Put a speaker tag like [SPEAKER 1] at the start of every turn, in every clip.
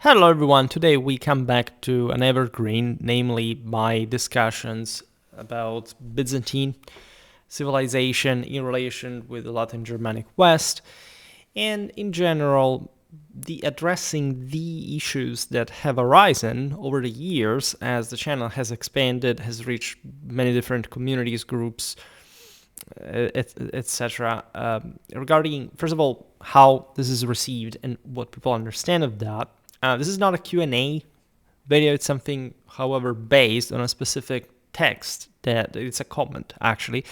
[SPEAKER 1] Hello everyone, today we come back to an evergreen, namely my discussions about Byzantine civilization in relation with the Latin Germanic West, and in general, addressing the issues that have arisen over the years as the channel has expanded, has reached many different communities, groups, etc. Regarding, first of all, how this is received and what people understand of that. This is not a Q&A video. It's something, however, based on a specific text that it's a comment, actually,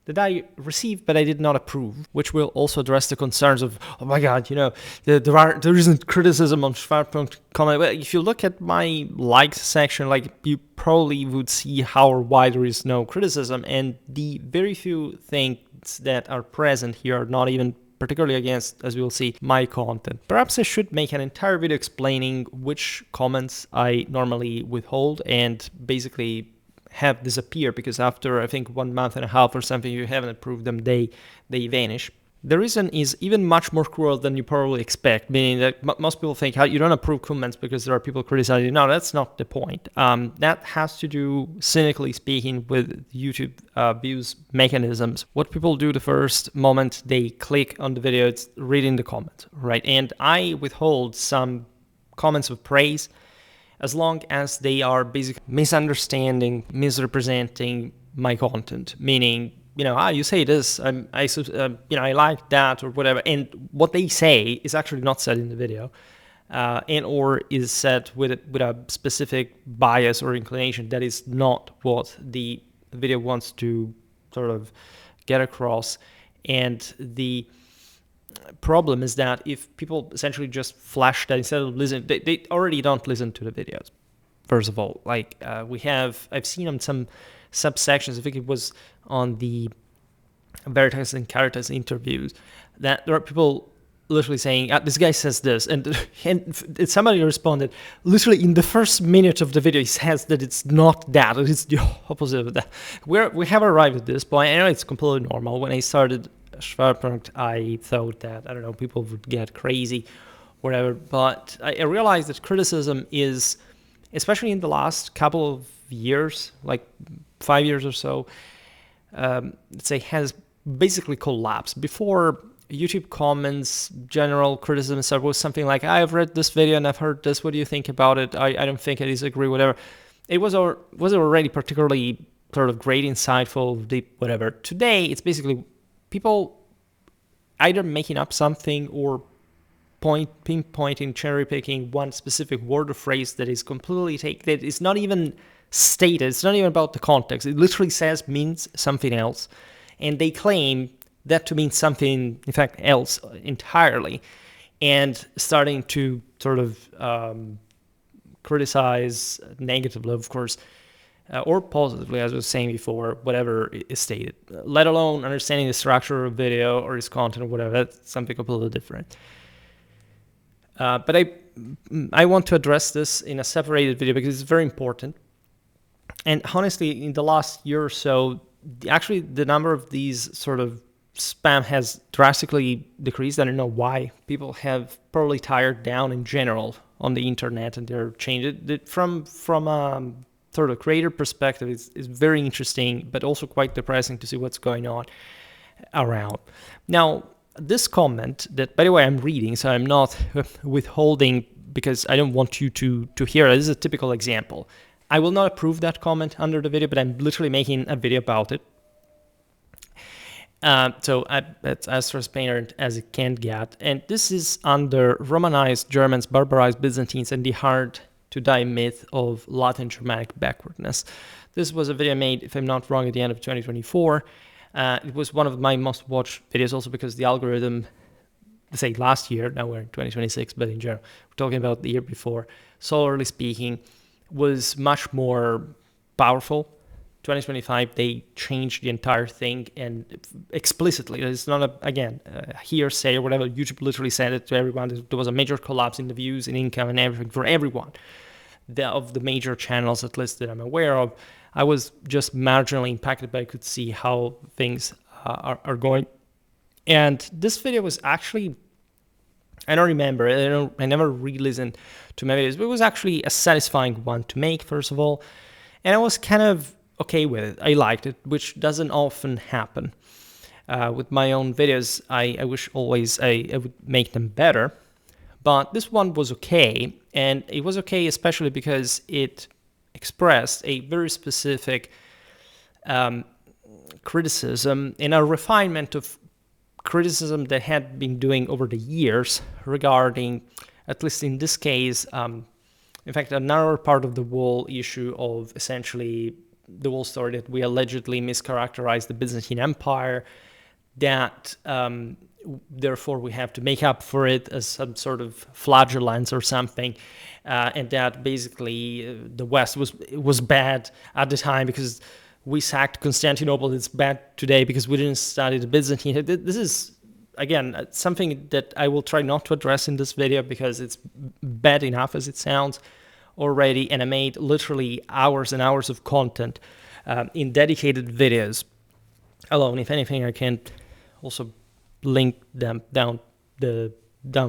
[SPEAKER 1] that I received but I did not approve, which will also address the concerns of, oh my god, there isn't criticism on Schwerpunkt comment. Well, if you look at my likes section, you probably would see how wide there is no criticism, and the very few things that are present here are not even particularly against, as we will see, my content. Perhaps I should make an entire video explaining which comments I normally withhold and basically have disappear, because after I think 1.5 months or something you haven't approved them, they vanish. The reason is even much more cruel than you probably expect, meaning that most people think, you don't approve comments because there are people criticizing you. No, that's not the point. That has to do, cynically speaking, with YouTube views mechanisms. What people do the first moment they click on the video, it's reading the comments, right? And I withhold some comments of praise as long as they are basically misunderstanding, misrepresenting my content, meaning, you say this, I like that or whatever, and what they say is actually not said in the video, and or is said with a specific bias or inclination that is not what the video wants to sort of get across. And the problem is that if people essentially just flash that instead of listen, they already don't listen to the videos. First of all, I've seen on some subsections, I think it was on the Veritas and Caritas interviews, that there are people literally saying, this guy says this, and somebody responded, literally in the first minute of the video, he says that it's not that, it's the opposite of that. We have arrived at this point. I know it's completely normal. When I started Schwerpunkt, I thought that, people would get crazy, whatever, but I realized that criticism is, especially in the last couple of years, like 5 years or so, let's say, has basically collapsed. Before, YouTube comments, general criticism was something like, I've read this video and I've heard this, what do you think about it? I don't think I disagree, whatever. It was already particularly sort of great, insightful, deep, whatever. Today, it's basically people either making up something or pinpointing, cherry picking one specific word or phrase that is completely that is not even stated. It's not even about the context. It literally means something else, and they claim that to mean something, in fact, else entirely, and starting to sort of criticize negatively, of course, or positively, as I was saying before, whatever is stated, let alone understanding the structure of video or its content or whatever. That's something completely different. But I want to address this in a separated video because it's very important. And honestly, in the last year or so, actually the number of these sort of spam has drastically decreased. I don't know why. People have probably tired down in general on the internet, and they're changed it from sort of creator perspective. Is very interesting, but also quite depressing to see what's going on around. Now, this comment that, by the way, I'm reading, so I'm not withholding because I don't want you to hear it. This is a typical example. I will not approve that comment under the video, but I'm literally making a video about it. So it's as transparent as it can get. And this is under Romanized Germans, Barbarized Byzantines, and the hard-to-die myth of Latin Germanic backwardness. This was a video made, if I'm not wrong, at the end of 2024. It was one of my most watched videos also because the algorithm, say last year, now we're in 2026, but in general, we're talking about the year before, solarly speaking, was much more powerful. 2025, they changed the entire thing, and explicitly, it's not a hearsay or whatever. YouTube literally said it to everyone. There was a major collapse in the views and income and everything for everyone. Of the major channels, at least that I'm aware of, I was just marginally impacted, but I could see how things are going. And this video was actually I don't remember. I never re-listened to my videos, but it was actually a satisfying one to make, first of all. And I was kind of okay with it. I liked it, which doesn't often happen. With my own videos, I wish always I would make them better. But this one was okay. And it was okay especially because it expressed a very specific criticism and a refinement of criticism that had been doing over the years regarding, at least in this case, in fact, another part of the whole issue of essentially the whole story that we allegedly mischaracterized the Byzantine Empire, that therefore we have to make up for it as some sort of flagellance or something, and that basically the West was bad at the time because we sacked Constantinople. It's bad today because we didn't study the Byzantine. This is, again, something that I will try not to address in this video because it's bad enough as it sounds already, and I made literally hours and hours of content in dedicated videos alone. If anything, I can also link them down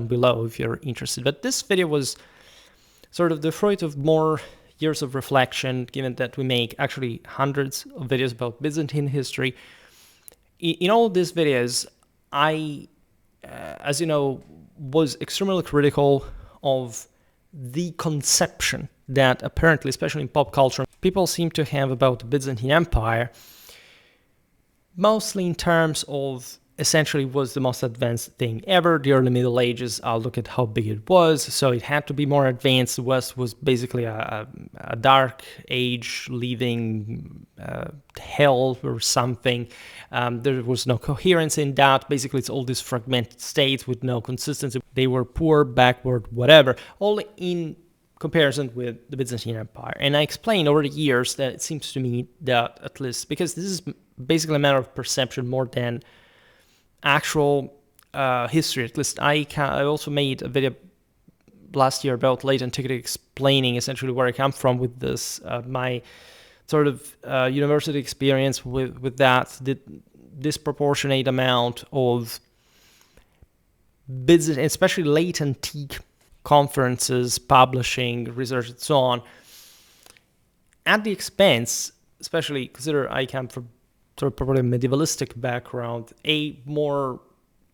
[SPEAKER 1] below if you're interested. But this video was sort of the fruit of more years of reflection, given that we make actually hundreds of videos about Byzantine history. In all these videos, I, as you know, was extremely critical of the conception that apparently, especially in pop culture, people seem to have about the Byzantine Empire, mostly in terms of essentially was the most advanced thing ever. The early Middle Ages, I'll look at how big it was, so it had to be more advanced. The West was basically a dark age living hell or something. There was no coherence in that. Basically, it's all these fragmented states with no consistency. They were poor, backward, whatever, all in comparison with the Byzantine Empire. And I explained over the years that it seems to me that, at least, because this is basically a matter of perception more than actual history. At least I also made a video last year about late antiquity, explaining essentially where I come from with this, my sort of university experience with that, the disproportionate amount of Byzantine, especially late antique conferences, publishing, research, and so on, at the expense, especially consider I come from sort of probably a medievalistic background, a more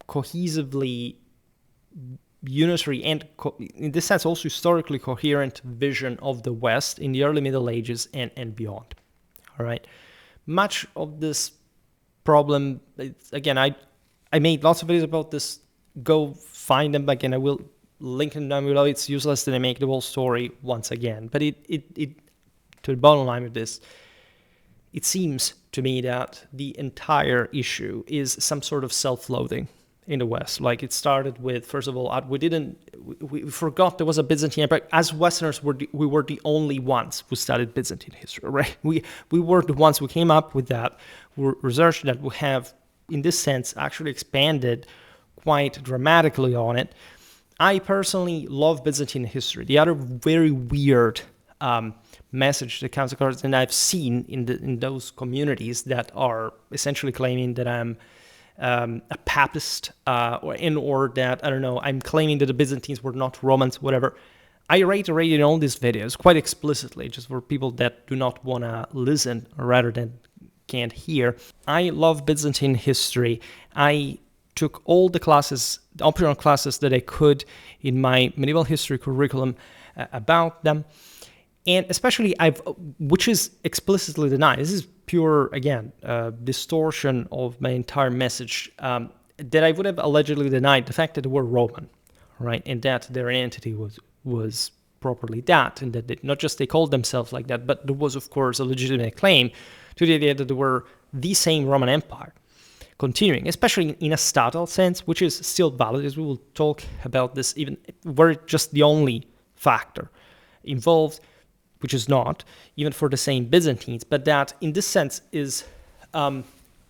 [SPEAKER 1] cohesively unitary and, in this sense, also historically coherent vision of the West in the early Middle Ages and beyond. All right. Much of this problem, again, I made lots of videos about this. Go find them. Again, I will link them down below. It's useless that I make the whole story once again. But it to the bottom line of this, it seems to me that the entire issue is some sort of self-loathing in the West. Like, it started with, first of all, we forgot there was a Byzantine Empire. As Westerners, we were the only ones who studied Byzantine history, right? We were the ones who came up with that, who researched that, who have, in this sense, actually expanded quite dramatically on it. I personally love Byzantine history. The other very weird message that comes across, and I've seen in those communities that are essentially claiming that I'm a papist, or that, I don't know, I'm claiming that the Byzantines were not Romans, whatever. I reiterated in all these videos quite explicitly, just for people that do not want to listen rather than can't hear. I love Byzantine history. I took all the classes, the optional classes that I could in my medieval history curriculum about them. And especially which is explicitly denied. This is pure, again, distortion of my entire message, that I would have allegedly denied the fact that they were Roman, right? And that their entity was properly that, and that not just they called themselves like that, but there was, of course, a legitimate claim to the idea that they were the same Roman Empire, continuing, especially in a statal sense, which is still valid, as we will talk about this, even were just the only factor involved, which is not, even for the same Byzantines, but that in this sense is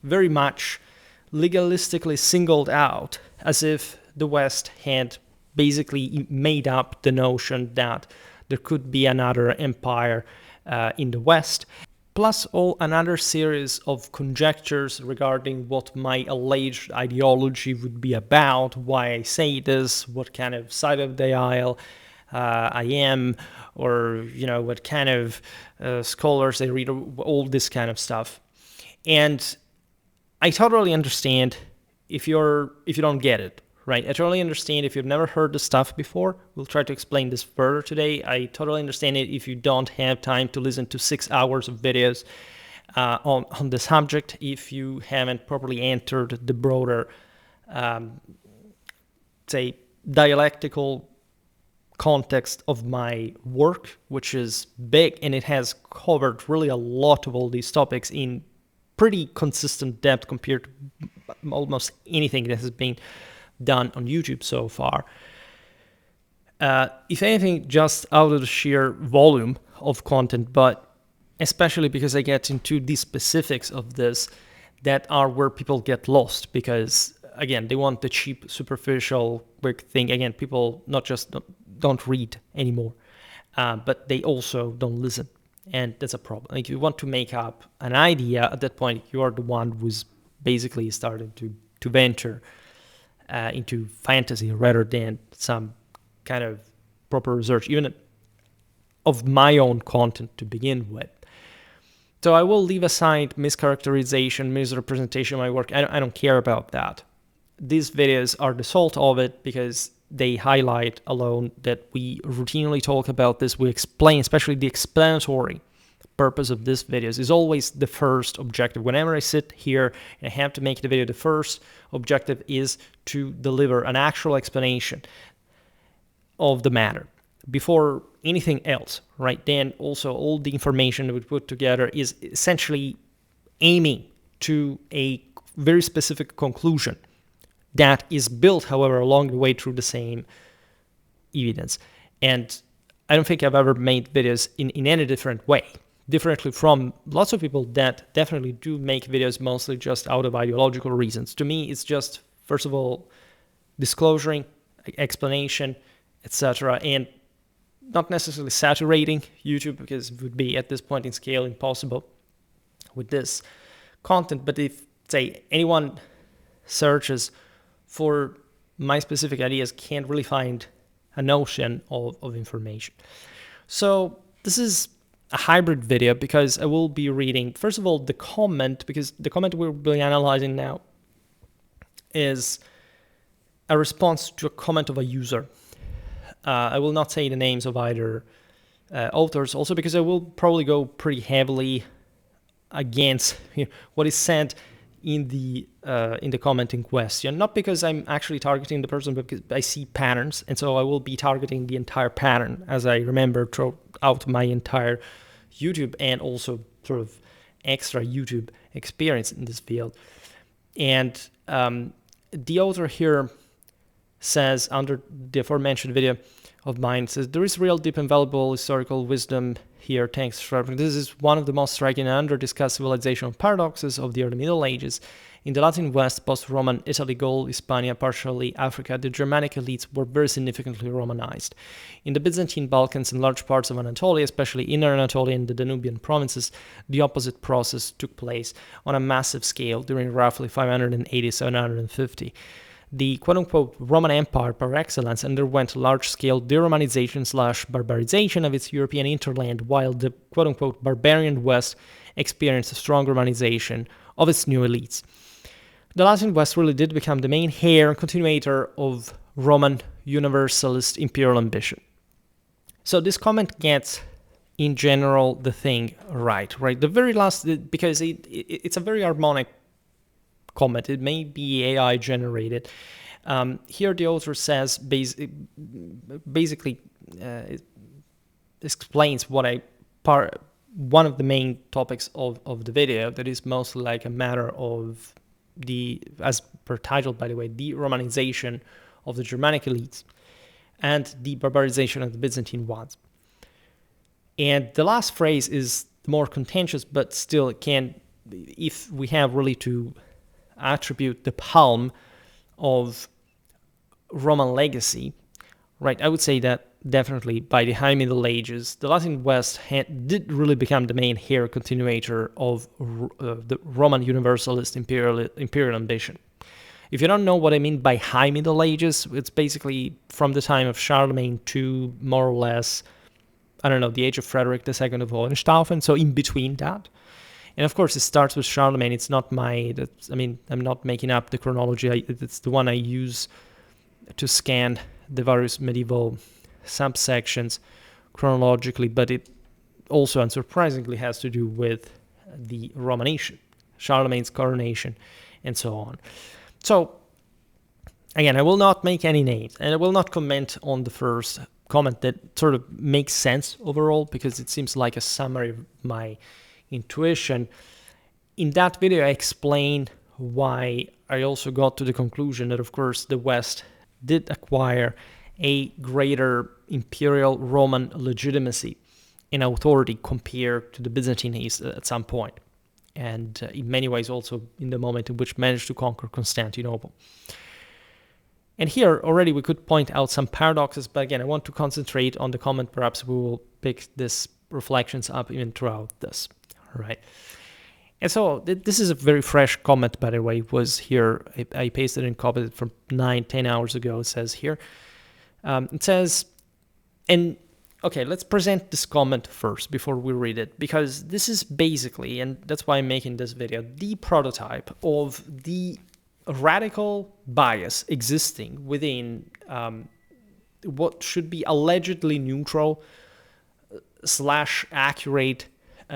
[SPEAKER 1] very much legalistically singled out, as if the West had basically made up the notion that there could be another empire in the West. plus another series of conjectures regarding what my alleged ideology would be about, why I say this, what kind of side of the aisle I am, or what kind of scholars I read, all this kind of stuff. And I totally understand if you don't get it, right? I totally understand if you've never heard the stuff before. We'll try to explain this further today. I totally understand it if you don't have time to listen to 6 hours of videos on the subject, if you haven't properly entered the broader, say, dialectical context of my work, which is big, and it has covered really a lot of all these topics in pretty consistent depth compared to almost anything that has been done on YouTube so far. If anything, just out of the sheer volume of content, but especially because I get into the specifics of this that are where people get lost, because again, they want the cheap, superficial, quick thing. Again, people not just don't read anymore, but they also don't listen. And that's a problem. Like, if you want to make up an idea, at that point, you are the one who's basically started to venture into fantasy rather than some kind of proper research, even of my own content to begin with. So I will leave aside mischaracterization, misrepresentation of my work. I don't care about that. These videos are the salt of it because they highlight alone that we routinely talk about this. We explain, especially the explanatory purpose of this videos is always the first objective. Whenever I sit here and I have to make the video, the first objective is to deliver an actual explanation of the matter before anything else, right? Then also all the information that we put together is essentially aiming to a very specific conclusion that is built, however, along the way through the same evidence. And I don't think I've ever made videos in any different way, differently from lots of people that definitely do make videos mostly just out of ideological reasons. To me, it's just, first of all, disclosing, explanation, etc., and not necessarily saturating YouTube, because it would be at this point in scale impossible with this content. But if, say, anyone searches for my specific ideas, can't really find a notion of information. So this is a hybrid video because I will be reading, first of all, the comment, because the comment we'll be analyzing now is a response to a comment of a user. I will not say the names of either authors, also because I will probably go pretty heavily against what is said in the comment in question, not because I'm actually targeting the person, but because I see patterns, and so I will be targeting the entire pattern, as I remember throughout my entire YouTube and also sort of extra YouTube experience in this field. And the author here says, under the aforementioned video of mine, says, there is real, deep, and valuable historical wisdom here, thanks Schwerpunkt. This is one of the most striking and under-discussed civilizational paradoxes of the early Middle Ages. In the Latin West, post-Roman Italy, Gaul, Hispania, partially Africa, the Germanic elites were very significantly Romanized. In the Byzantine Balkans and large parts of Anatolia, especially Inner Anatolia and the Danubian provinces, the opposite process took place on a massive scale during roughly 580-750. The quote-unquote Roman Empire par excellence underwent large-scale de-Romanization/barbarization of its European hinterland, while the quote-unquote barbarian West experienced a strong Romanization of its new elites. The Latin West really did become the main heir and continuator of Roman universalist imperial ambition. So this comment gets, in general, the thing right? The very last, because it's a very harmonic comment. It may be AI generated. Here the author says, basically explains one of the main topics of the video, that is mostly like a matter of as per title, by the way, the Romanization of the Germanic elites and the barbarization of the Byzantine ones. And the last phrase is more contentious, but still it can, if we have really to attribute the palm of Roman legacy, right, I would say that definitely by the High Middle Ages, the Latin West did really become the main heir continuator of the Roman Universalist imperial ambition. If you don't know what I mean by High Middle Ages, it's basically from the time of Charlemagne to more or less, I don't know, the age of Frederick II of Hohenstaufen, so in between that. And of course, it starts with Charlemagne. It's not I'm not making up the chronology. It's the one I use to scan the various medieval subsections chronologically, but it also, unsurprisingly, has to do with the Romanation, Charlemagne's coronation, and so on. So, again, I will not make any names, and I will not comment on the first comment that sort of makes sense overall, because it seems like a summary of my intuition. In that video, I explain why I also got to the conclusion that, of course, the West did acquire a greater imperial Roman legitimacy and authority compared to the Byzantine East at some point, and in many ways also in the moment in which managed to conquer Constantinople. And here already we could point out some paradoxes, but again, I want to concentrate on the comment. Perhaps we will pick these reflections up even throughout this. All right. And so this is a very fresh comment, by the way. It was here. I pasted and copied it from 9-10 hours ago. It says here. It says, and okay, let's present this comment first before we read it, because this is basically, and that's why I'm making this video, the prototype of the radical bias existing within what should be allegedly neutral / accurate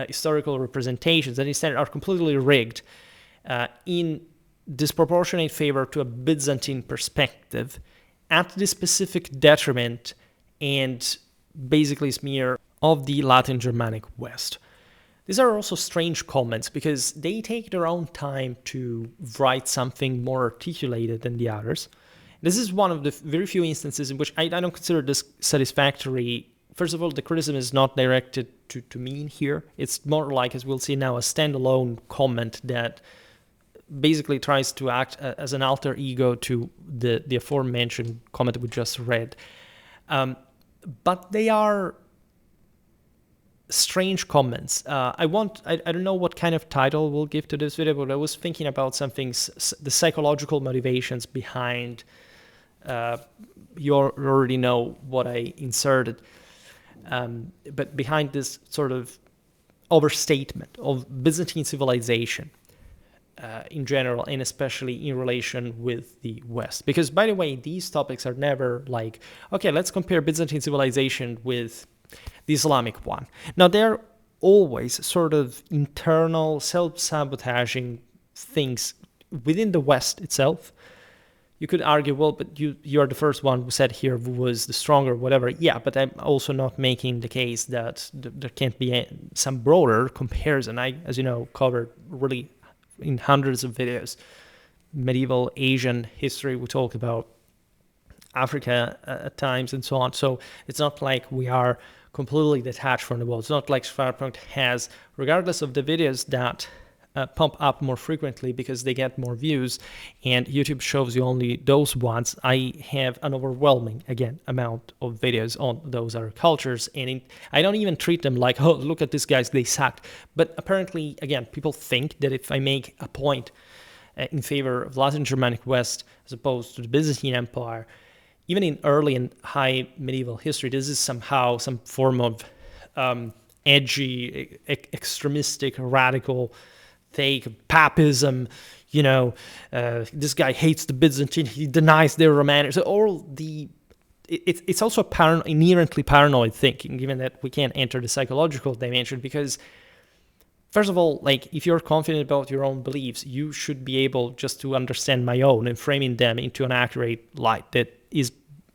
[SPEAKER 1] historical representations that instead are completely rigged in disproportionate favor to a Byzantine perspective at the specific detriment and basically smear of the Latin Germanic West. These are also strange comments because they take their own time to write something more articulated than the others. This is one of the very few instances in which I don't consider this satisfactory. First of all, the criticism is not directed to me here. It's more like, as we'll see now, a standalone comment that basically tries to act as an alter ego to the aforementioned comment we just read. But they are strange comments. I don't know what kind of title we'll give to this video, but I was thinking about something, the psychological motivations behind, you already know what I inserted, but behind this sort of overstatement of Byzantine civilization in general, and especially in relation with the West. Because, by the way, these topics are never like, okay, let's compare Byzantine civilization with the Islamic one. Now, they're always sort of internal, self-sabotaging things within the West itself. You could argue, well, but you are the first one who said here who was the stronger, whatever. Yeah, but I'm also not making the case that there can't be some broader comparison. I, as you know, covered really in hundreds of videos medieval Asian history. We talk about Africa at times and so on. So it's not like we are completely detached from the world. It's not like Schwerpunkt has, regardless of the videos that pump up more frequently because they get more views and YouTube shows you only those ones, I have an overwhelming, again, amount of videos on those other cultures. And I don't even treat them like, oh, look at these guys, they sucked. But apparently, again, people think that if I make a point in favor of Latin Germanic West as opposed to the Byzantine Empire, even in early and high medieval history, this is somehow some form of edgy, extremistic, radical take, papism, this guy hates the Byzantine, he denies their Roman. So it's also inherently paranoid thinking, given that we can't enter the psychological dimension, because first of all, like, if you're confident about your own beliefs, you should be able just to understand my own and framing them into an accurate light that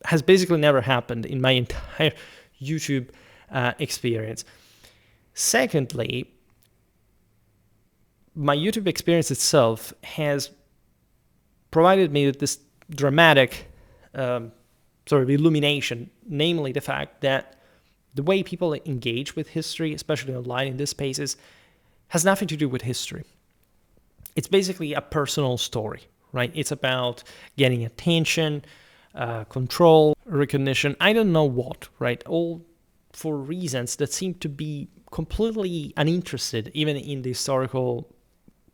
[SPEAKER 1] has basically never happened in my entire YouTube experience. Secondly, my YouTube experience itself has provided me with this dramatic sort of illumination, namely the fact that the way people engage with history, especially online in these spaces, has nothing to do with history. It's basically a personal story, right? It's about getting attention, control, recognition, I don't know what, right? All for reasons that seem to be completely uninterested, even in the historical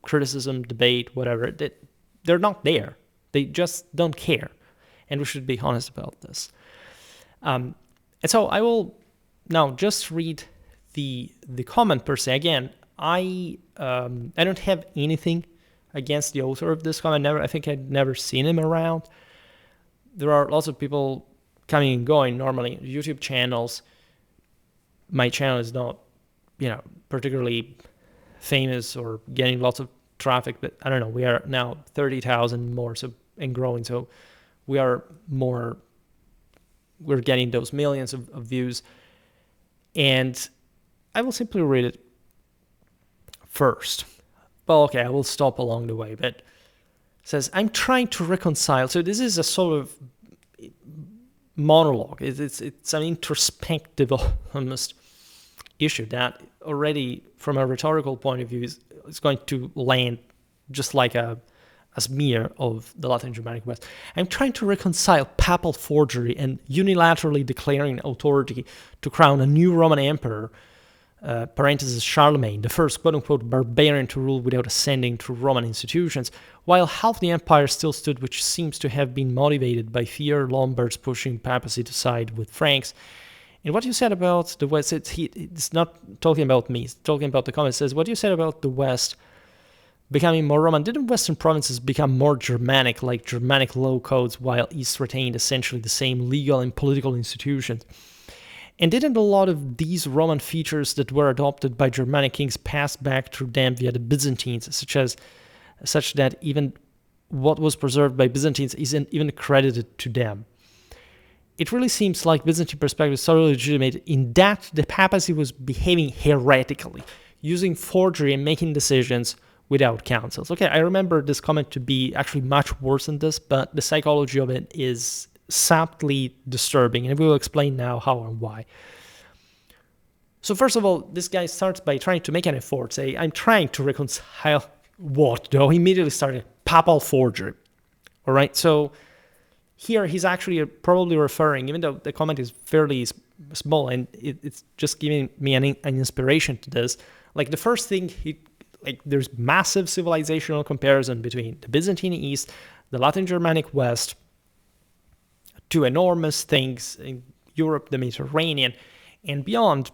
[SPEAKER 1] criticism, debate, whatever. That they're not there. They just don't care, and we should be honest about this. And so I will now just read the comment per se. Again, I don't have anything against the author of this comment. I think I'd never seen him around. There are lots of people coming and going normally. YouTube channels. My channel is not, particularly famous or getting lots of traffic, but I don't know. We are now 30,000 more, and growing. So we're getting those millions of views. And I will simply read it first. Well, okay, I will stop along the way, but it says, I'm trying to reconcile. So this is a sort of monologue. It's an introspective almost issue that already from a rhetorical point of view is going to land just like a smear of the Latin Germanic West. I'm trying to reconcile papal forgery and unilaterally declaring authority to crown a new Roman emperor, parenthesis Charlemagne, the first quote-unquote barbarian to rule without ascending to Roman institutions, while half the empire still stood, which seems to have been motivated by fear, Lombards pushing papacy to side with Franks. And what you said about the West, it's not talking about me, it's talking about the comments. It says, what you said about the West becoming more Roman, didn't Western provinces become more Germanic, like Germanic law codes, while East retained essentially the same legal and political institutions? And didn't a lot of these Roman features that were adopted by Germanic kings pass back through them via the Byzantines, such that even what was preserved by Byzantines isn't even credited to them? It really seems like Byzantine perspective is totally legitimate in that the papacy was behaving heretically, using forgery and making decisions without councils. Okay, I remember this comment to be actually much worse than this, but the psychology of it is subtly disturbing, and we will explain now how and why. So first of all, this guy starts by trying to make an effort, say, I'm trying to reconcile what, though? He immediately started papal forgery. All right, so here he's actually probably referring, even though the comment is fairly small and it's just giving me an inspiration to this, like the first thing, there's massive civilizational comparison between the Byzantine East, the Latin Germanic West, two enormous things in Europe, the Mediterranean, and beyond.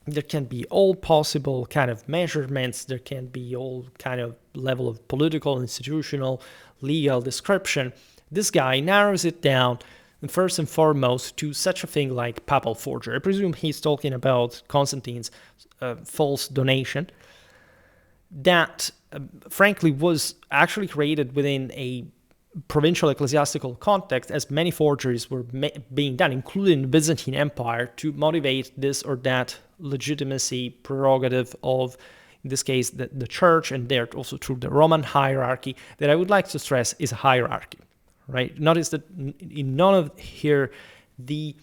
[SPEAKER 1] There can be all possible kind of measurements. There can be all kind of level of political, institutional, legal description. This guy narrows it down, and first and foremost, to such a thing like papal forgery. I presume he's talking about Constantine's false donation that, frankly, was actually created within a provincial ecclesiastical context, as many forgeries were being done, including the Byzantine Empire, to motivate this or that legitimacy prerogative of, in this case, the church, and there also through the Roman hierarchy, that I would like to stress is a hierarchy, right? Notice that in none of here the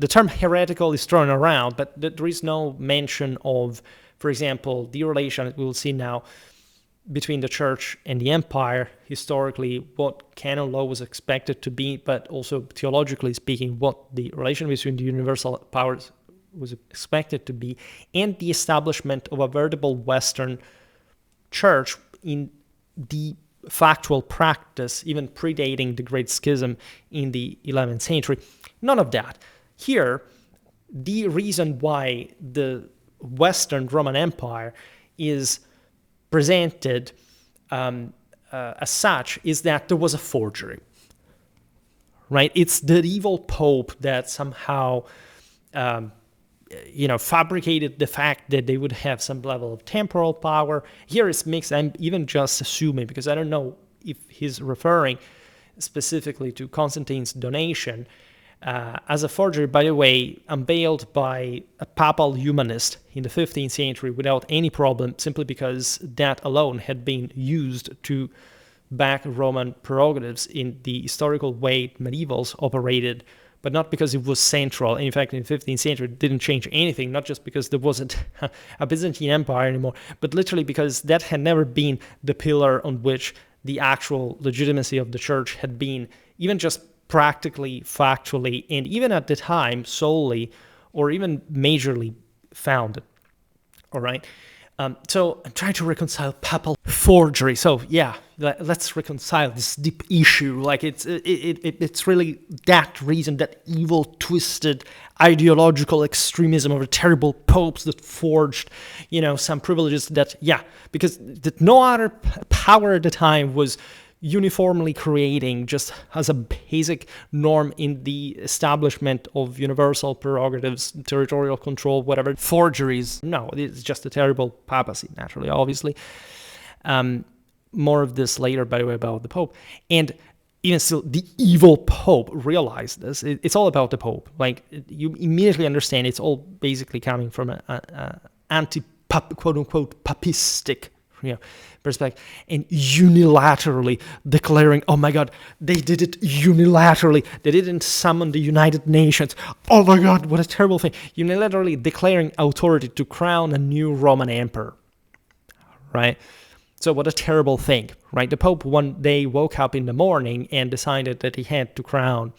[SPEAKER 1] term heretical is thrown around, but there is no mention of, for example, the relation that we will see now between the church and the empire, historically, what canon law was expected to be, but also theologically speaking, what the relation between the universal powers was expected to be, and the establishment of a veritable Western church in the factual practice, even predating the Great Schism in the 11th century. None of that. Here, the reason why the Western Roman Empire is presented as such is that there was a forgery, right? It's the evil Pope that somehow, fabricated the fact that they would have some level of temporal power. Here it's mixed. I'm even just assuming, because I don't know if he's referring specifically to Constantine's donation as a forgery, by the way, unveiled by a papal humanist in the 15th century without any problem, simply because that alone had been used to back Roman prerogatives in the historical way medievals operated, but not because it was central. In fact, in the 15th century, it didn't change anything, not just because there wasn't a Byzantine Empire anymore, but literally because that had never been the pillar on which the actual legitimacy of the church had been even just practically, factually, and even at the time solely or even majorly founded. All right. So I'm trying to reconcile papal forgery. So yeah, let's reconcile this deep issue. Like it's really that reason, that evil, twisted, ideological extremism of the terrible popes that forged, some privileges that, because that no other power at the time was uniformly creating just as a basic norm in the establishment of universal prerogatives, territorial control, whatever. Forgeries, no, it's just a terrible papacy, naturally, obviously. More of this later, by the way, about the Pope. And even still, the evil Pope realized this. It's all about the Pope. Like, you immediately understand it's all basically coming from an quote-unquote, papistic perspective, and unilaterally declaring, oh my God, they did it unilaterally. They didn't summon the United Nations. Oh my God, what a terrible thing. Unilaterally declaring authority to crown a new Roman emperor, right? So what a terrible thing, right? The Pope one day woke up in the morning and decided that he had to crown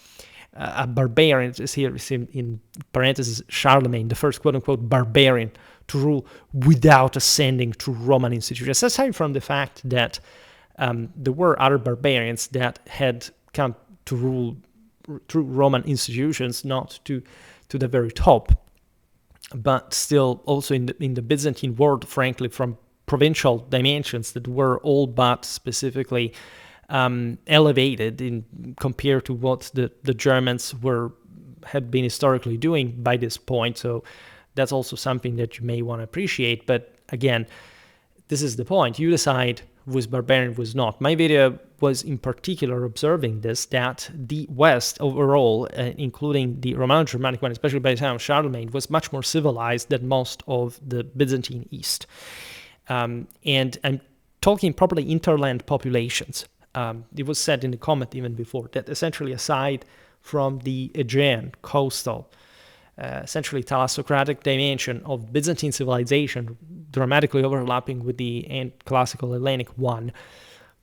[SPEAKER 1] a barbarian, it's here in parentheses, Charlemagne, the first quote-unquote barbarian to rule without ascending to Roman institutions. Aside from the fact that there were other barbarians that had come to rule through Roman institutions, not to the very top, but still also in the Byzantine world, frankly, from provincial dimensions that were all but specifically elevated compared to what the Germans had been historically doing by this point. So that's also something that you may want to appreciate. But again, this is the point. You decide was barbarian, was not. My video was in particular observing this, that the West overall, including the Romano-Germanic one, especially by the time of Charlemagne, was much more civilized than most of the Byzantine East. And I'm talking properly interland populations. It was said in the comment even before that essentially aside from the Aegean coastal, essentially thalassocratic dimension of Byzantine civilization, dramatically overlapping with the classical Hellenic one,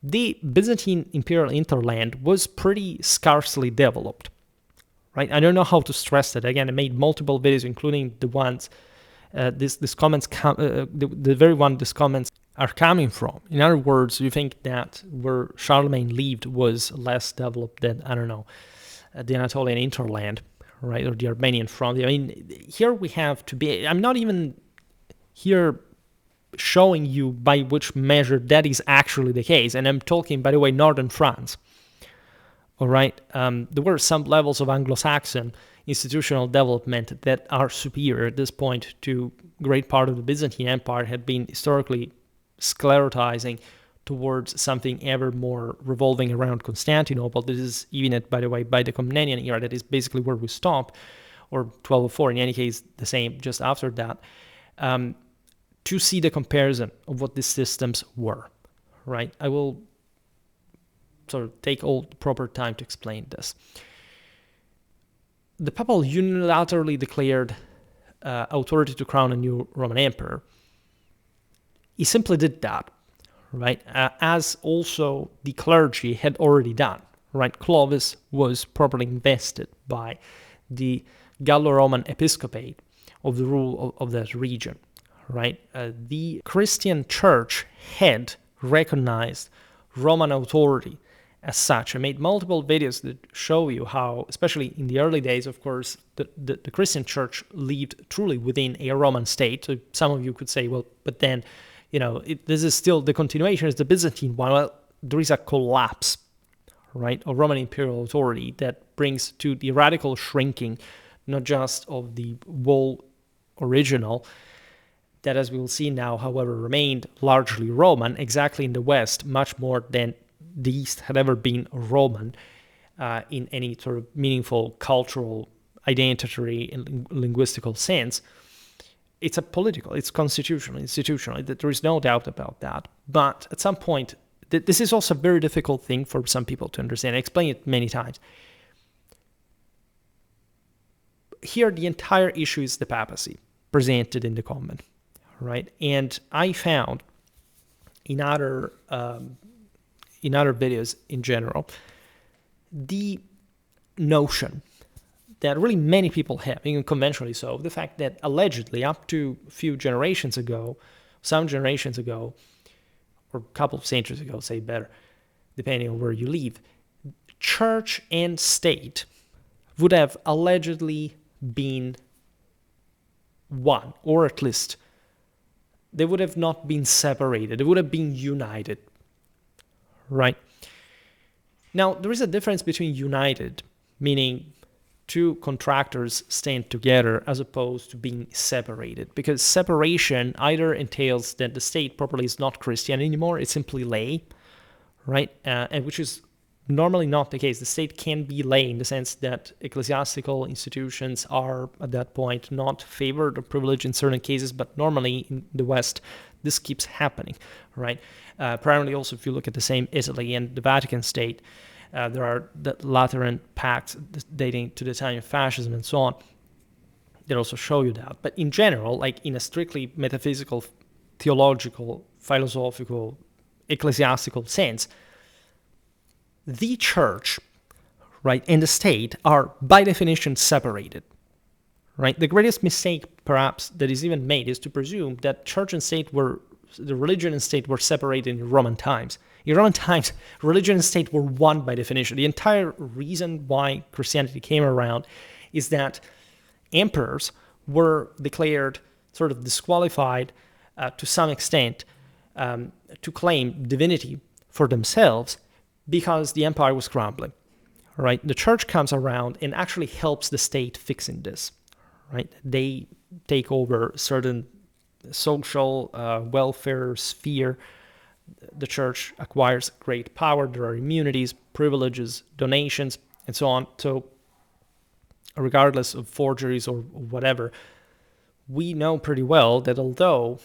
[SPEAKER 1] the Byzantine imperial hinterland was pretty scarcely developed, right? I don't know how to stress that. Again, I made multiple videos, including the ones these comments, the very one these comments are coming from. In other words, you think that where Charlemagne lived was less developed than, I don't know, the Anatolian hinterland, right, or the Armenian front. I mean, here we have to be, I'm not even here showing you by which measure that is actually the case, and I'm talking, by the way, northern France, all right? There were some levels of Anglo-Saxon institutional development that are superior at this point to great part of the Byzantine Empire had been historically sclerotizing towards something ever more revolving around Constantinople. This is even at, by the way, by the Komnenian era, that is basically where we stop, or 1204, in any case, the same just after that, to see the comparison of what these systems were, right? I will sort of take all the proper time to explain this. The Papal unilaterally declared authority to crown a new Roman emperor. He simply did that, right? As also the clergy had already done, right? Clovis was properly invested by the Gallo-Roman episcopate of the rule of that region, right? The Christian church had recognized Roman authority as such. I made multiple videos that show you how, especially in the early days, of course, the Christian church lived truly within a Roman state. So some of you could say, well, but then, this is still the continuation is the Byzantine one. Well, there is a collapse, right, of Roman imperial authority that brings to the radical shrinking, not just of the whole original, that as we will see now, however, remained largely Roman, exactly in the West, much more than the East had ever been Roman in any sort of meaningful cultural, identitary, and linguistical sense. It's a political, it's constitutional, institutional. There is no doubt about that. But at some point, this is also a very difficult thing for some people to understand. I explained it many times. Here, the entire issue is the papacy presented in the comment, right? And I found in other videos in general the notion that really many people have, even conventionally so, the fact that allegedly up to a few generations ago, some generations ago, or a couple of centuries ago, say better, depending on where you live, church and state would have allegedly been one, or at least they would have not been separated, they would have been united, right? Now, there is a difference between united, meaning two contractors stand together, as opposed to being separated, because separation either entails that the state properly is not Christian anymore, it's simply lay, right? And which is normally not the case. The state can be lay in the sense that ecclesiastical institutions are at that point not favored or privileged in certain cases, but normally in the West this keeps happening, right? Primarily also if you look at the same Italy and the Vatican state, there are the Lateran pacts dating to the time of fascism and so on that also show you that. But in general, like in a strictly metaphysical, theological, philosophical, ecclesiastical sense, the church, right, and the state are by definition separated, right? The greatest mistake perhaps that is even made is to presume that church and state the religion and state were separated in Roman times. In Roman times, religion and state were one by definition. The entire reason why Christianity came around is that emperors were declared sort of disqualified to some extent to claim divinity for themselves because the empire was crumbling, right? The church comes around and actually helps the state fixing this, right? They take over certain social welfare sphere. The church acquires great power. There are immunities, privileges, donations, and so on. So regardless of forgeries or whatever, we know pretty well that although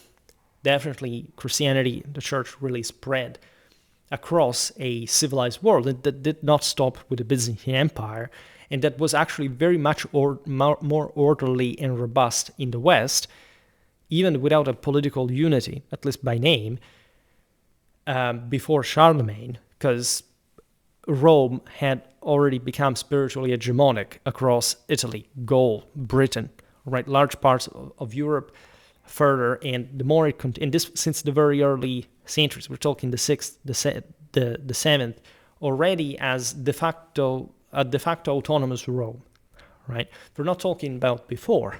[SPEAKER 1] definitely Christianity, the church really spread across a civilized world, that did not stop with the Byzantine Empire, and that was actually very much more orderly and robust in the West, even without a political unity, at least by name, before Charlemagne, because Rome had already become spiritually hegemonic across Italy, Gaul, Britain, right, large parts of Europe further, and the more it and this since the very early centuries, we're talking the 6th, the 7th, already as de facto autonomous Rome, right? We're not talking about before,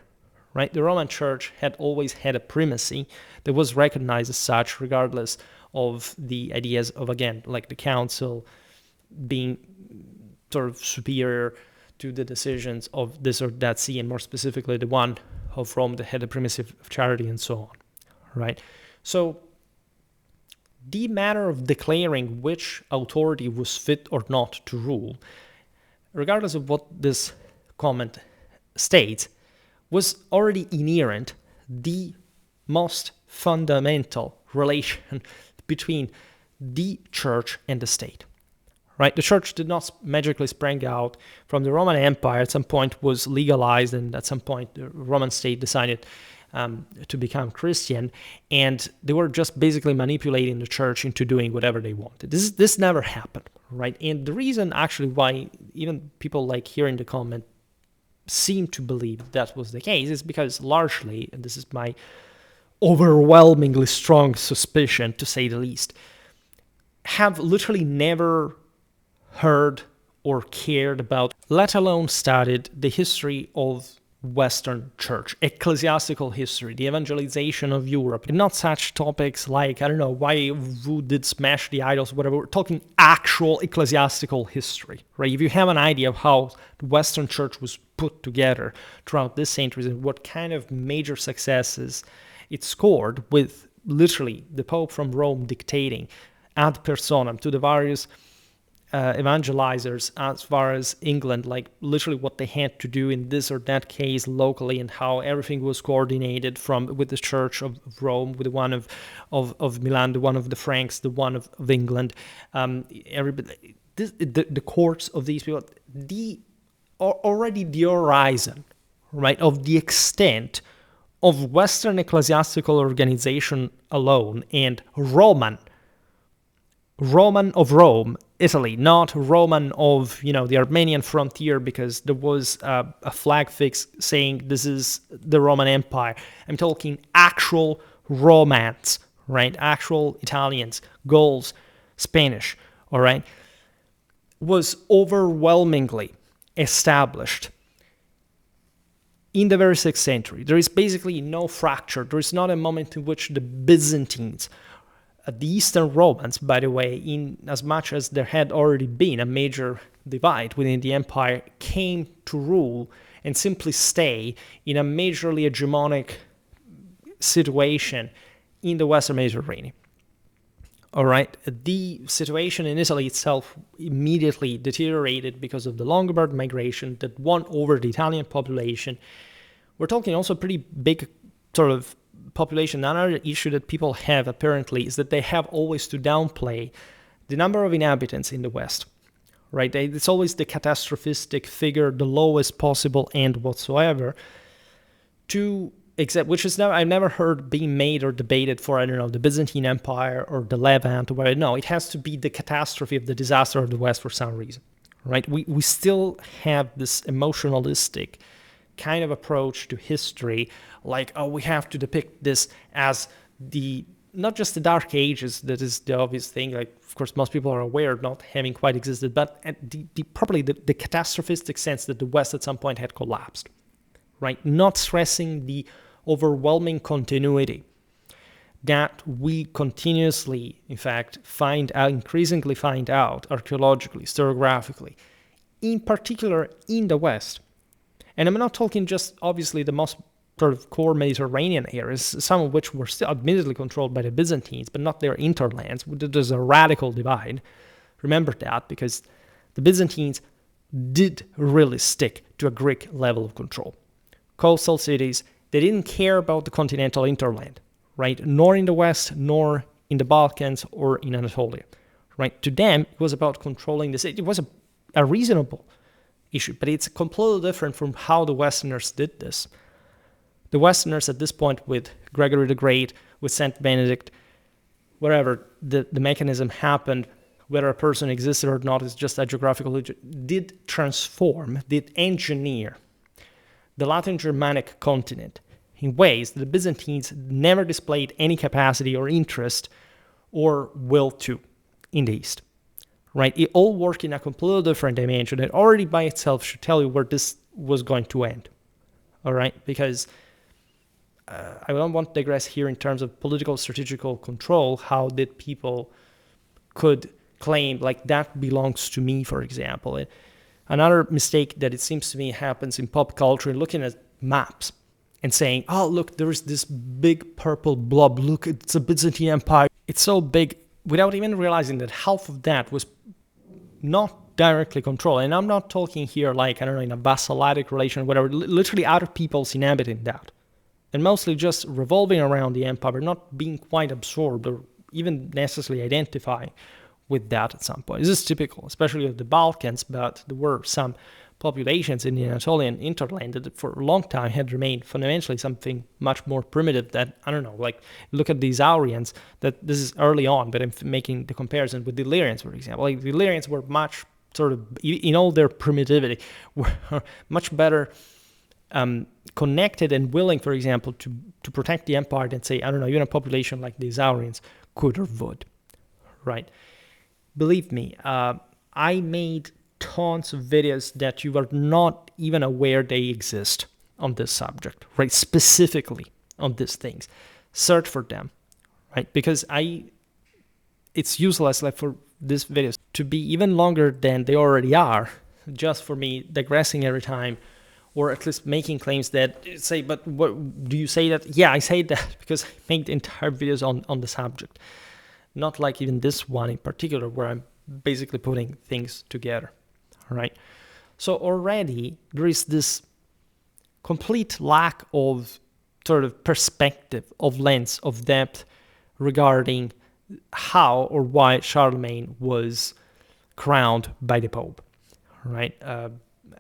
[SPEAKER 1] right? The Roman Church had always had a primacy that was recognized as such, regardless of the ideas of, again, like the council being sort of superior to the decisions of this or that see, and more specifically the one of Rome that had the primacy of charity and so on, right? So the matter of declaring which authority was fit or not to rule, regardless of what this comment states, was already inherent, the most fundamental relation between the church and the state, right? The church did not magically spring out from the Roman Empire. At some point was legalized, and at some point the Roman state decided to become Christian, and they were just basically manipulating the church into doing whatever they wanted. This never happened, right? And the reason actually why even people like here in the comment seem to believe that was the case is because largely, and this is my overwhelmingly strong suspicion to say the least, have literally never heard or cared about, let alone studied, the history of Western Church, ecclesiastical history, the evangelization of Europe, and not such topics like, I don't know, why who did smash the idols, whatever. We're talking actual ecclesiastical history, right? If you have an idea of how the Western Church was put together throughout this century and what kind of major successes it scored, with literally the Pope from Rome dictating ad personam to the various evangelizers as far as England, like literally what they had to do in this or that case locally, and how everything was coordinated with the Church of Rome, with the one of Milan, the one of the Franks, the one of England, everybody, the courts of these people, already the horizon, right, of the extent of Western ecclesiastical organization alone and Roman Roman of Rome, Italy, not Roman of, the Armenian frontier, because there was a flag fix saying this is the Roman Empire. I'm talking actual Romans, right? Actual Italians, Gauls, Spanish, all right? Was overwhelmingly established in the very 6th century. There is basically no fracture. There is not a moment in which the Byzantines, the Eastern Romans, by the way, in as much as there had already been a major divide within the empire, came to rule and simply stay in a majorly hegemonic situation in the Western Mediterranean. All right, the situation in Italy itself immediately deteriorated because of the Lombard migration that won over the Italian population. We're talking also a pretty big sort of population. Another issue that people have apparently is that they have always to downplay the number of inhabitants in the West, right? It's always the catastrophistic figure, the lowest possible end whatsoever, which is I've never heard being made or debated for, the Byzantine Empire or the Levant or whatever. No, it has to be the catastrophe of the disaster of the West for some reason, right? We still have this emotionalistic kind of approach to history, like, oh, we have to depict this as not just the Dark Ages, that is the obvious thing, like, of course, most people are aware of not having quite existed, but probably the catastrophistic sense that the West at some point had collapsed, right? Not stressing the overwhelming continuity that we continuously, in fact, increasingly find out archaeologically, historiographically, in particular in the West. And I'm not talking just, obviously, the most sort of core Mediterranean areas, some of which were still admittedly controlled by the Byzantines, but not their interlands. There's a radical divide. Remember that, because the Byzantines did really stick to a Greek level of control. Coastal cities, they didn't care about the continental interland, right? Nor in the West, nor in the Balkans or in Anatolia, right? To them, it was about controlling the city. It was a reasonable issue, but it's completely different from how the Westerners did this. The Westerners at this point, with Gregory the Great, with Saint Benedict, wherever the mechanism happened, whether a person existed or not is just a geographical, did engineer the Latin Germanic continent in ways that the Byzantines never displayed any capacity or interest or will to in the East. Right? It all worked in a completely different dimension that already by itself should tell you where this was going to end. All right? Because I don't want to digress here in terms of political strategical control. How did people could claim, like, that belongs to me, for example. Another mistake that it seems to me happens in pop culture, looking at maps and saying, oh, look, there's this big purple blob. Look, it's a Byzantine Empire. It's so big, without even realizing that half of that was not directly controlled. And I'm not talking here like, in a vassalitic relation or whatever, literally other people's inhabiting that. And mostly just revolving around the empire, not being quite absorbed or even necessarily identifying with that at some point. This is typical, especially of the Balkans, but there were some populations in the Anatolian interland that for a long time had remained fundamentally something much more primitive that, like look at the Isaurians, that this is early on, but I'm making the comparison with the Illyrians, for example. Like the Illyrians were much sort of, in all their primitivity, were much better connected and willing, for example, to protect the empire than say, even a population like the Isaurians could or would, right? Believe me, I made tons of videos that you are not even aware they exist on this subject, right? Specifically on these things. Search for them, right? Because it's useless, like, for these videos to be even longer than they already are, just for me digressing every time, or at least making claims that say, but what do you say that? Yeah, I say that because I made entire videos on the subject. Not like even this one in particular, where I'm basically putting things together, all right? So already there is this complete lack of sort of perspective, of lens, of depth regarding how or why Charlemagne was crowned by the Pope, right?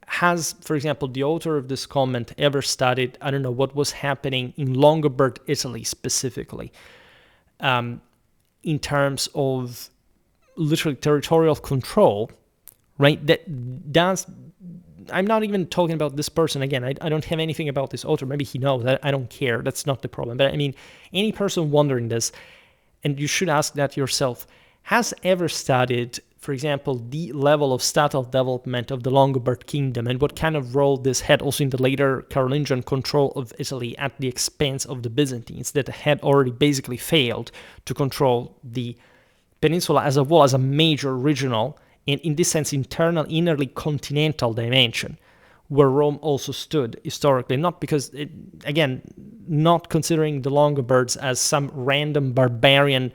[SPEAKER 1] Has, for example, the author of this comment ever studied, what was happening in Lombard Italy specifically? In terms of literally territorial control, right? That's I'm not even talking about this person. Again, I don't have anything about this author. Maybe he knows. I don't care. That's not the problem. But I mean, any person wondering this, and you should ask that yourself, has ever studied, for example, the level of statal development of the Longobard kingdom and what kind of role this had also in the later Carolingian control of Italy at the expense of the Byzantines that had already basically failed to control the peninsula as a whole, as a major regional, and in this sense, internal, innerly continental dimension, where Rome also stood historically, not because, again, not considering the Longobards as some random barbarian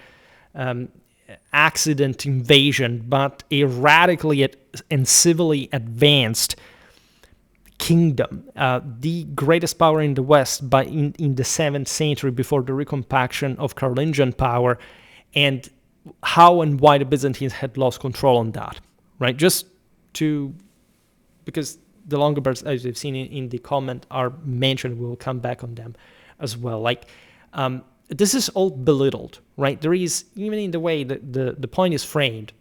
[SPEAKER 1] accident invasion, but a radically and civilly advanced kingdom, the greatest power in the West in the 7th century before the recompaction of Carolingian power, and how and why the Byzantines had lost control on that, right? Because the Longobards, as we've seen in the comment, are mentioned. We will come back on them as well. This is all belittled, right? There is, even in the way that the point is framed,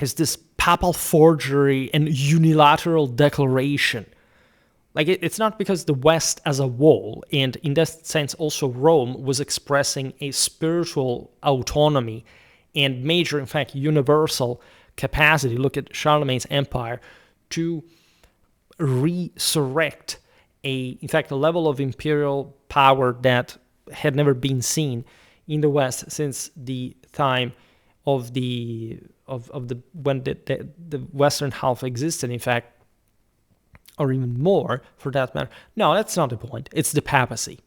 [SPEAKER 1] is this papal forgery and unilateral declaration. It's not because the West as a whole, and in that sense also Rome, was expressing a spiritual autonomy and major, in fact, universal capacity. Look at Charlemagne's empire to resurrect a level of imperial power that had never been seen in the West since the time of when the western half existed, in fact, or even more for that matter. No, that's not the point. It's the papacy,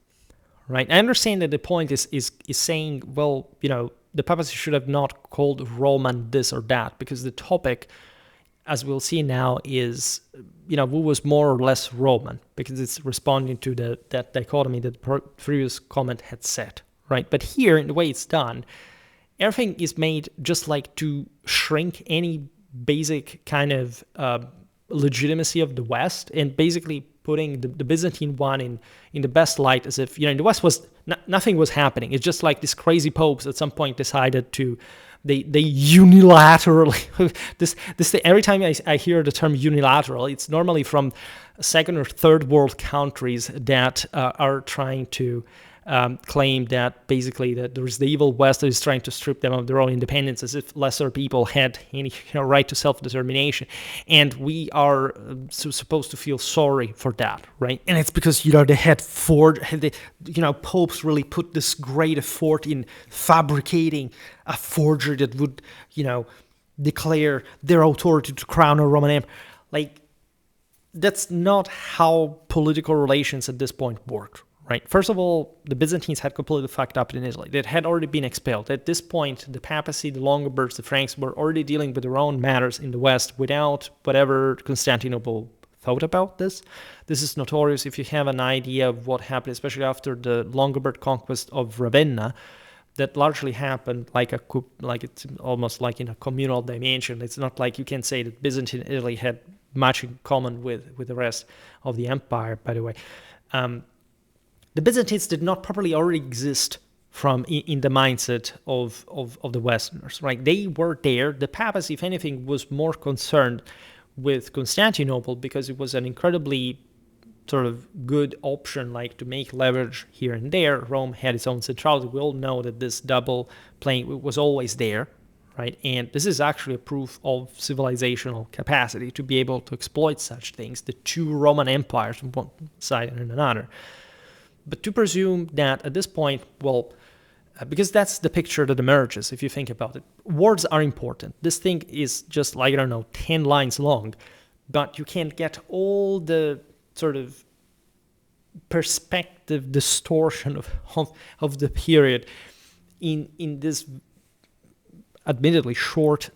[SPEAKER 1] right? I understand that the point is saying, well, the papacy should have not called Roman this or that, because the topic, as we'll see now, is, who was more or less Roman, because it's responding to that dichotomy that the previous comment had set, right? But here, in the way it's done, everything is made just to shrink any basic kind of legitimacy of the West, and basically putting the Byzantine one in the best light, as if, in the West nothing was happening. It's just these crazy popes at some point decided to, they unilaterally, this every time I hear the term unilateral, it's normally from second or third world countries that are trying to claim that basically that there's the evil West that is trying to strip them of their own independence, as if lesser people had any right to self-determination, and we are supposed to feel sorry for that, right? And it's because they had popes really put this great effort in fabricating a forgery that would declare their authority to crown a Roman empire. That's not how political relations at this point worked. Right. First of all, the Byzantines had completely fucked up in Italy. They had already been expelled. At this point, the papacy, the Longobards, the Franks were already dealing with their own matters in the West without whatever Constantinople thought about this. This is notorious. If you have an idea of what happened, especially after the Longobard conquest of Ravenna, that largely happened it's almost like in a communal dimension. It's not like you can say that Byzantine Italy had much in common with the rest of the empire, by the way. The Byzantines did not properly already exist in the mindset of the Westerners, right? They were there. The papacy, if anything, was more concerned with Constantinople because it was an incredibly sort of good option, to make leverage here and there. Rome had its own centrality. We all know that this double playing was always there, right? And this is actually a proof of civilizational capacity to be able to exploit such things, the two Roman empires from one side and another. But to presume that at this point, because that's the picture that emerges, if you think about it. Words are important. This thing is just 10 lines long, but you can't get all the sort of perspective distortion of the period in this admittedly short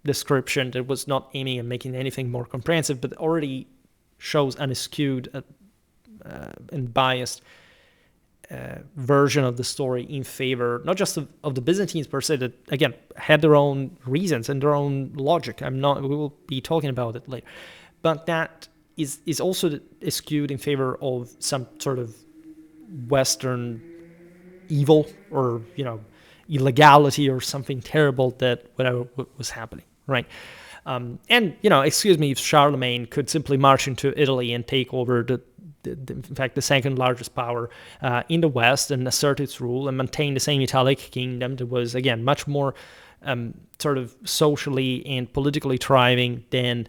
[SPEAKER 1] description that was not aiming at making anything more comprehensive, but already shows an skewed and biased version of the story in favor, not just of the Byzantines per se, that again had their own reasons and their own logic. We will be talking about it later, but that is also skewed in favor of some sort of Western evil, or illegality or something terrible that whatever was happening, right? And, excuse me, if Charlemagne could simply march into Italy and take over in fact, the second largest power in the West and assert its rule and maintain the same Italic kingdom that was, again, much more sort of socially and politically thriving than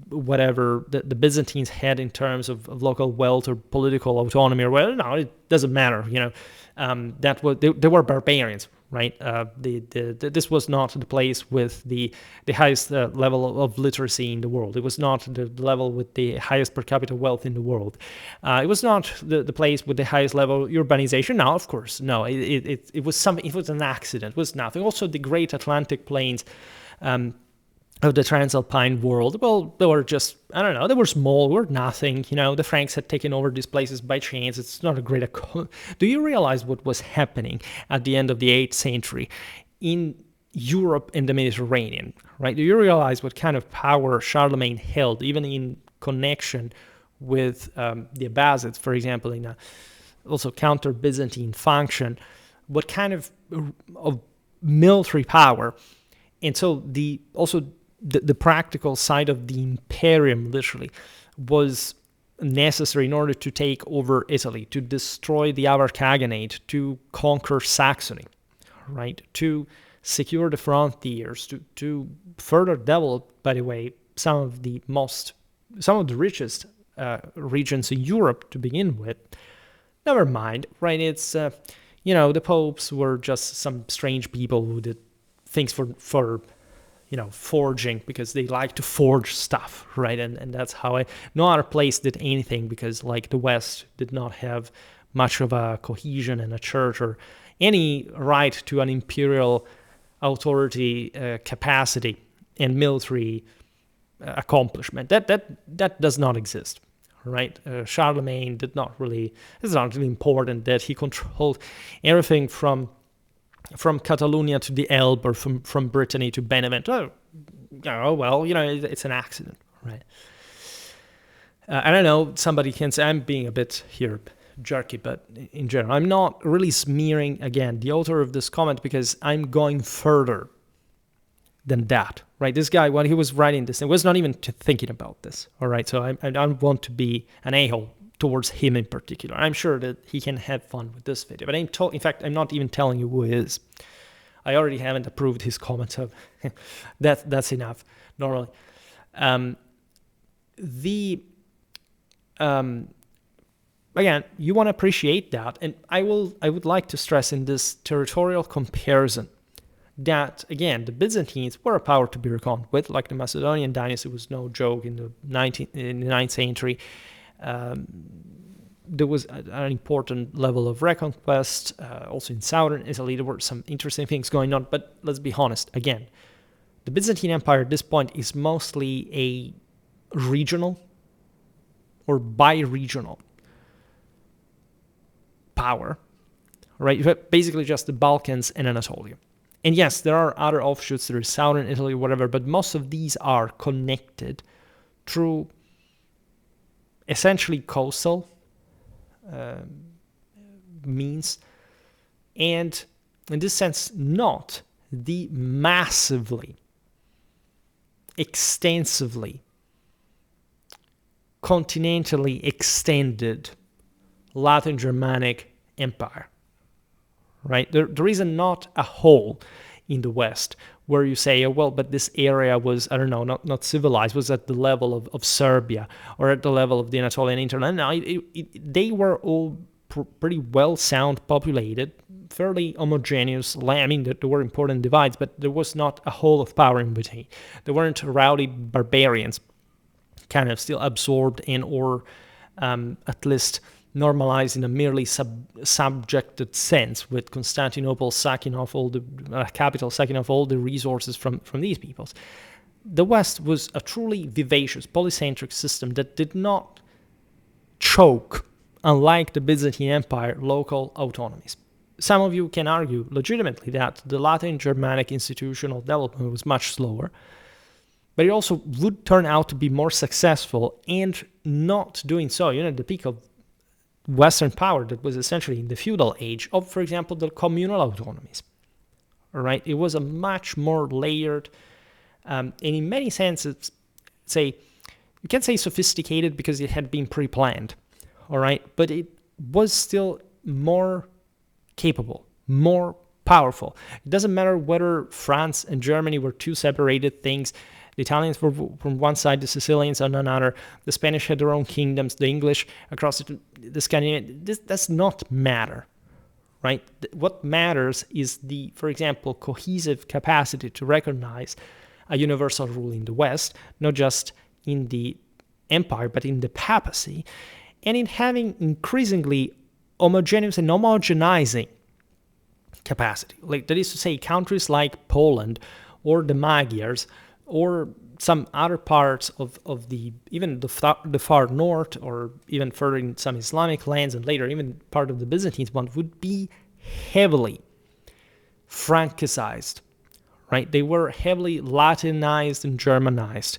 [SPEAKER 1] whatever the Byzantines had in terms of local wealth or political autonomy or whatever. No, it doesn't matter. They were barbarians, right? This was not the place with the highest level of literacy in the world. It was not the level with the highest per capita wealth in the world. It was not the place with the highest level of urbanization. Now, of course, no. It was something. It was an accident. It was nothing. Also, the great Atlantic plains of the Transalpine world, well, they were just, I don't know, they were small, were nothing. The Franks had taken over these places by chance. It's not a great... Do you realize what was happening at the end of the 8th century in Europe and the Mediterranean, right? Do you realize what kind of power Charlemagne held, even in connection with the Abbasids, for example, in a also counter-Byzantine function? What kind of military power? And so the practical side of the imperium, literally, was necessary in order to take over Italy, to destroy the Avar Khaganate, to conquer Saxony, right? To secure the frontiers, to further develop, by the way, some of the richest regions in Europe to begin with. Never mind, right? It's, the popes were just some strange people who did things for forging, because they like to forge stuff, right? And that's how no other place did anything, because like the West did not have much of a cohesion and a church or any right to an imperial authority, capacity and military accomplishment. That does not exist, right? Charlemagne did not really, it's not really important that he controlled everything from Catalonia to the Elbe, or from Brittany to Benevento. It's an accident, right? I don't know, somebody can say I'm being a bit here jerky, but in general, I'm not really smearing, again, the author of this comment, because I'm going further than that, right? This guy, when he was writing this, he was not even thinking about this, all right? So I don't want to be an a-hole towards him in particular. I'm sure that he can have fun with this video, but in fact, I'm not even telling you who he is. I already haven't approved his comment, so that's enough, normally. Again, you want to appreciate that, and I would like to stress in this territorial comparison that, again, the Byzantines were a power to be reckoned with. Like the Macedonian dynasty was no joke in the 9th century. There was an important level of reconquest, also in southern Italy. There were some interesting things going on, but let's be honest, again, the Byzantine Empire at this point is mostly a regional or bi-regional power, right? You have basically just the Balkans and Anatolia. And yes, there are other offshoots, there is southern Italy, whatever, but most of these are connected through essentially coastal means, and in this sense, not the massively, extensively, continentally extended Latin Germanic Empire, right? There is not a hole in the West where you say, oh, well, but this area was, I don't know, not civilized, was at the level of Serbia or at the level of the Anatolian hinterland. No, they were all pretty well sound populated, fairly homogeneous. I mean, there were important divides, but there was not a hole of power in between. There weren't rowdy barbarians kind of still absorbed in, or at least normalized in a merely subjected sense, with Constantinople sacking off all the capital, sacking off all the resources from these peoples. The West was a truly vivacious, polycentric system that did not choke, unlike the Byzantine Empire, local autonomies. Some of you can argue legitimately that the Latin Germanic institutional development was much slower, but it also would turn out to be more successful, and not doing so, at the peak of Western power that was essentially in the feudal age of, for example, the communal autonomies, all right? It was a much more layered, and in many senses, you can say sophisticated because it had been pre-planned, all right? But it was still more capable, more powerful. It doesn't matter whether France and Germany were two separated things. The Italians were from one side, the Sicilians on another. The Spanish had their own kingdoms, the English across the Scandinavian. This does not matter, right? What matters is the, for example, cohesive capacity to recognize a universal rule in the West, not just in the empire, but in the papacy, and in having increasingly homogeneous and homogenizing capacity. Like, that is to say, countries like Poland or the Magyars or some other parts of the even the far north, or even further in some Islamic lands, and later even part of the Byzantine one, would be heavily Francicized, right? They were heavily Latinized and Germanized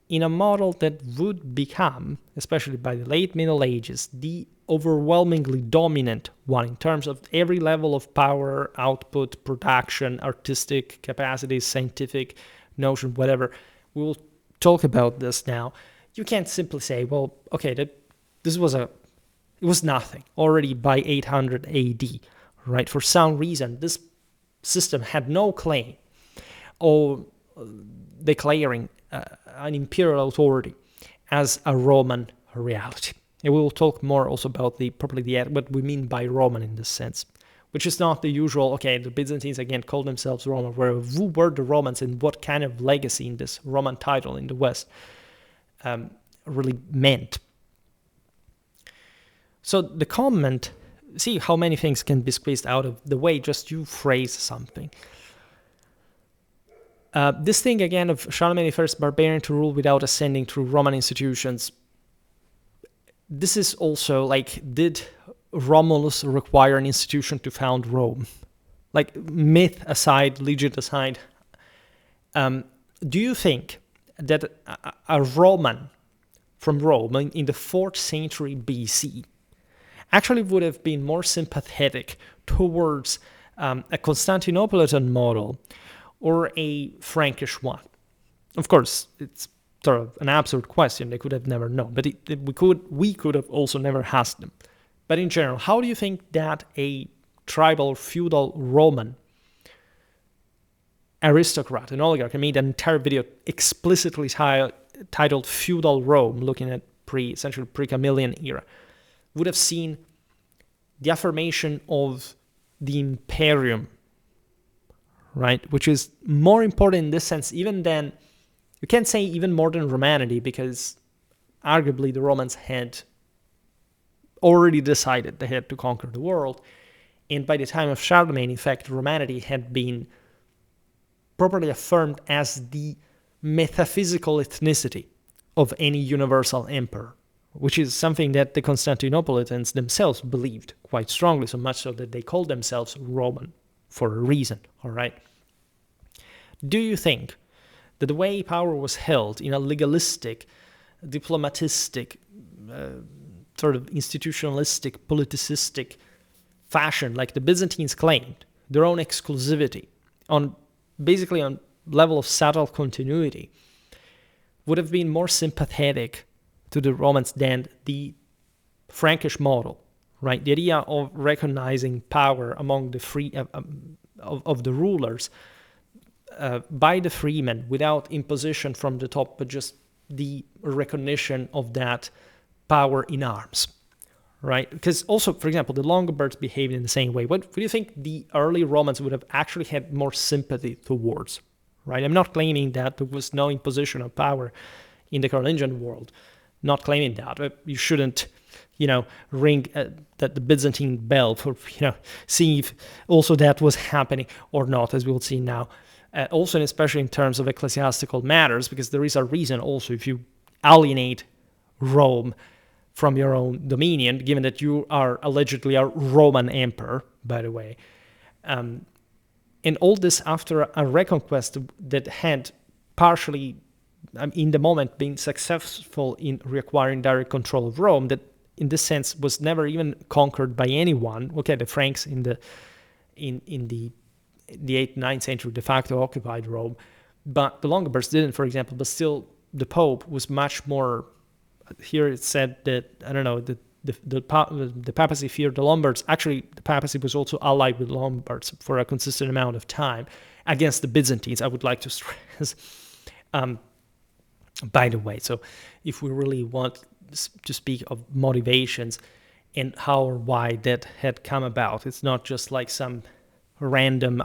[SPEAKER 1] in a model that would become, especially by the late Middle Ages, the overwhelmingly dominant one in terms of every level of power, output, production, artistic capacity, scientific notion, whatever. We will talk about this now. You can't simply say, well, okay, it was nothing already by 800 AD, right? For some reason, this system had no claim or declaring an imperial authority as a Roman reality. And we will talk more also about what we mean by Roman in this sense, which is not the usual, okay, the Byzantines again call themselves Roman, who were the Romans and what kind of legacy in this Roman title in the West really meant. So the comment, see how many things can be squeezed out of the way just you phrase something. This thing again of Charlemagne I, barbarian to rule without ascending through Roman institutions. This is also like, did Romulus require an institution to found Rome? Like, myth aside, legend aside, do you think that a Roman from Rome in the 4th century BC actually would have been more sympathetic towards a Constantinopolitan model or a Frankish one? Of course, it's sort of an absurd question. They could have never known, but we could have also never asked them. But in general, how do you think that a tribal feudal Roman aristocrat, an oligarch, I made an entire video explicitly titled Feudal Rome, looking at essentially pre-Camillian era, would have seen the affirmation of the imperium, right? Which is more important in this sense even than, you can't say even more than Romanity, because arguably the Romans had already decided they had to conquer the world. And by the time of Charlemagne, in fact, Romanity had been properly affirmed as the metaphysical ethnicity of any universal emperor, which is something that the Constantinopolitans themselves believed quite strongly, so much so that they called themselves Roman for a reason, all right? Do you think that the way power was held in a legalistic, diplomatistic, sort of institutionalistic, politicistic fashion, like the Byzantines claimed, their own exclusivity, basically on level of subtle continuity, would have been more sympathetic to the Romans than the Frankish model, right? The idea of recognizing power among the free of the rulers by the freemen without imposition from the top, but just the recognition of that power in arms, right? Because also, for example, the Longobards behaved in the same way. What do you think the early Romans would have actually had more sympathy towards, right? I'm not claiming that there was no imposition of power in the Carolingian world. Not claiming that. You shouldn't, ring the Byzantine bell for, seeing if also that was happening or not, as we'll see now. Also, and especially in terms of ecclesiastical matters, because there is a reason also if you alienate Rome from your own dominion, given that you are allegedly a Roman emperor, by the way. And all this after a reconquest that had partially, in the moment, been successful in reacquiring direct control of Rome, that in this sense was never even conquered by anyone. Okay, the Franks in the the 8th, 9th century de facto occupied Rome, but the Longobards didn't, for example. But still, the Pope was much more. Here it said that, I don't know, the papacy feared the Lombards. Actually, the papacy was also allied with Lombards for a consistent amount of time against the Byzantines, I would like to stress. By the way, so if we really want to speak of motivations and how or why that had come about, it's not just like some random,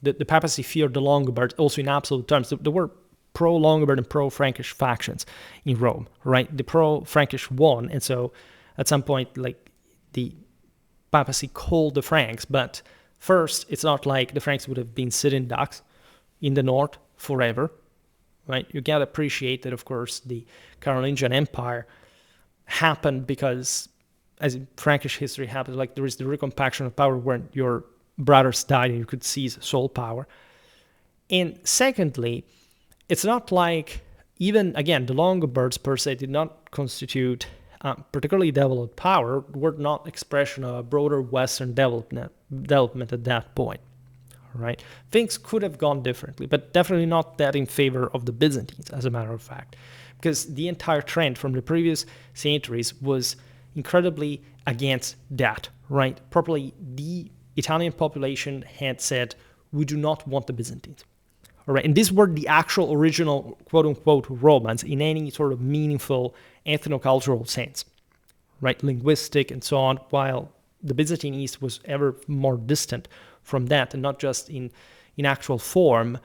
[SPEAKER 1] the papacy feared the Longobards, also in absolute terms. There were pro-Longobard and pro-Frankish factions in Rome, right? The pro-Frankish won, and so at some point, like, the papacy called the Franks, but first, it's not like the Franks would have been sitting ducks in the north forever, right? You gotta appreciate that, of course, the Carolingian Empire happened because, as in Frankish history happens, like, there is the recompaction of power when your brothers died and you could seize sole power. And secondly, it's not like, even, again, the Longobards per se did not constitute particularly developed power, were not expression of a broader Western development at that point, right? Things could have gone differently, but definitely not that in favor of the Byzantines, as a matter of fact, because the entire trend from the previous centuries was incredibly against that, right? Probably the Italian population had said, we do not want the Byzantines. All right, and these were the actual original quote-unquote Romans in any sort of meaningful ethnocultural sense, right? Linguistic and so on, while the Byzantine East was ever more distant from that, and not just in actual form,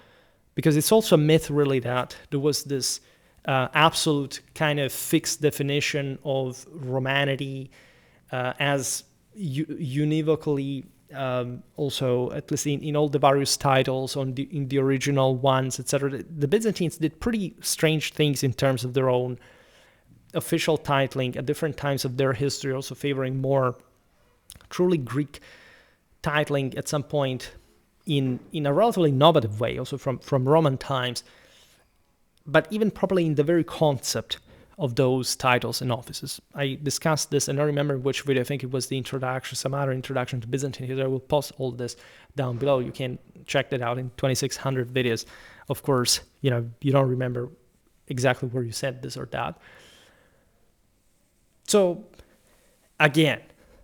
[SPEAKER 1] because it's also a myth, really, that there was this absolute kind of fixed definition of Romanity as univocally also, at least in all the various titles in the original ones, etc. The Byzantines did pretty strange things in terms of their own official titling at different times of their history, also favoring more truly Greek titling at some point in a relatively innovative way, also from Roman times, but even probably in the very concept of those titles and offices. I discussed this, and I remember which video, I think it was the introduction, some other introduction to Byzantine history. I will post all this down below. You can check that out in 2600 videos. Of course, you don't remember exactly where you said this or that. So, again,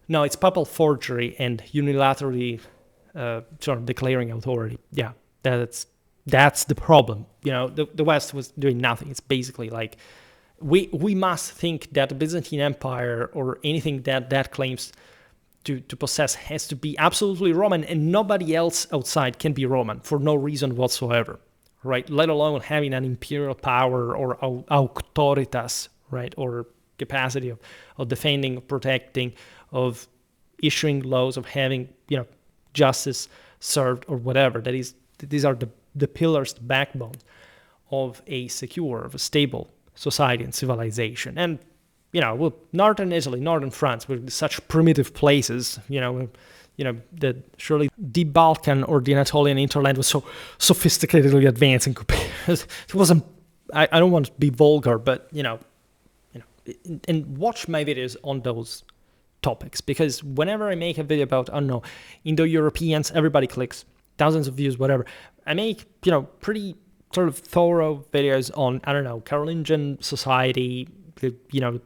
[SPEAKER 1] no, it's papal forgery and unilaterally sort of declaring authority. Yeah, that's the problem. The West was doing nothing. It's basically like, we must think that the Byzantine Empire or anything that claims to possess has to be absolutely Roman, and nobody else outside can be Roman for no reason whatsoever, right? Let alone having an imperial power or auctoritas, right? Or capacity of defending, of protecting, of issuing laws, of having, justice served or whatever. These are the pillars, the backbone of a secure, of a stable society and civilization. And northern Italy, northern France, with such primitive places, that surely the Balkan or the Anatolian hinterland was so sophisticatedly advanced in comparison. It wasn't. I don't want to be vulgar, but and watch my videos on those topics, because whenever I make a video about, I don't know, Indo-Europeans, everybody clicks, thousands of views, whatever. I make pretty sort of thorough videos on, I don't know, Carolingian society,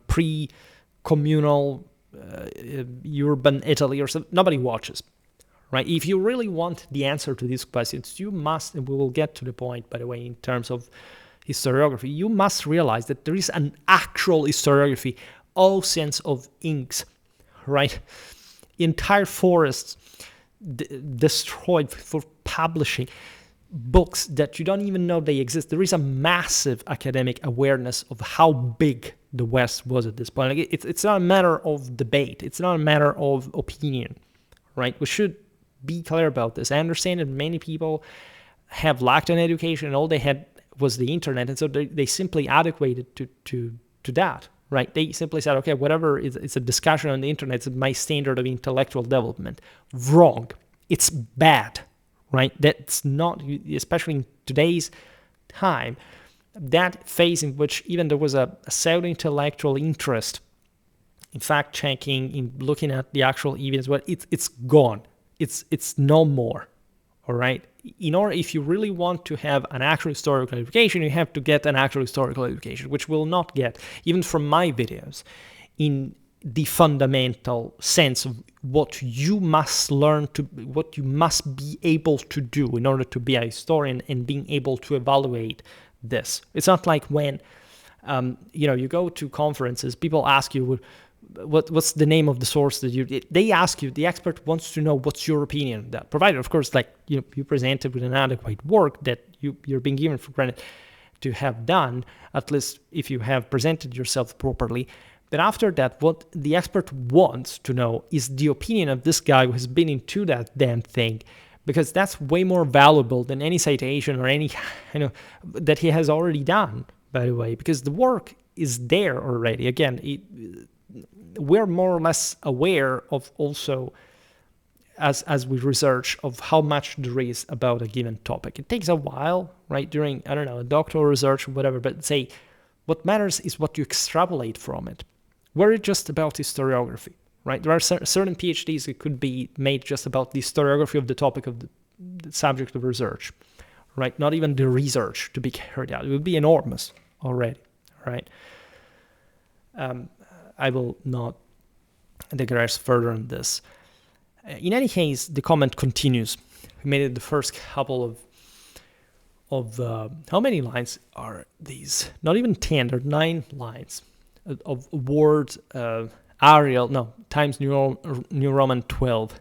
[SPEAKER 1] pre-communal urban Italy or something. Nobody watches, right? If you really want the answer to these questions, you must, and we will get to the point, by the way, in terms of historiography, you must realize that there is an actual historiography, all sense of inks, right? Entire forests destroyed for publishing books that you don't even know they exist. There is a massive academic awareness of how big the West was at this point. Like, it's not a matter of debate. It's not a matter of opinion, right? We should be clear about this. I understand that many people have lacked an education and all they had was the internet, and so they simply adequated to that, right? They simply said, okay, whatever, it's a discussion on the internet, it's my standard of intellectual development. Wrong. It's bad. Right? That's not, especially in today's time, that phase in which even there was a pseudo-intellectual interest in fact-checking, in looking at the actual evidence, well, it's gone. It's no more, All right. In order, if you really want to have an actual historical education, you have to get an actual historical education, which will not get, even from my videos, in the fundamental sense of what you must learn to, what you must be able to do in order to be a historian and being able to evaluate this. It's not like when, you go to conferences, people ask you, what's the name of the source that they ask you, the expert wants to know what's your opinion of that, provided of course you presented with an adequate work that you're being given for granted to have done, at least if you have presented yourself properly. But after that, what the expert wants to know is the opinion of this guy who has been into that damn thing, because that's way more valuable than any citation or any that he has already done, by the way, because the work is there already. Again, we're more or less aware of also, as we research, of how much there is about a given topic. It takes a while, right, during, I don't know, a doctoral research or whatever, but say what matters is what you extrapolate from it. We're just about historiography, right? There are certain PhDs that could be made just about the historiography of the topic of the subject of research, right? Not even the research to be carried out. It would be enormous already, right? I will not digress further on this. In any case, the comment continues. We made it the first couple of how many lines are these? Not even 10, there are 9 lines of word Arial, no, times New Roman 12.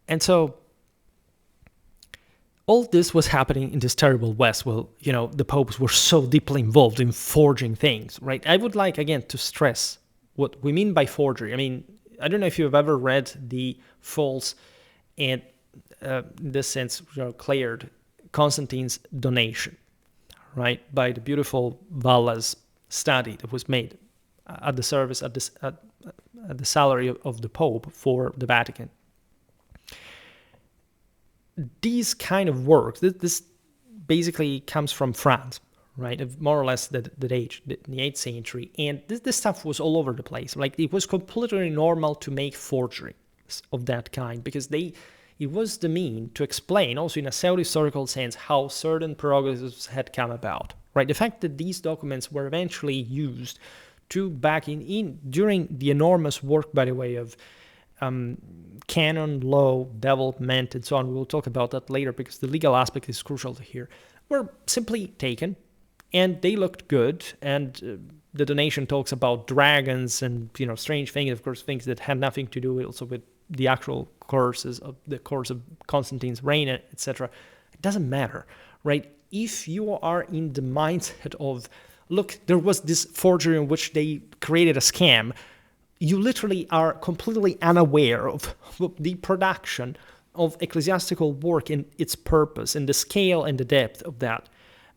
[SPEAKER 1] And so all this was happening in this terrible West. Well, the popes were so deeply involved in forging things, right? I would like, again, to stress what we mean by forgery. I mean, I don't know if you've ever read the false and, in this sense, cleared Constantine's donation, right? By the beautiful Valla's study that was made at the service, at the salary of the Pope for the Vatican. These kind of works, this basically comes from France, right? More or less the age, the 8th century. And this stuff was all over the place. Like, it was completely normal to make forgery of that kind, because it was the mean to explain, also in a pseudo-historical sense, how certain prerogatives had come about, right? The fact that these documents were eventually used to back in during the enormous work, by the way, of canon law development and so on, we will talk about that later because the legal aspect is crucial here, were simply taken and they looked good. And the donation talks about dragons and strange things, of course, things that had nothing to do also with the actual course of Constantine's reign, etc. It doesn't matter, right? If you are in the mindset of, look, there was this forgery in which they created a scam, you literally are completely unaware of the production of ecclesiastical work and its purpose and the scale and the depth of that,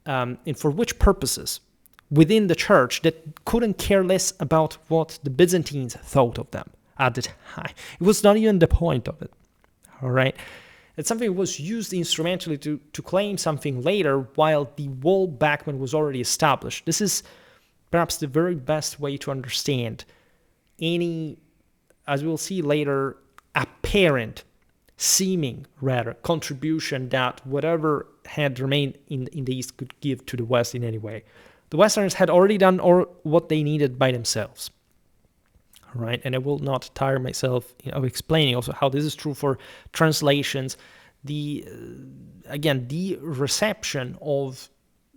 [SPEAKER 1] and for which purposes within the church that couldn't care less about what the Byzantines thought of them at the time. It was not even the point of it, all right? It's something that was used instrumentally to claim something later while the whole backbone was already established. This is perhaps the very best way to understand any, as we'll see later, apparent, seeming rather, contribution that whatever had remained in the East could give to the West in any way. The Westerners had already done what they needed by themselves. All right, and I will not tire myself of explaining also how this is true for translations. The reception of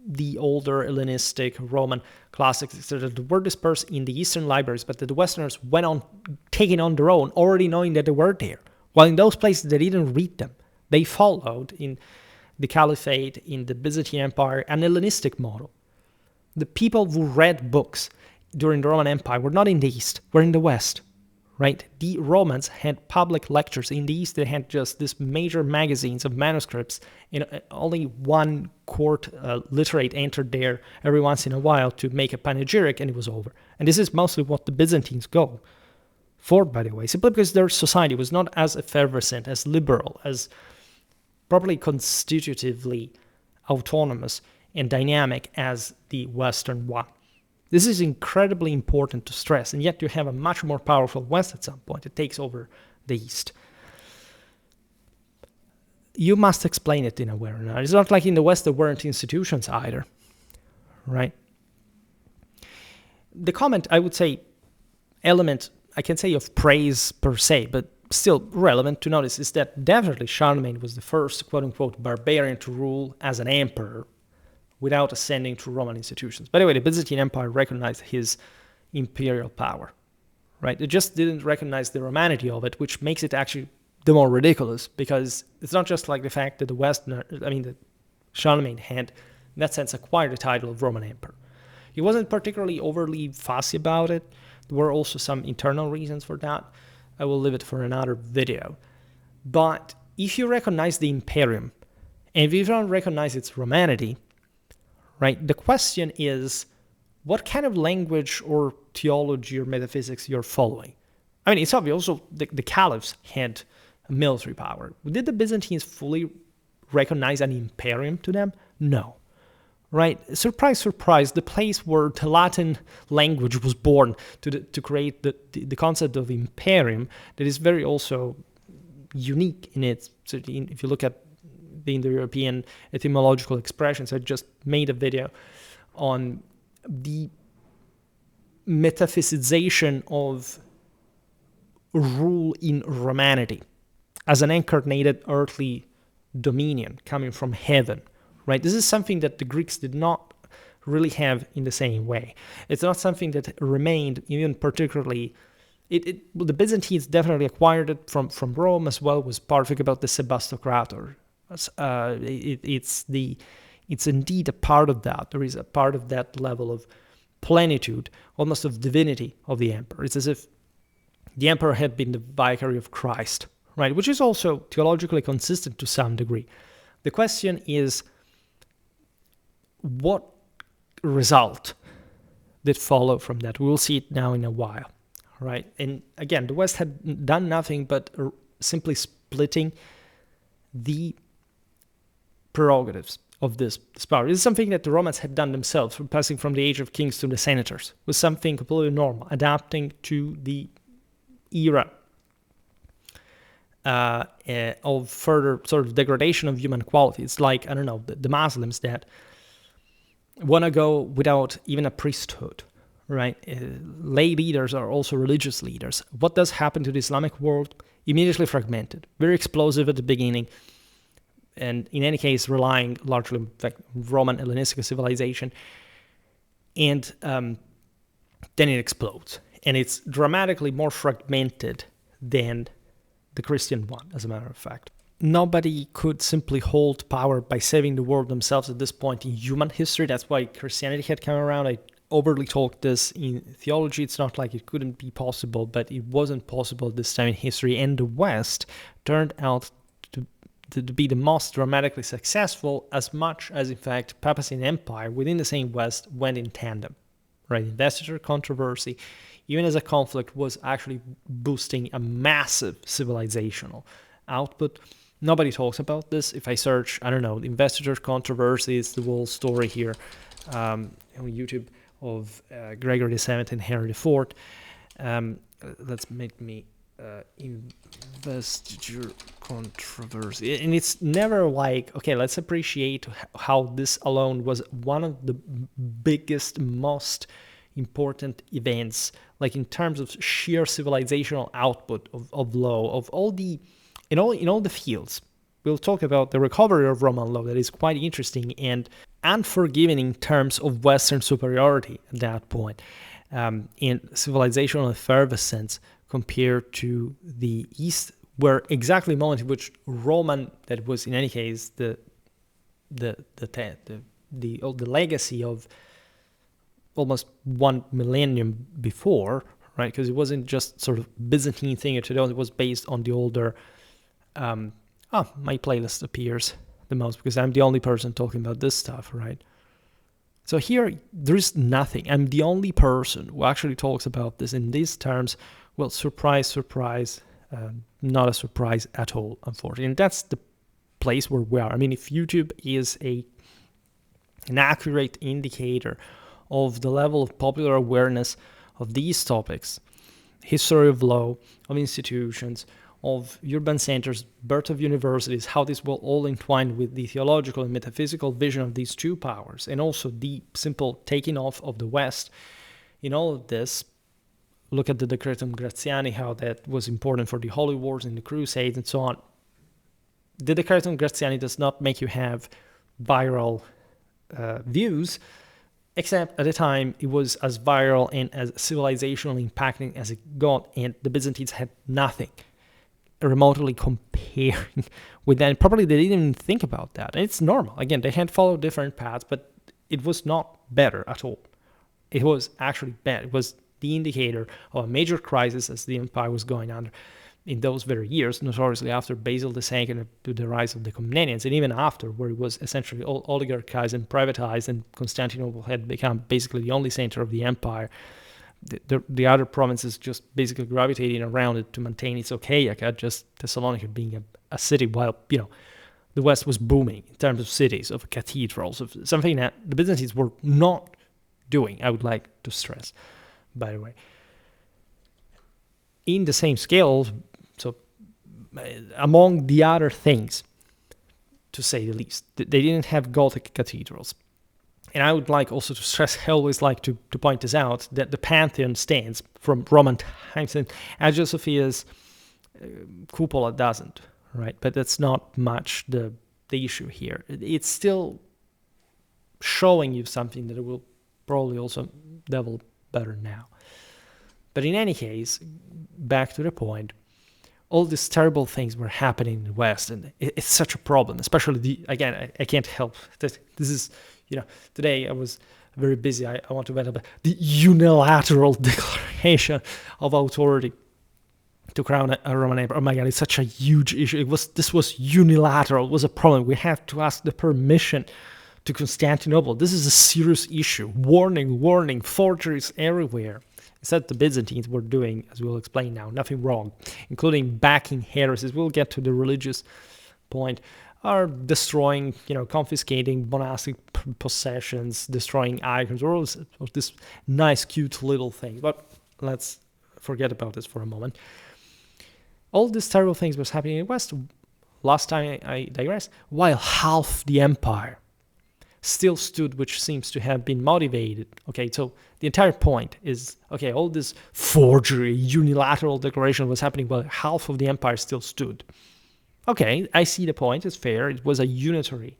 [SPEAKER 1] the older Hellenistic Roman classics, etc., that were dispersed in the Eastern libraries, but that the Westerners went on taking on their own, already knowing that they were there. While in those places they didn't read them. They followed in the Caliphate, in the Byzantine Empire, an Hellenistic model. The people who read books during the Roman Empire were not in the East, were in the West, right? The Romans had public lectures. In the East, they had just these major magazines of manuscripts, and only one court literate entered there every once in a while to make a panegyric, and it was over. And this is mostly what the Byzantines go for, by the way, simply because their society was not as effervescent, as liberal, as properly constitutively autonomous and dynamic as the Western one. This is incredibly important to stress, and yet you have a much more powerful West at some point. It takes over the East. you must explain it in a way or another. It's not like in the West there weren't institutions either, right? The comment, I would say, element, I can say of praise per se, but still relevant to notice, is that definitely Charlemagne was the first quote-unquote barbarian to rule as an emperor without ascending to Roman institutions. By the way, the Byzantine Empire recognized his imperial power, right? It just didn't recognize the Romanity of it, which makes it actually the more ridiculous, because it's not just like the fact that that Charlemagne had, in that sense, acquired the title of Roman Emperor. He wasn't particularly overly fussy about it. There were also some internal reasons for that. I will leave it for another video. But if you recognize the imperium, and if you don't recognize its Romanity, right, the question is, what kind of language or theology or metaphysics you're following? I mean, it's obvious also the caliphs had a military power. Did the Byzantines fully recognize an imperium to them? No. Right? Surprise, surprise, the place where the Latin language was born to create the concept of imperium, that is very also unique in it. So if you look at the Indo-European etymological expressions, I just made a video on the metaphysization of rule in Romanity as an incarnated earthly dominion coming from heaven. Right? This is something that the Greeks did not really have in the same way. It's not something that remained even particularly. The Byzantines definitely acquired it from Rome as well. Was part about the Sebastocrator. It's indeed a part of that. There is a part of that level of plenitude, almost of divinity of the emperor. It's as if the emperor had been the vicary of Christ, right? Which is also theologically consistent to some degree. The question is, what result did follow from that? We'll see it now in a while, right? And again, the West had done nothing but simply splitting the prerogatives of this power. This is something that the Romans had done themselves, passing from the age of kings to the senators. It was something completely normal, adapting to the era of further sort of degradation of human quality. It's like, I don't know, the Muslims that want to go without even a priesthood, right? Lay leaders are also religious leaders. What does happen to the Islamic world? Immediately fragmented, very explosive at the beginning, and in any case relying largely on Roman Hellenistic civilization, and then it explodes. And it's dramatically more fragmented than the Christian one, as a matter of fact. Nobody could simply hold power by saving the world themselves at this point in human history. That's why Christianity had come around. I overly talked this in theology. It's not like it couldn't be possible, but it wasn't possible this time in history. And the West turned out to be the most dramatically successful, as much as, in fact, papacy and empire within the same West went in tandem. Right? Investiture controversy, even as a conflict, was actually boosting a massive civilizational output. Nobody talks about this. If I search, I don't know, investiture controversy, it's the whole story here on YouTube of Gregory VII and Henry IV. Let's make me investiture controversy. And it's never like, okay, let's appreciate how this alone was one of the biggest, most important events, like in terms of sheer civilizational output of law, of all the in all the fields. We'll talk about the recovery of Roman law, that is quite interesting and unforgiving in terms of Western superiority at that point, in civilizational effervescence compared to the East, where exactly the moment in which Roman, that was in any case the legacy of almost 1 millennium before, right? Because it wasn't just sort of Byzantine thing, it was based on the older. My playlist appears the most because I'm the only person talking about this stuff, right? So here, there's nothing. I'm the only person who actually talks about this in these terms. Well, surprise, surprise, not a surprise at all, unfortunately. And that's the place where we are. I mean, if YouTube is an accurate indicator of the level of popular awareness of these topics, history of law, of institutions, of urban centers, birth of universities, how this will all entwine with the theological and metaphysical vision of these two powers, and also the simple taking off of the West. In all of this, look at the Decretum Gratiani, how that was important for the Holy Wars and the Crusades and so on. The Decretum Gratiani does not make you have viral views, except at the time it was as viral and as civilizationally impacting as it got, and the Byzantines had nothing remotely comparing with that. And probably they didn't even think about that. And it's normal. Again, they had followed different paths, but it was not better at all. It was actually bad. It was the indicator of a major crisis as the empire was going under in those very years, notoriously after Basil II and to the rise of the Comnenians, and even after, where it was essentially all oligarchized and privatized, and Constantinople had become basically the only center of the empire. The other provinces just basically gravitating around it to maintain its okayaka, just Thessalonica being a city, while, the West was booming in terms of cities, of cathedrals, of something that the Byzantines were not doing, I would like to stress, by the way. In the same scale, so among the other things, to say the least, they didn't have Gothic cathedrals. And I would like also to stress, I always like to point this out, that the Pantheon stands from Roman times, and Hagia Sophia's cupola doesn't, right? But that's not much the issue here. It's still showing you something that it will probably also develop better now. But in any case, back to the point, all these terrible things were happening in the West, and it's such a problem, especially again, I can't help this is, today I was very busy. I want to write about the unilateral declaration of authority to crown a Roman emperor. Oh my God, it's such a huge issue. This was unilateral. It was a problem. We have to ask the permission to Constantinople. This is a serious issue. Warning, forgeries everywhere. Instead, the Byzantines were doing, as we'll explain now, nothing wrong, including backing heresies. We'll get to the religious point. Are destroying, confiscating monastic possessions, destroying icons, all this nice, cute little thing. But let's forget about this for a moment. All these terrible things was happening in the West. Last time I digress, while half the empire still stood, which seems to have been motivated. Okay, so the entire point is, okay, all this forgery, unilateral declaration was happening while half of the empire still stood. Okay, I see the point, it's fair, it was a unitary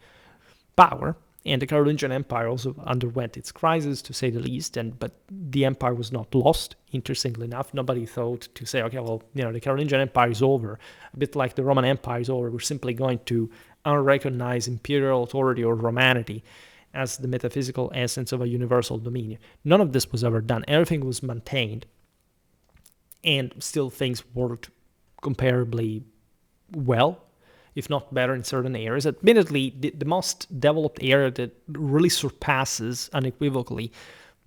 [SPEAKER 1] power, and the Carolingian Empire also underwent its crisis, to say the least, but the empire was not lost, interestingly enough. Nobody thought to say, okay, well, the Carolingian Empire is over, a bit like the Roman Empire is over, we're simply going to unrecognize imperial authority or Romanity as the metaphysical essence of a universal dominion. None of this was ever done. Everything was maintained, and still things worked comparably well, if not better in certain areas. Admittedly, the most developed area that really surpasses unequivocally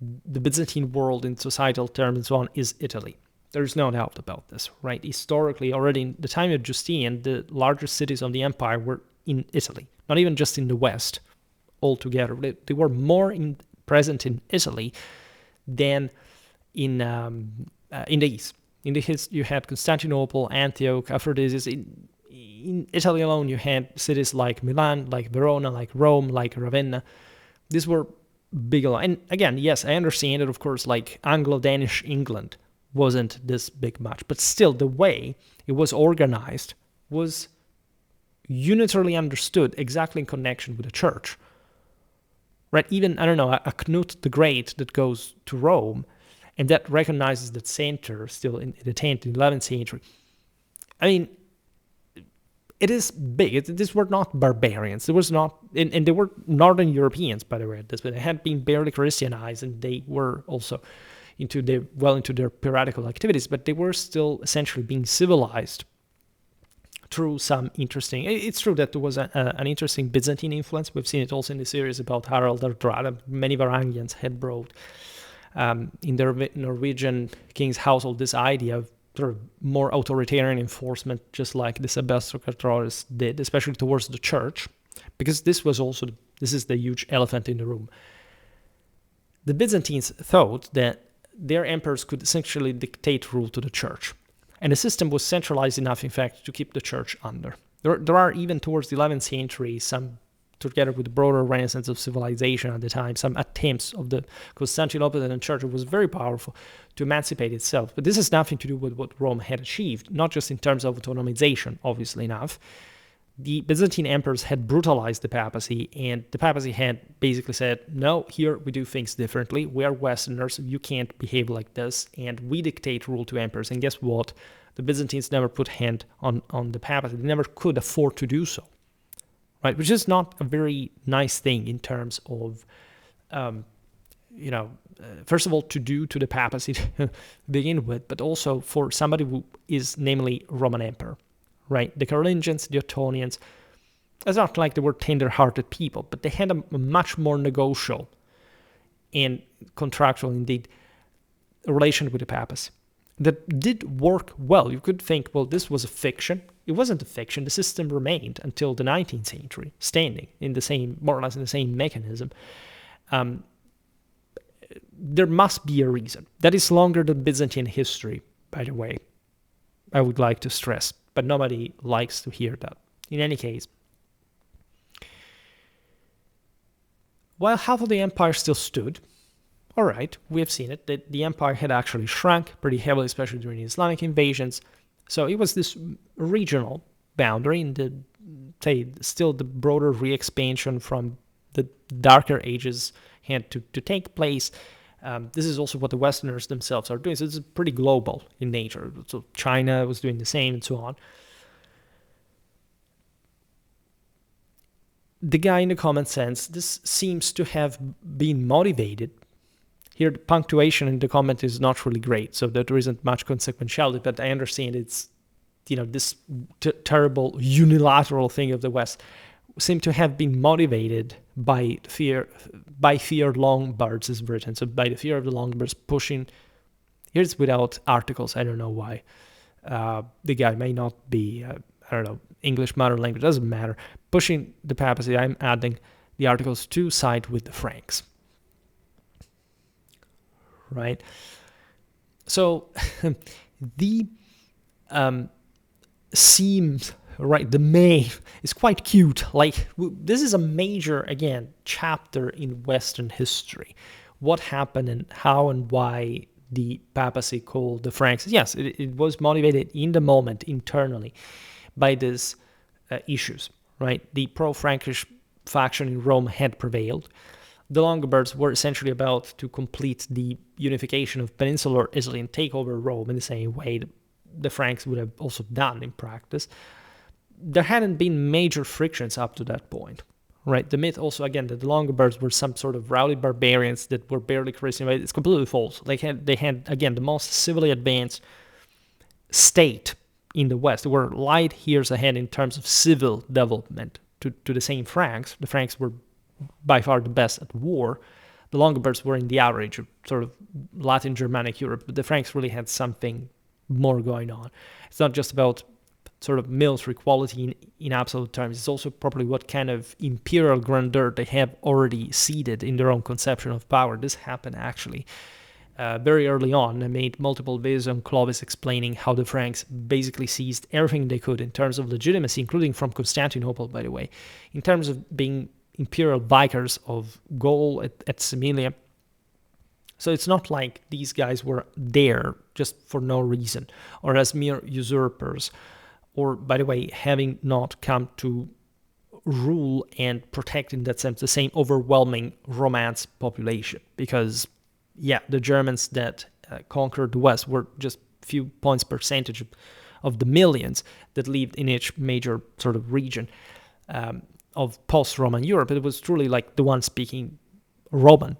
[SPEAKER 1] the Byzantine world in societal terms and so on is Italy. There's no doubt about this, right? Historically, already in the time of Justinian, the largest cities of the empire were in Italy, not even just in the West altogether. They were more present in Italy than in the East. In the East, you had Constantinople, Antioch, Aphrodisias. In Italy alone, you had cities like Milan, like Verona, like Rome, like Ravenna. These were big. And again, yes, I understand that, of course, like Anglo-Danish England wasn't this big much, but still the way it was organized was unitarily understood exactly in connection with the church. Right? Even, I don't know, a Knut the Great that goes to Rome and that recognizes that center still in the 10th and 11th century. I mean, it is big. These were not barbarians. There was not, and they were Northern Europeans, by the way, at this point. They had been barely Christianized, and they were also into their piratical activities, but they were still essentially being civilized through some interesting. It's true that there was an interesting Byzantine influence. We've seen it also in the series about Harald Hardrada. Many Varangians had brought in their Norwegian king's household this idea of sort of more authoritarian enforcement, just like the Sebastocratores did, especially towards the church, because this is the huge elephant in the room. The Byzantines thought that their emperors could essentially dictate rule to the church. And the system was centralized enough, in fact, to keep the church under. There are even towards the 11th century, some, together with the broader renaissance of civilization at the time, some attempts of the Constantinopolitan Church, it was very powerful, to emancipate itself. But this has nothing to do with what Rome had achieved, not just in terms of autonomization, obviously enough. The Byzantine emperors had brutalized the papacy, and the papacy had basically said, no, here we do things differently. We are Westerners, you can't behave like this, and we dictate rule to emperors. And guess what? The Byzantines never put hand on the papacy. They never could afford to do so, right? Which is not a very nice thing in terms of, first of all, to do to the papacy to begin with, but also for somebody who is namely Roman emperor. Right, the Carolingians, the Ottonians, it's not like they were tender-hearted people, but they had a much more negotiable and contractual, indeed, relation with the papacy that did work well. You could think, well, this was a fiction. It wasn't a fiction. The system remained until the 19th century, standing in the same, more or less in the same mechanism. There must be a reason. That is longer than Byzantine history, by the way, I would like to stress. But nobody likes to hear that. In any case, while half of the empire still stood, all right, we have seen it, that the empire had actually shrunk pretty heavily, especially during the Islamic invasions. So it was this regional boundary in the, say, still the broader re-expansion from the darker ages had to take place. This is also what the Westerners themselves are doing. So it's pretty global in nature. So China was doing the same and so on. The guy in the comment says, this seems to have been motivated. Here, the punctuation in the comment is not really great, so that there isn't much consequentiality, but I understand it's, this terrible unilateral thing of the West seem to have been motivated by fear Lombards is written. So by the fear of the Lombards pushing, here's without articles, I don't know why. The guy may not be, English mother language, doesn't matter. Pushing the papacy, I'm adding the articles to side with the Franks. Right? So the seems... Right, the May is quite cute. Like, this is a major, again, chapter in Western history. What happened and how and why the papacy called the Franks. Yes, it was motivated in the moment internally by these issues, right? The pro-Frankish faction in Rome had prevailed. The Longobards were essentially about to complete the unification of peninsular Italy and take over Rome in the same way the Franks would have also done in practice. There hadn't been major frictions up to that point, right? The myth also, again, that the Longobards were some sort of rowdy barbarians that were barely Christian, it's completely false. They had, again, the most civilly advanced state in the West. They were light years ahead in terms of civil development to the same Franks. The Franks were by far the best at war. The Longobards were in the average of sort of Latin Germanic Europe, but the Franks really had something more going on. It's not just about sort of military quality in absolute terms. It's also probably what kind of imperial grandeur they have already seeded in their own conception of power. This happened actually very early on. I made multiple videos on Clovis explaining how the Franks basically seized everything they could in terms of legitimacy, including from Constantinople, by the way, in terms of being imperial vicars of Gaul at Similia. So it's not like these guys were there just for no reason or as mere usurpers, or, by the way, having not come to rule and protect, in that sense, the same overwhelming Romance population. Because, yeah, the Germans that conquered the West were just few points percentage of the millions that lived in each major sort of region of post-Roman Europe. It was truly like the one speaking Roman,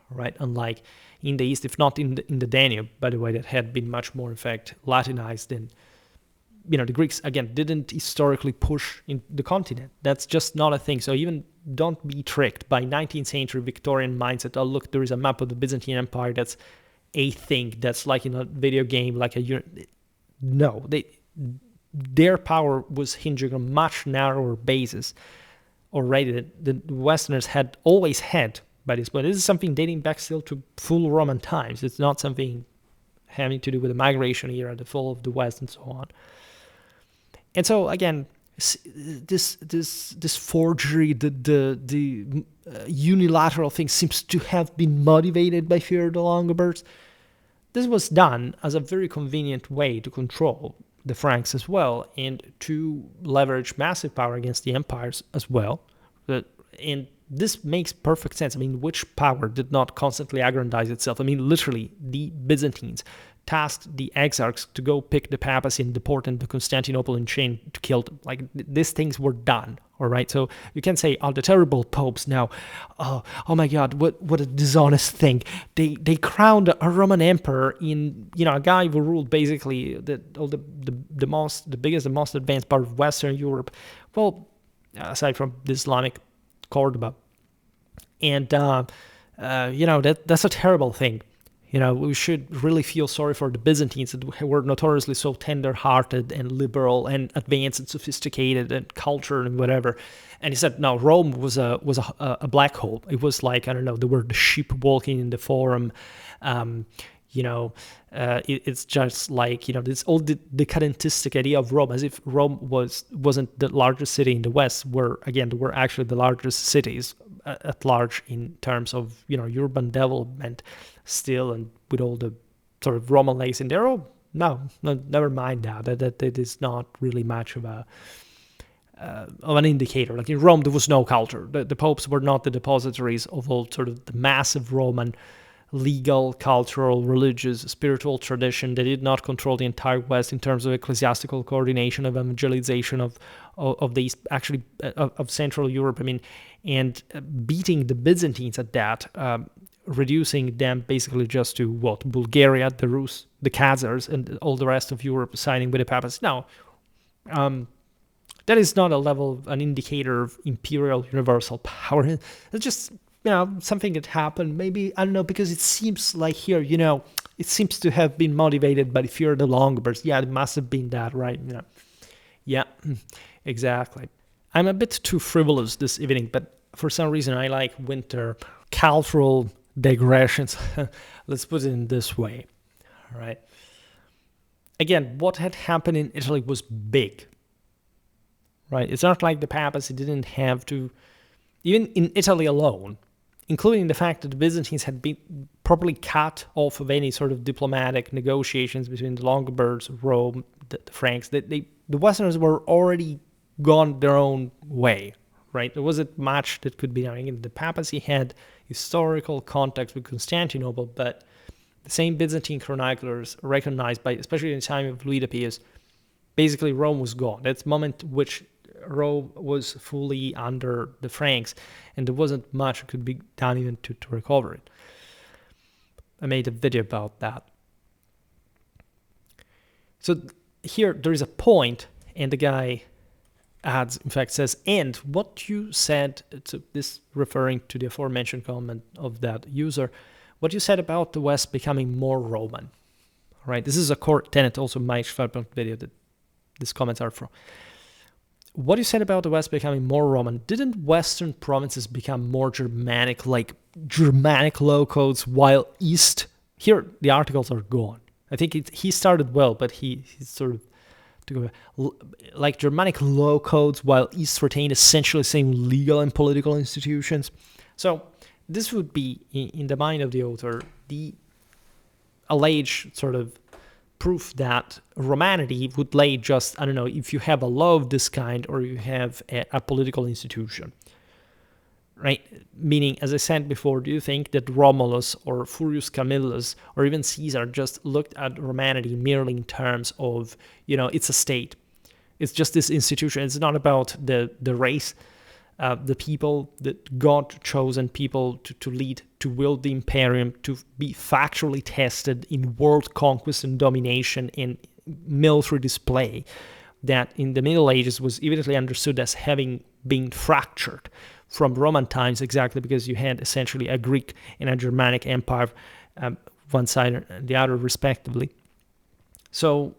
[SPEAKER 1] right? Unlike in the East, if not in the Danube, by the way, that had been much more, in fact, Latinized than... the Greeks, again, didn't historically push in the continent. That's just not a thing. So even don't be tricked by 19th century Victorian mindset. Oh, look, there is a map of the Byzantine Empire. That's a thing. That's like in a video game, like a... No, their power was hinging on much narrower basis already. The Westerners had always had by this point. This is something dating back still to full Roman times. It's not something having to do with the migration era, the fall of the West, and so on. And so again, this forgery, the unilateral thing seems to have been motivated by fear of the Longobards. This was done as a very convenient way to control the Franks as well, and to leverage massive power against the empires as well. And this makes perfect sense. I mean, which power did not constantly aggrandize itself? I mean, literally, the Byzantines tasked the exarchs to go pick the papacy and deport into Constantinople in chain to kill them. Like, these things were done, all right? So you can say, oh, the terrible popes now, oh my God, what a dishonest thing. They crowned a Roman emperor in, a guy who ruled basically the biggest and most advanced part of Western Europe. Well, aside from the Islamic Cordoba. And, that's a terrible thing. We should really feel sorry for the Byzantines that were notoriously so tender-hearted and liberal and advanced and sophisticated and cultured and whatever. And he said, no, Rome was a black hole. It was like, I don't know, there were the sheep walking in the forum. It's just like, this old decadentistic idea of Rome, as if Rome wasn't the largest city in the West, where, again, they were actually the largest cities at large in terms of, urban development still, and with all the sort of Roman lakes in there. Oh, no, never mind that it is not really much of an indicator. Like in Rome, there was no culture. The popes were not the depositories of all sort of the massive Roman legal, cultural, religious, spiritual tradition. They did not control the entire West in terms of ecclesiastical coordination, of evangelization of the East, actually of Central Europe. I mean, and beating the Byzantines at that, reducing them basically just to what? Bulgaria, the Rus, the Khazars, and all the rest of Europe siding with the papacy. Now, that is not an indicator of imperial universal power. It's just, something that happened. Maybe, I don't know, because it seems like here, it seems to have been motivated by the fear of the Longobards. Yeah, it must have been that, right? Yeah, exactly. I'm a bit too frivolous this evening, but for some reason I like winter cultural digressions. Let's put it in this way, all right? Again, what had happened in Italy was big, right? It's not like the papacy didn't have to, even in Italy alone, including the fact that the Byzantines had been properly cut off of any sort of diplomatic negotiations between the Longobards, Rome, the Franks. The Westerners were already gone their own way, right? There wasn't much that could be done. Again, the papacy had historical contacts with Constantinople, but the same Byzantine chroniclers recognized, especially in the time of Louis the Pious, basically Rome was gone. That's the moment which Rome was fully under the Franks, and there wasn't much that could be done even to recover it. I made a video about that. So here there is a point, and the guy adds, in fact, says, and what you said, this referring to the aforementioned comment of that user, what you said about the West becoming more Roman, right? This is a core tenet also in my Schwerpunkt video that these comments are from. What you said about the West becoming more Roman, didn't Western provinces become more Germanic, like Germanic low codes, while East, here the articles are gone. I think he started well, but he sort of took like Germanic low codes, while East retained essentially the same legal and political institutions. So this would be, in the mind of the author, the alleged sort of proof that Romanity would lay just, I don't know, if you have a law of this kind or you have a political institution, right? Meaning, as I said before, do you think that Romulus or Furius Camillus or even Caesar just looked at Romanity merely in terms of, it's a state. It's just this institution. It's not about the race, the people, the God-chosen people to lead, to wield the imperium, to be factually tested in world conquest and domination in military display, that in the Middle Ages was evidently understood as having been fractured from Roman times, exactly because you had essentially a Greek and a Germanic empire, one side and the other respectively. So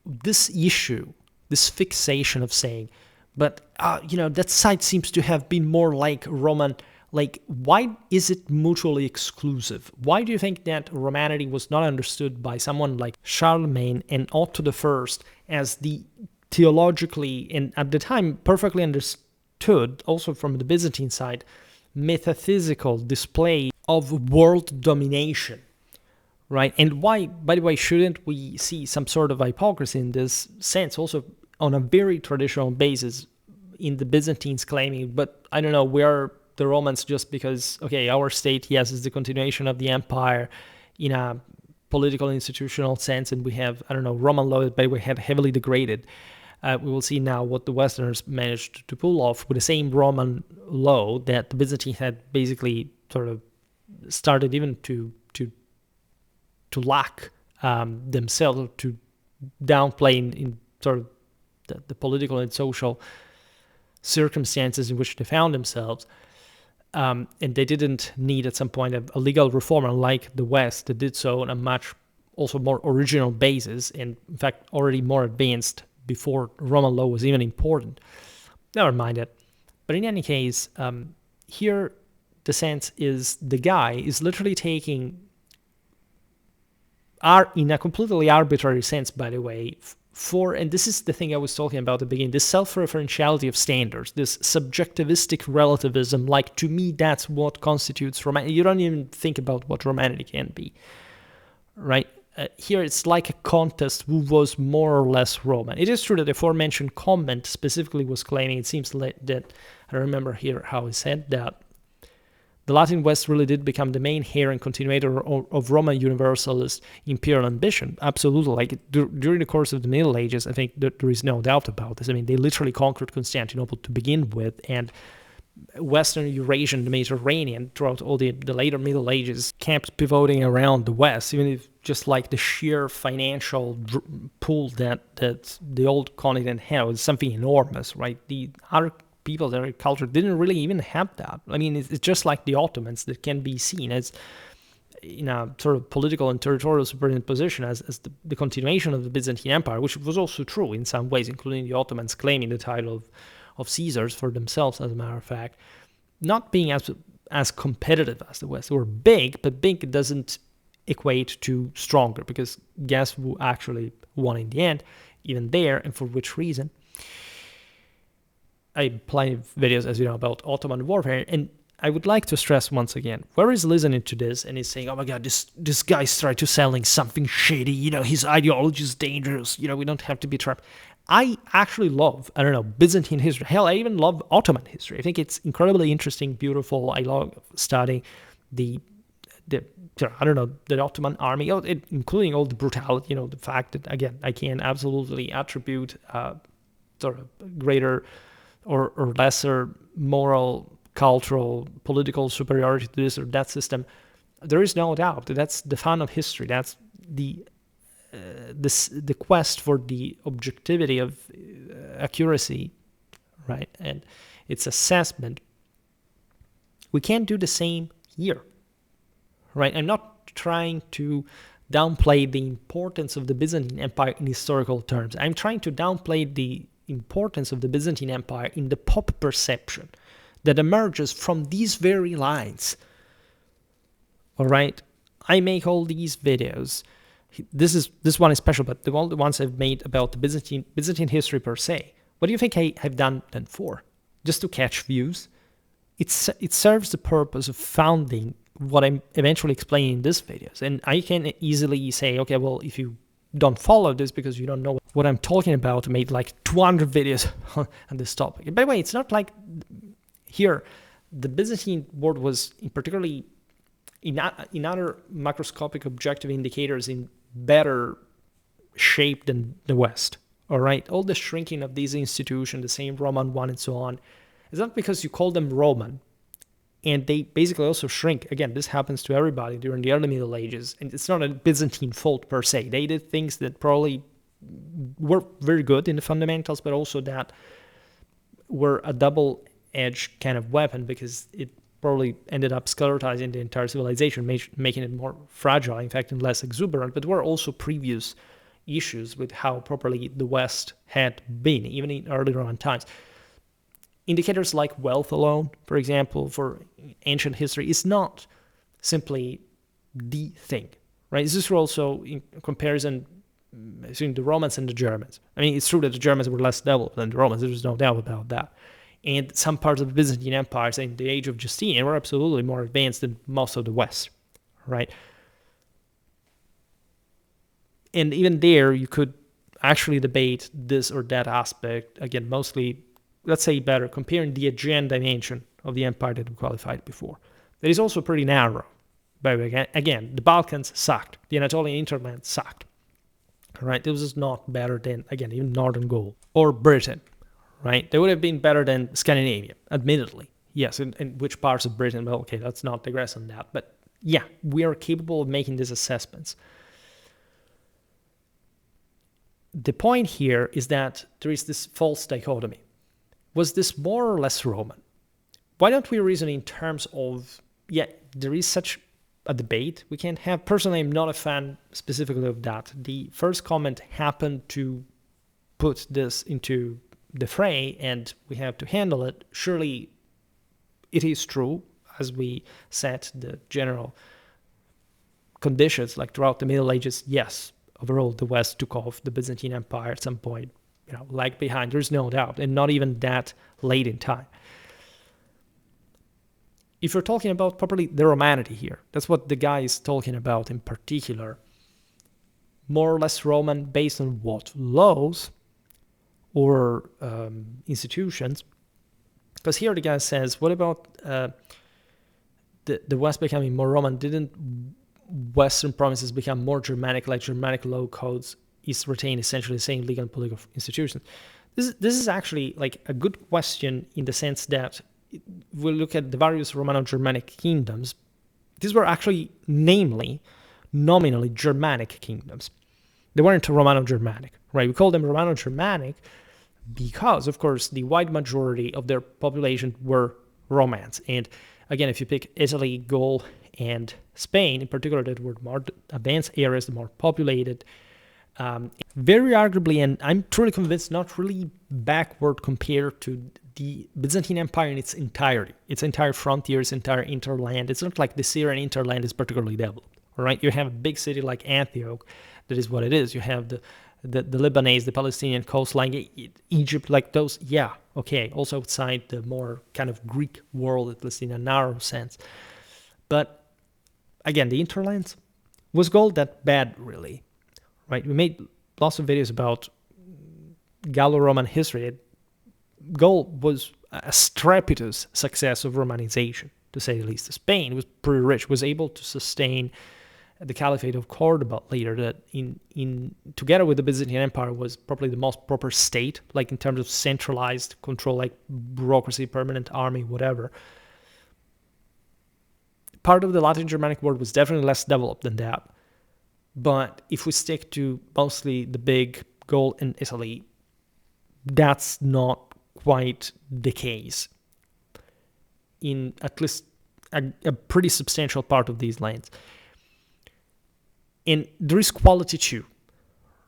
[SPEAKER 1] this issue, this fixation of saying, but that side seems to have been more like Roman Like, why is it mutually exclusive? Why do you think that Romanity was not understood by someone like Charlemagne and Otto I as the theologically, and at the time perfectly understood, also from the Byzantine side, metaphysical display of world domination, right? And why, by the way, shouldn't we see some sort of hypocrisy in this sense, also on a very traditional basis in the Byzantines claiming, but I don't know, we are the Romans just because, okay, our state, yes, is the continuation of the empire in a political institutional sense, and we have, I don't know, Roman law, by the way, had heavily degraded. We will see now what the Westerners managed to pull off with the same Roman law that the Byzantines had basically sort of started even to lack themselves, to downplay in sort of the political and social circumstances in which they found themselves. And they didn't need at some point a legal reform, unlike the West that did so on a much also more original basis, and in fact already more advanced before Roman law was even important. Never mind it. But in any case, here the sense is the guy is literally taking, in a completely arbitrary sense, by the way, and this is the thing I was talking about at the beginning, this self-referentiality of standards, this subjectivistic relativism, like, to me, that's what constitutes Romanity. You don't even think about what Romanity can be, right? Here it's like a contest who was more or less Roman. It is true that the aforementioned comment specifically was claiming, it seems that, I remember here how he said that, the Latin West really did become the main heir and continuator of Roman Universalist imperial ambition. Absolutely. Like, during the course of the Middle Ages, I think that there is no doubt about this. I mean, they literally conquered Constantinople to begin with, and Western Eurasia and the Mediterranean throughout all the later Middle Ages kept pivoting around the West, even if just like the sheer financial pool that the old continent had was something enormous, right? The other people, their culture didn't really even have that. I mean, it's just like the Ottomans that can be seen as in a sort of political and territorial subordinate position as the continuation of the Byzantine Empire, which was also true in some ways, including the Ottomans claiming the title of Caesars for themselves, as a matter of fact, not being as competitive as the West. They were big, but big doesn't equate to stronger, because guess who actually won in the end, even there, and for which reason? I have plenty of videos, as you know, about Ottoman warfare, and I would like to stress once again, whoever is listening to this and is saying, oh my god, this guy's trying to selling something shady, his ideology is dangerous, we don't have to be trapped. I actually love, Byzantine history. Hell, I even love Ottoman history. I think it's incredibly interesting, beautiful. I love studying the Ottoman army, including all the brutality, the fact that, again, I can absolutely attribute sort of greater or lesser moral, cultural, political superiority to this or that system. There is no doubt that that's the fun of history. That's the quest for the objectivity of accuracy, right? And its assessment. We can't do the same here, right? I'm not trying to downplay the importance of the Byzantine Empire in historical terms. I'm trying to downplay the importance of the Byzantine Empire in the pop perception that emerges from these very lines. All right, I make all these videos. This one is special, but all the ones I've made about the Byzantine history per se. What do you think I have done them for? Just to catch views? It serves the purpose of founding what I'm eventually explaining in these videos. And I can easily say, okay, well, if you don't follow this because you don't know what I'm talking about, I made like 200 videos on this topic. By the way, it's not like here, the Byzantine world was particularly in other macroscopic objective indicators in better shape than the West. All right, all the shrinking of these institutions, the same Roman one and so on, is not because you call them Roman, and they basically also shrink. Again, this happens to everybody during the early Middle Ages, and it's not a Byzantine fault per se. They did things that probably were very good in the fundamentals, but also that were a double-edged kind of weapon, because it probably ended up skeletonizing the entire civilization, making it more fragile, in fact, and less exuberant. But there were also previous issues with how properly the West had been, even in early Roman times. Indicators like wealth alone, for example, for ancient history, is not simply the thing, right? This is also in comparison between the Romans and the Germans. I mean, it's true that the Germans were less developed than the Romans. There's no doubt about that. And some parts of the Byzantine Empire, say in the age of Justinian, were absolutely more advanced than most of the West, right? And even there, you could actually debate this or that aspect. Again, mostly, let's say better, comparing the Aegean dimension of the empire that we qualified before. That is also pretty narrow. But again, the Balkans sucked. The Anatolian hinterland sucked. Right? This is not better than, again, even Northern Gaul or Britain. Right? They would have been better than Scandinavia, admittedly. Yes, in which parts of Britain? Well, okay, let's not digress on that. But yeah, we are capable of making these assessments. The point here is that there is this false dichotomy. Was this more or less Roman? Why don't we reason in terms of, yeah, there is such a debate we can have. Personally, I'm not a fan specifically of that. The first comment happened to put this into the fray, and we have to handle it. Surely it is true, as we set the general conditions, like throughout the Middle Ages, yes, overall the West took off the Byzantine Empire at some point, lag behind, there's no doubt, and not even that late in time. If you're talking about properly the Romanity here, that's what the guy is talking about in particular. More or less Roman based on what? Laws or institutions? Because here the guy says, what about the West becoming more Roman? Didn't Western provinces become more Germanic, like Germanic law codes is retained essentially the same legal and political institutions? This is actually like a good question in the sense that we look at the various Romano-Germanic kingdoms. These were actually, namely, nominally Germanic kingdoms. They weren't Romano-Germanic, right? We call them Romano-Germanic because, of course, the wide majority of their population were Romans. And again, if you pick Italy, Gaul, and Spain, in particular, that were more advanced areas, the more populated, very arguably, and I'm truly convinced, not really backward compared to the Byzantine Empire in its entirety, its entire frontiers, entire interland. It's not like the Syrian interland is particularly developed, all right? You have a big city like Antioch, that is what it is. You have the Lebanese, the Palestinian coastline, Egypt, like those, yeah, okay, also outside the more kind of Greek world, at least in a narrow sense. But again, the interlands, was Gaul that bad, really? Right? We made lots of videos about Gallo-Roman history. Gaul was a strepitous success of Romanization, to say the least. Spain was pretty rich, was able to sustain the Caliphate of Cordoba later, that in together with the Byzantine Empire was probably the most proper state, like in terms of centralized control, like bureaucracy, permanent army, whatever. Part of the Latin Germanic world was definitely less developed than that. But if we stick to mostly the big Gaul and Italy, that's not quite the case in at least a pretty substantial part of these lands. And there is quality too,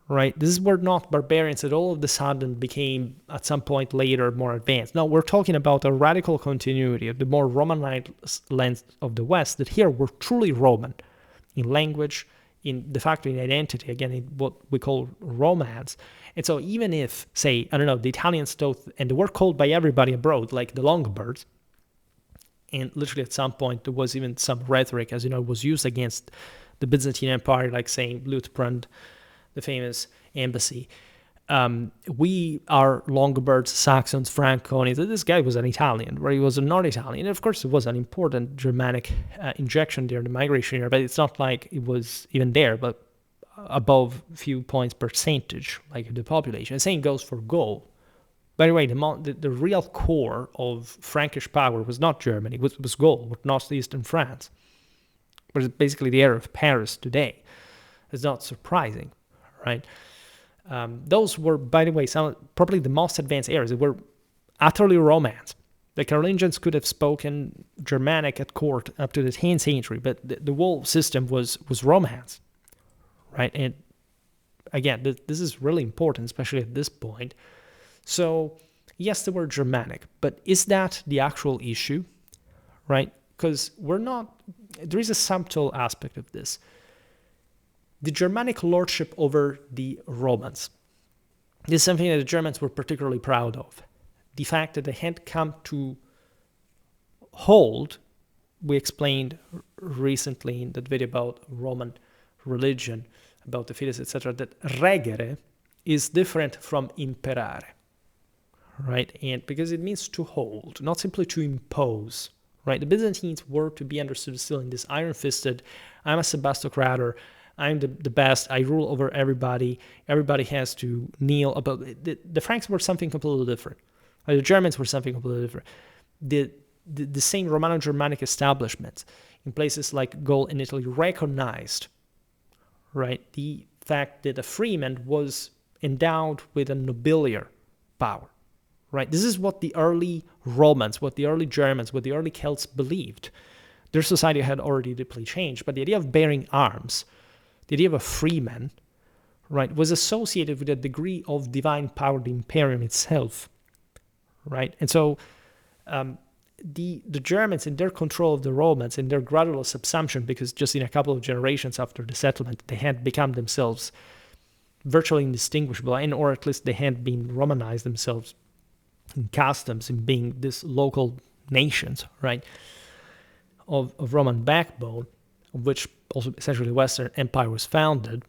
[SPEAKER 1] right? This is where not barbarians that all of a sudden became, at some point later, more advanced. No, we're talking about a radical continuity of the more Romanized lands of the West that here were truly Roman in language, in de facto in identity, again, in what we call Romance. And so even if, say, I don't know, the Italians thought, and they were called by everybody abroad, like the Longobards, and literally at some point there was even some rhetoric, as you know, was used against the Byzantine Empire, like saying Luitpold, the famous embassy. We are Longobards, Saxons, Franconis. This guy was an Italian, where he was not Italian. And of course, it was an important Germanic injection there, the migration here, but it's not like it was even there, but above a few points percentage, like the population. The same goes for Gaul. By the way, the real core of Frankish power was not Germany, it was Gaul, with northeastern France. But it's basically the area of Paris today. It's not surprising, right? Those were, by the way, probably the most advanced areas. They were utterly Romance. The Carolingians could have spoken Germanic at court up to the 10th century, but the whole system was Romance, right? And again, this is really important, especially at this point. So Yes, they were Germanic, but is that the actual issue, right? Because there is a subtle aspect of this. The Germanic lordship over the Romans. This is something that the Germans were particularly proud of. The fact that they had come to hold, we explained recently in that video about Roman religion, about the fetus, etc., that regere is different from imperare, right? And because it means to hold, not simply to impose, right? The Byzantines were to be understood still in this iron-fisted, I'm a Sebastocrator, I'm the best, I rule over everybody has to kneel above. The Franks were something completely different. The Germans were something completely different. The same Romano-Germanic establishments in places like Gaul and Italy recognized, right, the fact that a freeman was endowed with a nobiliar power, right? This is what the early Romans, what the early Germans, what the early Celts believed. Their society had already deeply changed, but the idea of bearing arms, the idea of a freeman, right, was associated with a degree of divine power, the imperium itself, right? And so the Germans, in their control of the Romans, in their gradual subsumption, because just in a couple of generations after the settlement, they had become themselves virtually indistinguishable, and or at least they had been Romanized themselves in customs, in being these local nations, right, of Roman backbone, of which also essentially the Western Empire was founded,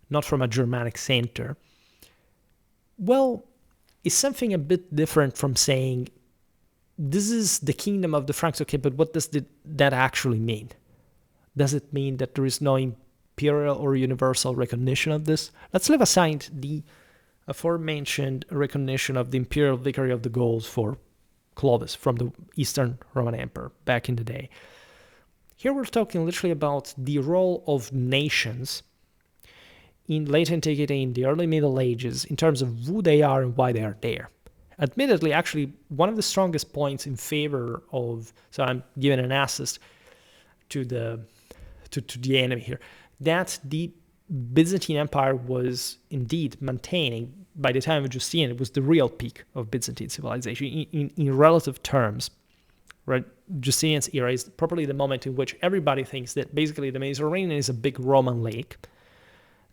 [SPEAKER 1] not from a Germanic center. Well, it's something a bit different from saying, this is the kingdom of the Franks, okay, but what does that actually mean? Does it mean that there is no imperial or universal recognition of this? Let's leave aside the aforementioned recognition of the imperial vicary of the Gauls for Clovis from the Eastern Roman Empire back in the day. Here we're talking literally about the role of nations in late antiquity, in the early Middle Ages, in terms of who they are and why they are there. Admittedly, actually, one of the strongest points in favor of, so I'm giving an assist to the enemy here, that the Byzantine Empire was indeed maintaining, by the time of Justinian, it was the real peak of Byzantine civilization in relative terms. Right? Justinian's era is probably the moment in which everybody thinks that basically the Mediterranean is a big Roman lake,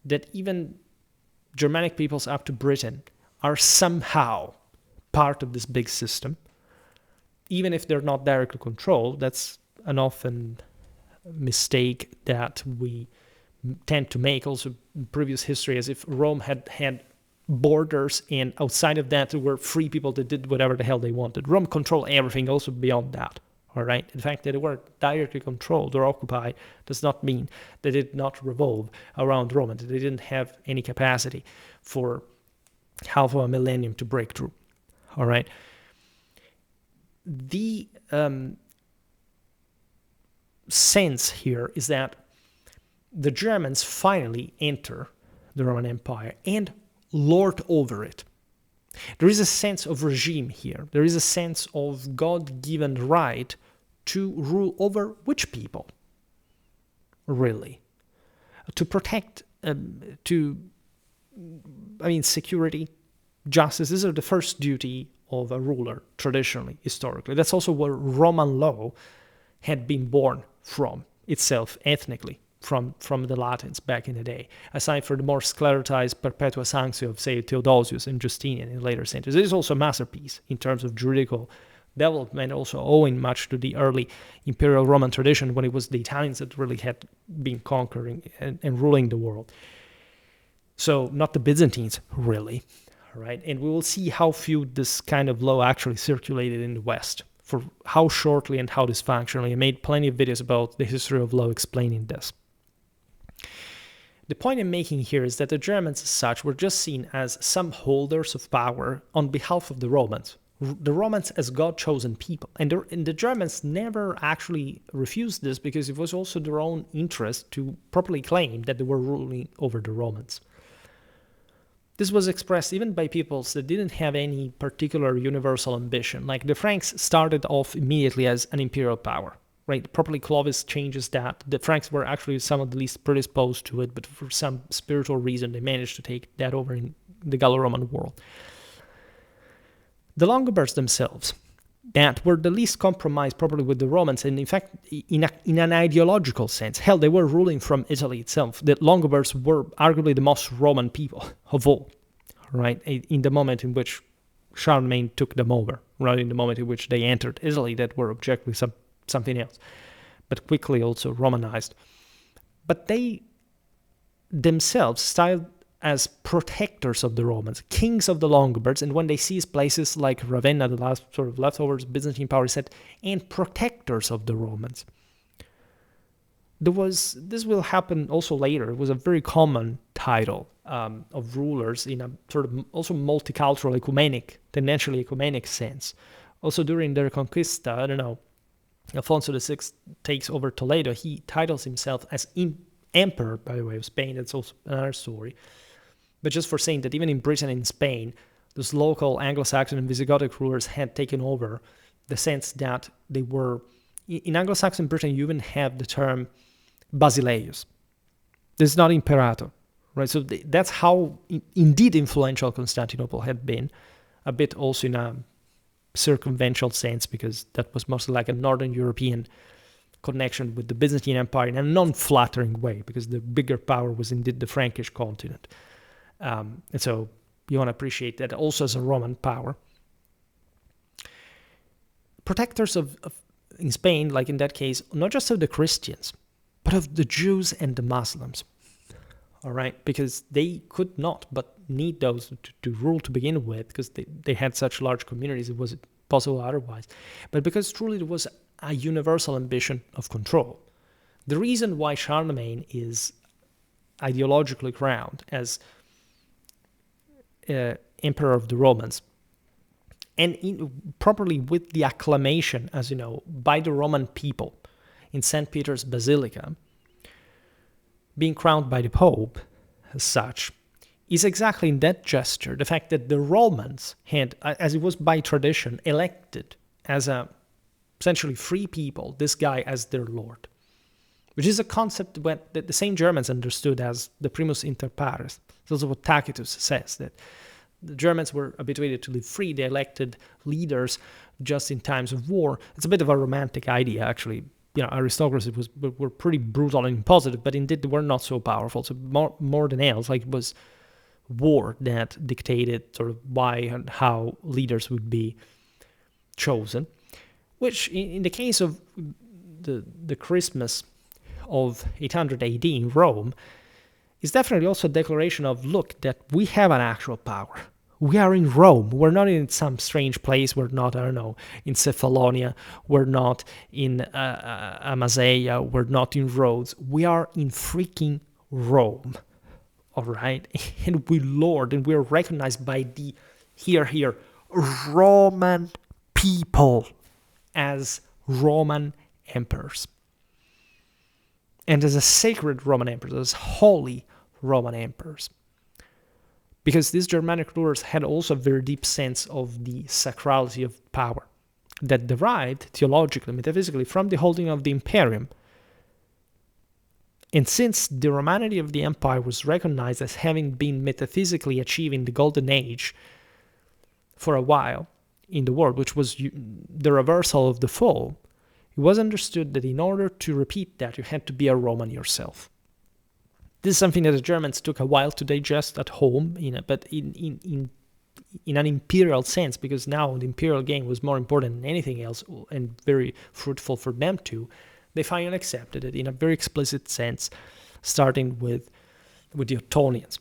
[SPEAKER 1] that even Germanic peoples up to Britain are somehow part of this big system, even if they're not directly controlled. That's an often mistake that we tend to make also in previous history, as if Rome had borders, and outside of that there were free people that did whatever the hell they wanted. Rome controlled everything also beyond that. All right. The fact that they were directly controlled or occupied does not mean that it did not revolve around Rome, that they didn't have any capacity for half of a millennium to break through. All right. The sense here is that the Germans finally enter the Roman Empire and lord over it. There is a sense of regime here. There is a sense of God-given right to rule over which people? Really? To protect, security, justice. These are the first duty of a ruler, traditionally, historically. That's also where Roman law had been born from itself, ethnically, from the Latins back in the day, aside for the more sclerotized perpetua sanctio of, say, Theodosius and Justinian in later centuries. It is also a masterpiece in terms of juridical development, also owing much to the early imperial Roman tradition, when it was the Italians that really had been conquering and ruling the world. So not the Byzantines, really, right? And we will see how few this kind of law actually circulated in the West, for how shortly and how dysfunctionally. I made plenty of videos about the history of law explaining this. The point I'm making here is that the Germans, as such, were just seen as some holders of power on behalf of the Romans. The Romans as God-chosen people. And the Germans never actually refused this, because it was also their own interest to properly claim that they were ruling over the Romans. This was expressed even by peoples that didn't have any particular universal ambition. Like the Franks started off immediately as an imperial power. Right, properly Clovis changes that. The Franks were actually some of the least predisposed to it, but for some spiritual reason they managed to take that over in the Gallo-Roman world. The Longobards themselves, that were the least compromised probably with the Romans, and in fact, in an ideological sense. Hell, they were ruling from Italy itself. The Longobards were arguably the most Roman people of all, right? In the moment in which Charlemagne took them over, right? In the moment in which they entered Italy, that were objectively something else, but quickly also Romanized. But they themselves styled as protectors of the Romans, kings of the Longobards, and when they seized places like Ravenna, the last sort of leftovers Byzantine power set, and protectors of the Romans. This will happen also later. It was a very common title of rulers in a sort of also multicultural, tendentially ecumenic sense. Also during the Reconquista, I don't know, Alfonso VI takes over Toledo. He titles himself as Emperor, by the way, of Spain. That's also another story. But just for saying that even in Britain and Spain, those local Anglo-Saxon and Visigothic rulers had taken over, the sense that they were... In Anglo-Saxon Britain, you even have the term Basileus. This is not imperator, right? So that's how indeed influential Constantinople had been, a bit also in a circumventional sense, because that was mostly like a Northern European connection with the Byzantine Empire in a non-flattering way, because the bigger power was indeed the Frankish continent. And so you want to appreciate that also as a Roman power. Protectors in Spain, like in that case, not just of the Christians, but of the Jews and the Muslims. All right, because they could not but need those to rule to begin with, because they had such large communities, it wasn't possible otherwise. But because truly there was a universal ambition of control. The reason why Charlemagne is ideologically crowned as Emperor of the Romans, and properly with the acclamation, as you know, by the Roman people in St. Peter's Basilica, being crowned by the Pope as such, is exactly in that gesture, the fact that the Romans had, as it was by tradition, elected as a essentially free people, this guy as their lord, which is a concept that the same Germans understood as the primus inter pares. It's also what Tacitus says, that the Germans were habituated to live free. They elected leaders just in times of war. It's a bit of a romantic idea, actually. You know, aristocracy were pretty brutal and impositive, but indeed they were not so powerful. So more than else, like it was war that dictated sort of why and how leaders would be chosen. Which, in the case of the Christmas of 800 AD in Rome, is definitely also a declaration of, look, that we have an actual power. We are in Rome. We're not in some strange place. We're not, I don't know, in Cephalonia. We're not in Amazeia. We're not in Rhodes. We are in freaking Rome. All right? And we lord, and we're recognized by the, here, Roman people as Roman emperors. And as a sacred Roman emperors, as holy Roman emperors. Because these Germanic rulers had also a very deep sense of the sacrality of power that derived theologically, metaphysically, from the holding of the imperium. And since the Romanity of the empire was recognized as having been metaphysically achieving the golden age for a while in the world, which was the reversal of the fall, it was understood that in order to repeat that, you had to be a Roman yourself. This is something that the Germans took a while to digest at home, but in an imperial sense, because now the imperial game was more important than anything else and very fruitful for them too. They finally accepted it in a very explicit sense, starting with the Ottonians.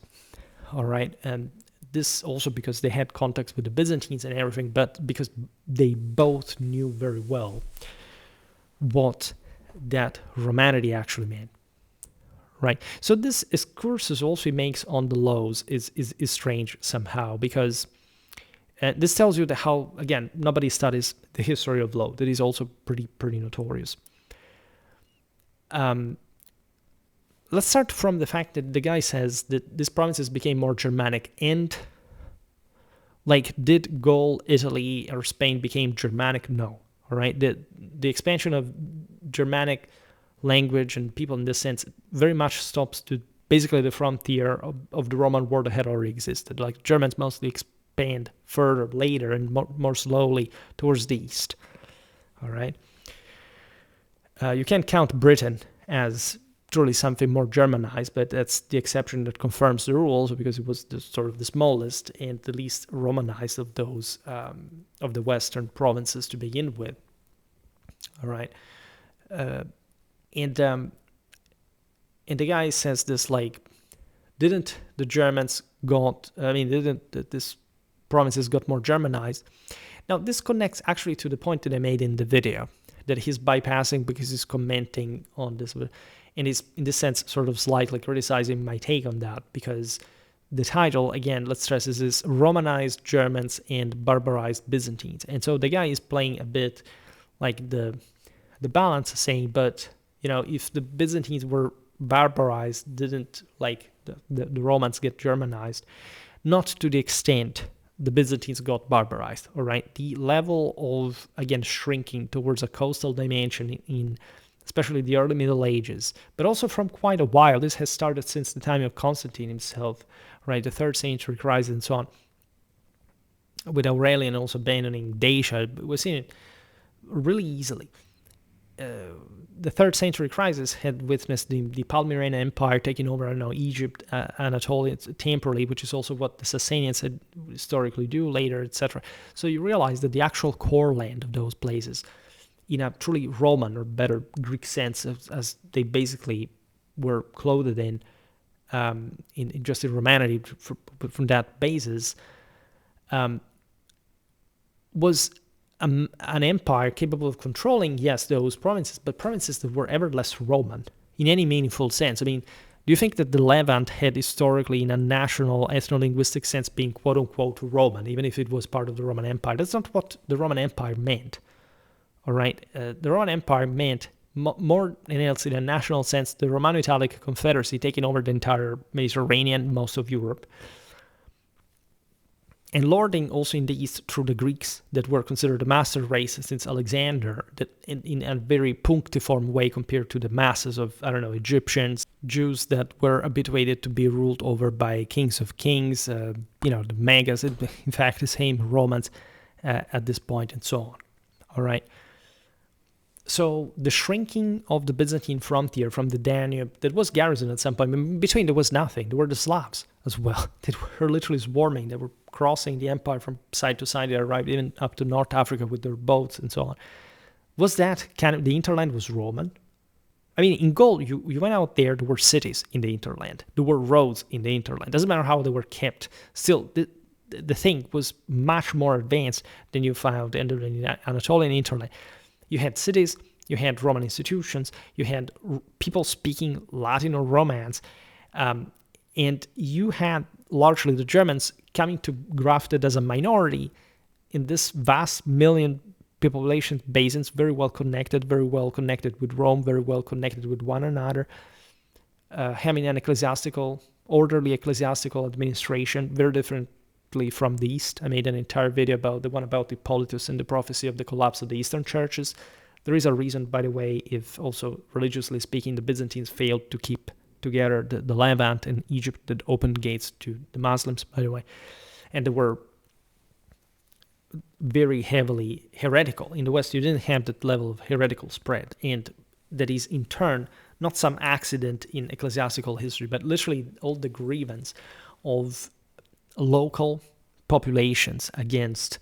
[SPEAKER 1] All right, and this also because they had contacts with the Byzantines and everything, but because they both knew very well what that Romanity actually meant, right? So this excursus also makes on the laws is strange somehow, because this tells you that how, again, nobody studies the history of law. That is also pretty notorious. Let's start from the fact that the guy says that these provinces became more Germanic, and like, did Gaul, Italy, or Spain became Germanic? No. All right, the expansion of Germanic language and people in this sense very much stops to basically the frontier of the Roman world that had already existed. Like, Germans mostly expand further later and more slowly towards the east. All right. You can't count Britain as truly something more Germanized, but that's the exception that confirms the rules, because it was sort of the smallest and the least Romanized of those of the Western provinces to begin with. All right. And the guy says this, like, didn't the Germans didn't this provinces got more Germanized? Now, this connects actually to the point that I made in the video, that he's bypassing because he's commenting on this, and he's, in this sense, sort of slightly criticizing my take on that, because the title, again, let's stress, is Romanized Germans and Barbarized Byzantines. And so the guy is playing a bit like the balance, saying, but, if the Byzantines were barbarized, didn't, like, the Romans get Germanized? Not to the extent the Byzantines got barbarized, all right? The level of, again, shrinking towards a coastal dimension in especially the early Middle Ages, but also from quite a while. This has started since the time of Constantine himself, right? The 3rd century crisis and so on, with Aurelian also abandoning Dacia. We're seeing it really easily. The 3rd century crisis had witnessed the Palmyrene Empire taking over, Egypt, Anatolia temporarily, which is also what the Sasanians had historically do later, etc. So you realize that the actual core land of those places, in a truly Roman, or better Greek sense, as they basically were clothed in just in Romanity from that basis, was an empire capable of controlling, yes, those provinces, but provinces that were ever less Roman in any meaningful sense. Do you think that the Levant had historically, in a national, ethno-linguistic sense, been quote-unquote Roman, even if it was part of the Roman Empire? That's not what the Roman Empire meant, all right? The Roman Empire meant, more than else, in a national sense, the Romano-Italic Confederacy taking over the entire Mediterranean, most of Europe, and lording also in the east through the Greeks, that were considered the master race since Alexander, that in a very punctiform way compared to the masses of, Egyptians, Jews that were habituated to be ruled over by kings of kings, the Megas, in fact, the same Romans at this point, and so on. All right. So the shrinking of the Byzantine frontier from the Danube, that was garrisoned at some point. In between, there was nothing. There were the Slavs as well, that were literally swarming. They were crossing the empire from side to side. They arrived even up to North Africa with their boats and so on. Was that kind of, the hinterland was Roman? In Gaul, you went out there were cities in the hinterland. There were roads in the hinterland. Doesn't matter how they were kept. Still, the thing was much more advanced than you found in the Anatolian hinterland. You had cities, you had Roman institutions, you had people speaking Latin or Romance, and you had largely the Germans coming to grafted as a minority in this vast million population basins, very well connected with Rome, very well connected with one another, having an orderly ecclesiastical administration, very differently from the East. I made an entire video about Hippolytus and the prophecy of the collapse of the Eastern churches. There is a reason, by the way, if also religiously speaking, the Byzantines failed to keep together the Levant and Egypt, that opened gates to the Muslims, by the way. And they were very heavily heretical. In the West, you didn't have that level of heretical spread. And that is, in turn, not some accident in ecclesiastical history, but literally all the grievance of local populations against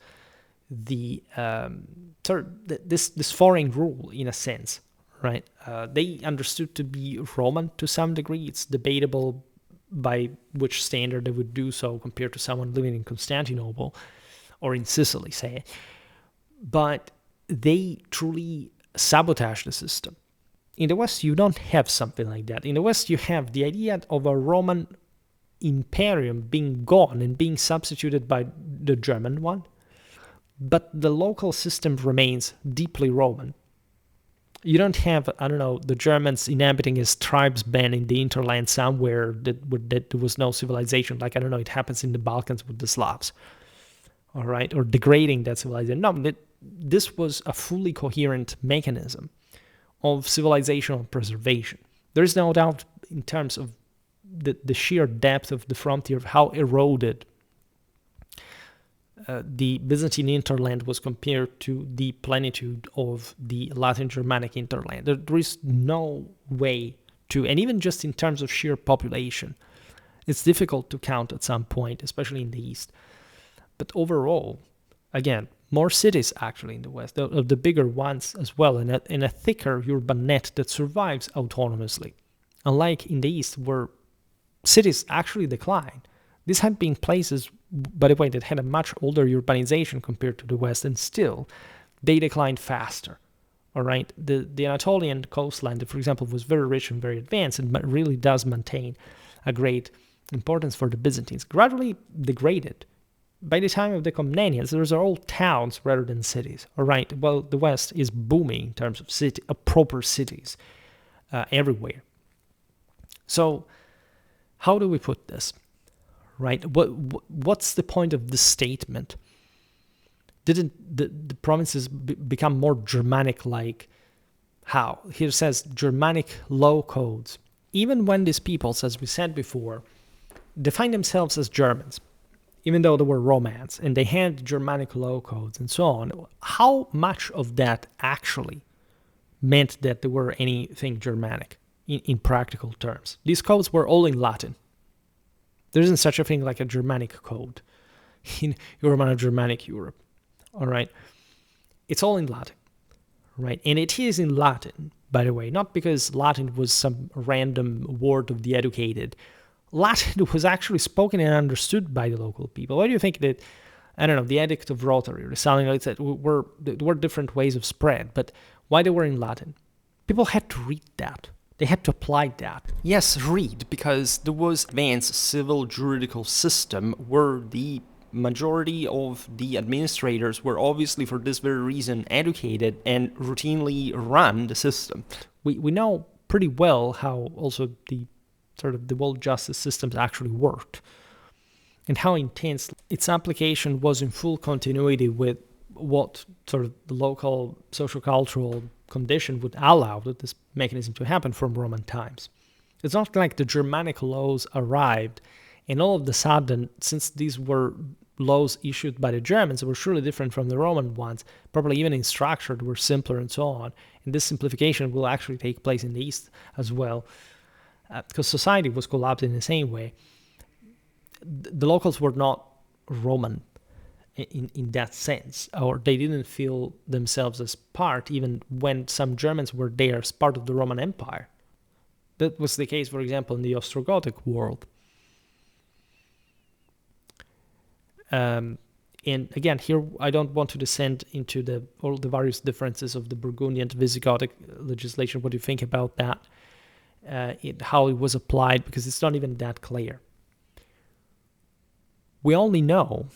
[SPEAKER 1] this foreign rule, in a sense, right? They understood to be Roman to some degree. It's debatable by which standard they would do so compared to someone living in Constantinople or in Sicily, say. But they truly sabotage the system. In the West, you don't have something like that. In the West, you have the idea of a Roman imperium being gone and being substituted by the German one, but the local system remains deeply Roman. You don't have, the Germans inhabiting as tribes band in the hinterland somewhere that there was no civilization, like, it happens in the Balkans with the Slavs, all right, or degrading that civilization. No, this was a fully coherent mechanism of civilizational preservation. There is no doubt in terms of the sheer depth of the frontier, of how eroded the Byzantine hinterland was compared to the plenitude of the Latin Germanic hinterland. There is no way to, and even just in terms of sheer population, it's difficult to count at some point, especially in the East. But overall, again, more cities actually in the West, of the bigger ones as well, and a thicker urban net that survives autonomously. Unlike in the East, where cities actually decline. These had been places, by the way, that had a much older urbanization compared to the West, and still, they declined faster. All right, the Anatolian coastline, for example, was very rich and very advanced, and really does maintain a great importance for the Byzantines. Gradually degraded. By the time of the Komnenians, those are all towns rather than cities. All right, well, the West is booming in terms of proper cities everywhere. So, how do we put this? Right? What's the point of this statement? Didn't the provinces become more Germanic-like? How? Here it says Germanic low codes. Even when these peoples, as we said before, define themselves as Germans, even though they were Romans, and they had Germanic low codes and so on, how much of that actually meant that there were anything Germanic in practical terms? These codes were all in Latin. There isn't such a thing like a Germanic code in Romano-Germanic Europe. All right, it's all in Latin, right? And it is in Latin, by the way, not because Latin was some random word of the educated. Latin was actually spoken and understood by the local people. Why do you think that, I don't know, the Edict of Rotary or something like that there were different ways of spread, but why they were in Latin? People had to read that. They had to apply that. Yes, read, because there was advanced civil juridical system where the majority of the administrators were obviously for this very reason educated and routinely run the system. We know pretty well how also the sort of the world justice systems actually worked and how intense its application was in full continuity with what sort of the local social-cultural condition would allow this mechanism to happen from Roman times. It's not like the Germanic laws arrived and all of a sudden, since these were laws issued by the Germans that were surely different from the Roman ones, probably even in structure were simpler and so on, and this simplification will actually take place in the East as well, because society was collapsed in the same way. The locals were not Roman in that sense, or they didn't feel themselves as part, even when some Germans were there as part of the Roman Empire. That was the case, for example, in the Ostrogothic world. And again, here I don't want to descend into all the various differences of the Burgundian to Visigothic legislation. What do you think about that? How it was applied, because it's not even that clear. We only know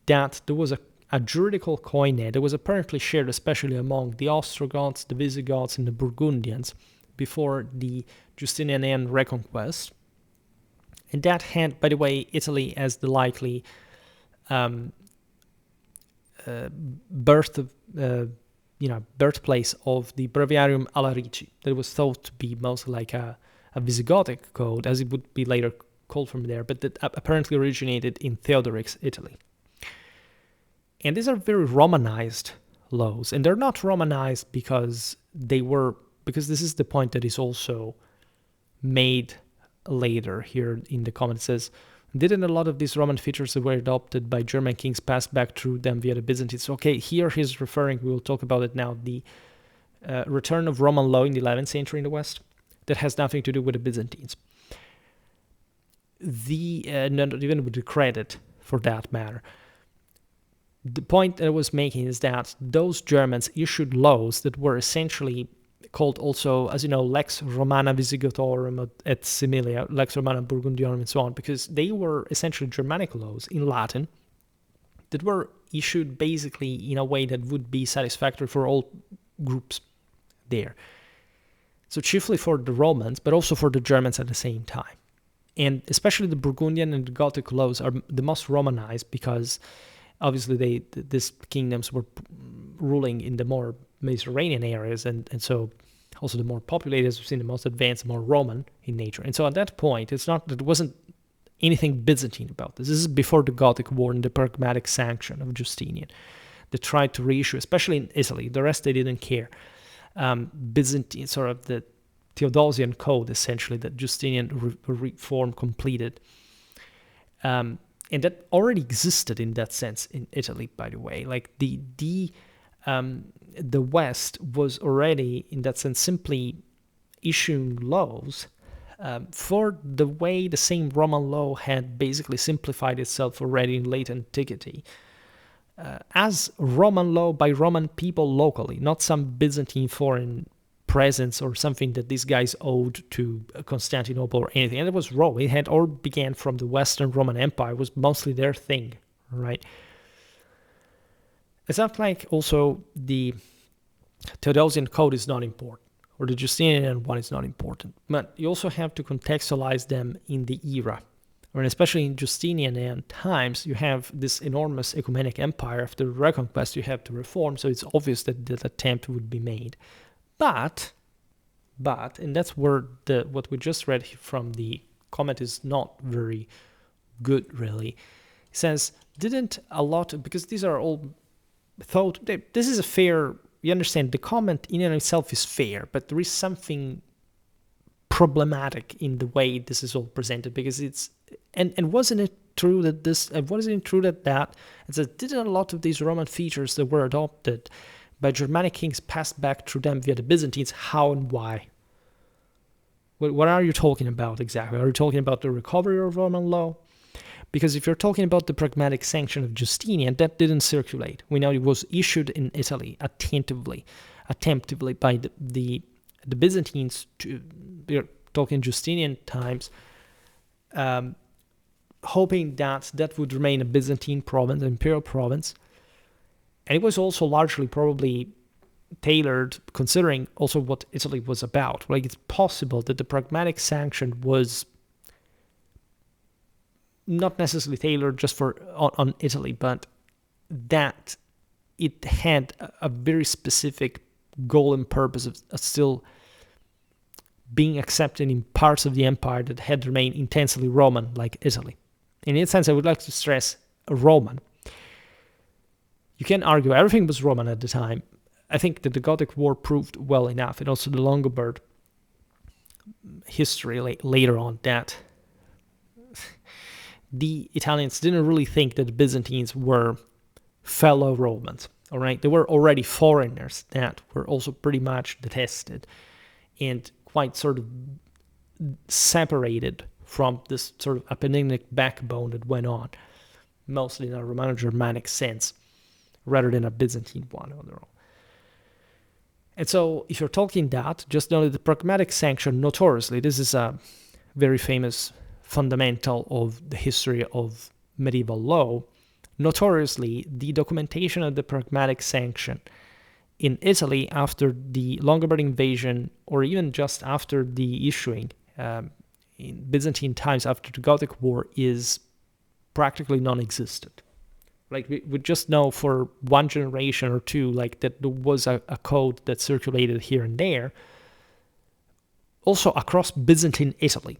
[SPEAKER 1] that there was a juridical coinage that was apparently shared especially among the Ostrogoths, the Visigoths, and the Burgundians before the Justinian reconquest. And that had, by the way, Italy as the likely birthplace of the Breviarium Alarici, that was thought to be mostly like a Visigothic code, as it would be later called from there, but that apparently originated in Theodoric's Italy. And these are very Romanized laws, and they're not Romanized because this is the point that is also made later here in the comment. It says, didn't a lot of these Roman features that were adopted by German kings pass back through them via the Byzantines? Okay, here he's referring, we will talk about it now, the return of Roman law in the 11th century in the West. That has nothing to do with the Byzantines. Not even with the credit for that matter. The point that I was making is that those Germans issued laws that were essentially called also, as you know, Lex Romana Visigothorum et Similia, Lex Romana Burgundiorum, and so on, because they were essentially Germanic laws in Latin that were issued basically in a way that would be satisfactory for all groups there. So chiefly for the Romans, but also for the Germans at the same time. And especially the Burgundian and the Gothic laws are the most Romanized because obviously these kingdoms were ruling in the more Mediterranean areas, and so also the more populated, as we've seen, the most advanced, more Roman in nature. And so at that point, it's not that it wasn't anything Byzantine about this. This is before the Gothic War and the pragmatic sanction of Justinian. They tried to reissue, especially in Italy. The rest they didn't care. Byzantine, sort of the Theodosian Code, essentially, that Justinian reform completed. And that already existed in that sense in Italy, by the way. Like the West was already, in that sense, simply issuing laws for the way the same Roman law had basically simplified itself already in late antiquity. As Roman law by Roman people locally, not some Byzantine foreign presence or something that these guys owed to Constantinople or anything. And it was Rome. It had all began from the Western Roman Empire. It was mostly their thing, right? It's not like also the Theodosian Code is not important, or the Justinian one is not important, but you also have to contextualize them in the era. And especially in Justinian times, you have this enormous ecumenic empire. After the reconquest, you have to reform, so it's obvious that that attempt would be made. But, and that's where what we just read from the comment is not very good, really. It says, didn't a lot, because these are all thought, this is a fair, you understand, the comment in and of itself is fair, but there is something problematic in the way this is all presented, because it's, and wasn't it true that it says, didn't a lot of these Roman features that were adopted by Germanic kings passed back through them via the Byzantines? How and why? What are you talking about exactly? Are you talking about the recovery of Roman law? Because if you're talking about the pragmatic sanction of Justinian, that didn't circulate. We know it was issued in Italy attemptively by the Byzantines. We're talking Justinian times, hoping that would remain a Byzantine province, an imperial province. And it was also largely probably tailored, considering also what Italy was about. Like, it's possible that the pragmatic sanction was not necessarily tailored just for on Italy, but that it had a very specific goal and purpose of still being accepted in parts of the empire that had remained intensely Roman, like Italy. In that sense, I would like to stress Roman. You can argue everything was Roman at the time. I think that the Gothic War proved well enough, and also the Longobard history later on, that the Italians didn't really think that the Byzantines were fellow Romans, all right? They were already foreigners that were also pretty much detested and quite sort of separated from this sort of Apenninic backbone that went on, mostly in a Romano-Germanic sense, rather than a Byzantine one on their own. And so, if you're talking that, just know that the pragmatic sanction, notoriously, this is a very famous fundamental of the history of medieval law, notoriously, the documentation of the pragmatic sanction in Italy after the Longobard invasion, or even just after the issuing in Byzantine times after the Gothic War, is practically non-existent. Like, we just know for one generation or two, like, that there was a code that circulated here and there, also across Byzantine Italy,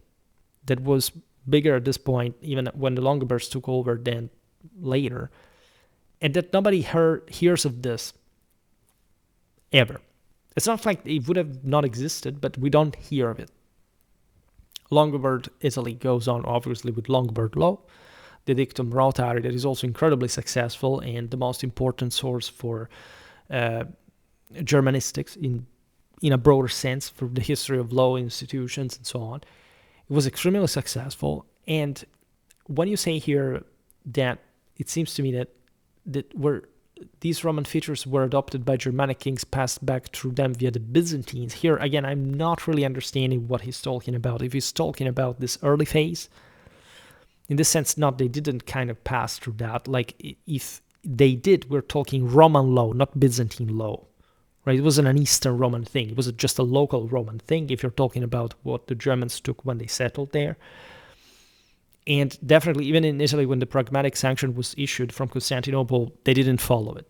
[SPEAKER 1] that was bigger at this point, even when the Longobards took over, than later, and that nobody hears of this ever. It's not like it would have not existed, but we don't hear of it. Longobard Italy goes on, obviously, with Longobard law, the Dictum Rotari, that is also incredibly successful and the most important source for Germanistics in a broader sense, for the history of law institutions and so on. It was extremely successful. And when you say here that it seems to me that these Roman features were adopted by Germanic kings, passed back through them via the Byzantines, here again I'm not really understanding what he's talking about. If he's talking about this early phase, in this sense, not, they didn't kind of pass through that. Like, if they did, we're talking Roman law, not Byzantine law, right? It wasn't an Eastern Roman thing. It was just a local Roman thing, if you're talking about what the Germans took when they settled there. And definitely, even in Italy, when the pragmatic sanction was issued from Constantinople, they didn't follow it.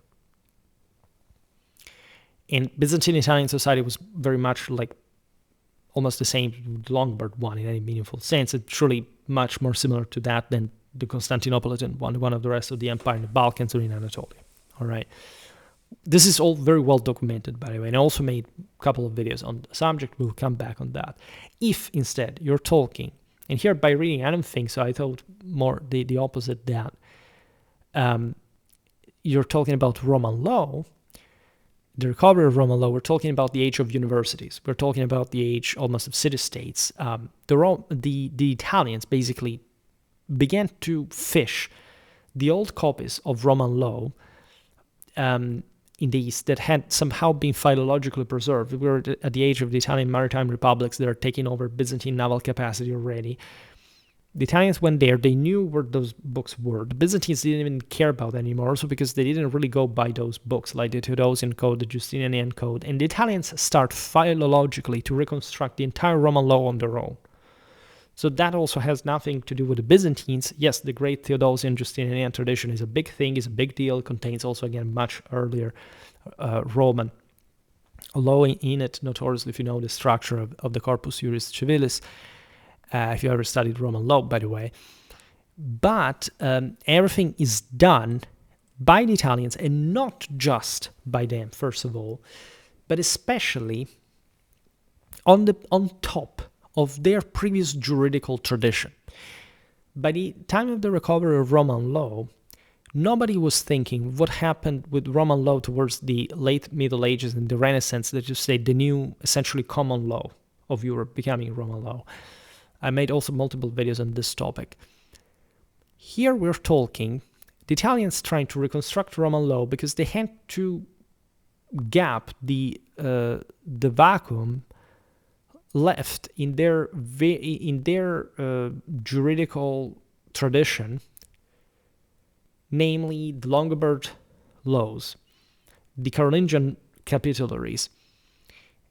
[SPEAKER 1] And Byzantine Italian society was very much like almost the same Lombard one in any meaningful sense. It's surely much more similar to that than the Constantinopolitan one of the rest of the empire in the Balkans or in Anatolia. All right. This is all very well documented, by the way, and I also made a couple of videos on the subject. We'll come back on that. If instead you're talking, and here by reading I don't think so, I thought more the opposite, that you're talking about Roman law, the recovery of Roman law, we're talking about the age of universities. We're talking about the age almost of city-states. The Italians basically began to fish the old copies of Roman law in the East that had somehow been philologically preserved. We were at the age of the Italian maritime republics that are taking over Byzantine naval capacity already. The Italians went there, they knew where those books were. The Byzantines didn't even care about that anymore, also because they didn't really go by those books, like the Theodosian Code, the Justinian Code, and the Italians start philologically to reconstruct the entire Roman law on their own. So that also has nothing to do with the Byzantines. Yes, the great Theodosian Justinian tradition is a big thing, is a big deal, contains also, again, much earlier Roman law in it, notoriously, if you know the structure of the Corpus Juris Civilis, if you ever studied Roman law, by the way. But everything is done by the Italians, and not just by them, first of all, but especially on top of their previous juridical tradition. By the time of the recovery of Roman law, nobody was thinking what happened with Roman law towards the late Middle Ages and the Renaissance, that you say the new, essentially common law of Europe becoming Roman law. I made also multiple videos on this topic. Here we're talking the Italians trying to reconstruct Roman law because they had to gap the vacuum left in their juridical tradition, namely the Lombard laws, the Carolingian capitularies,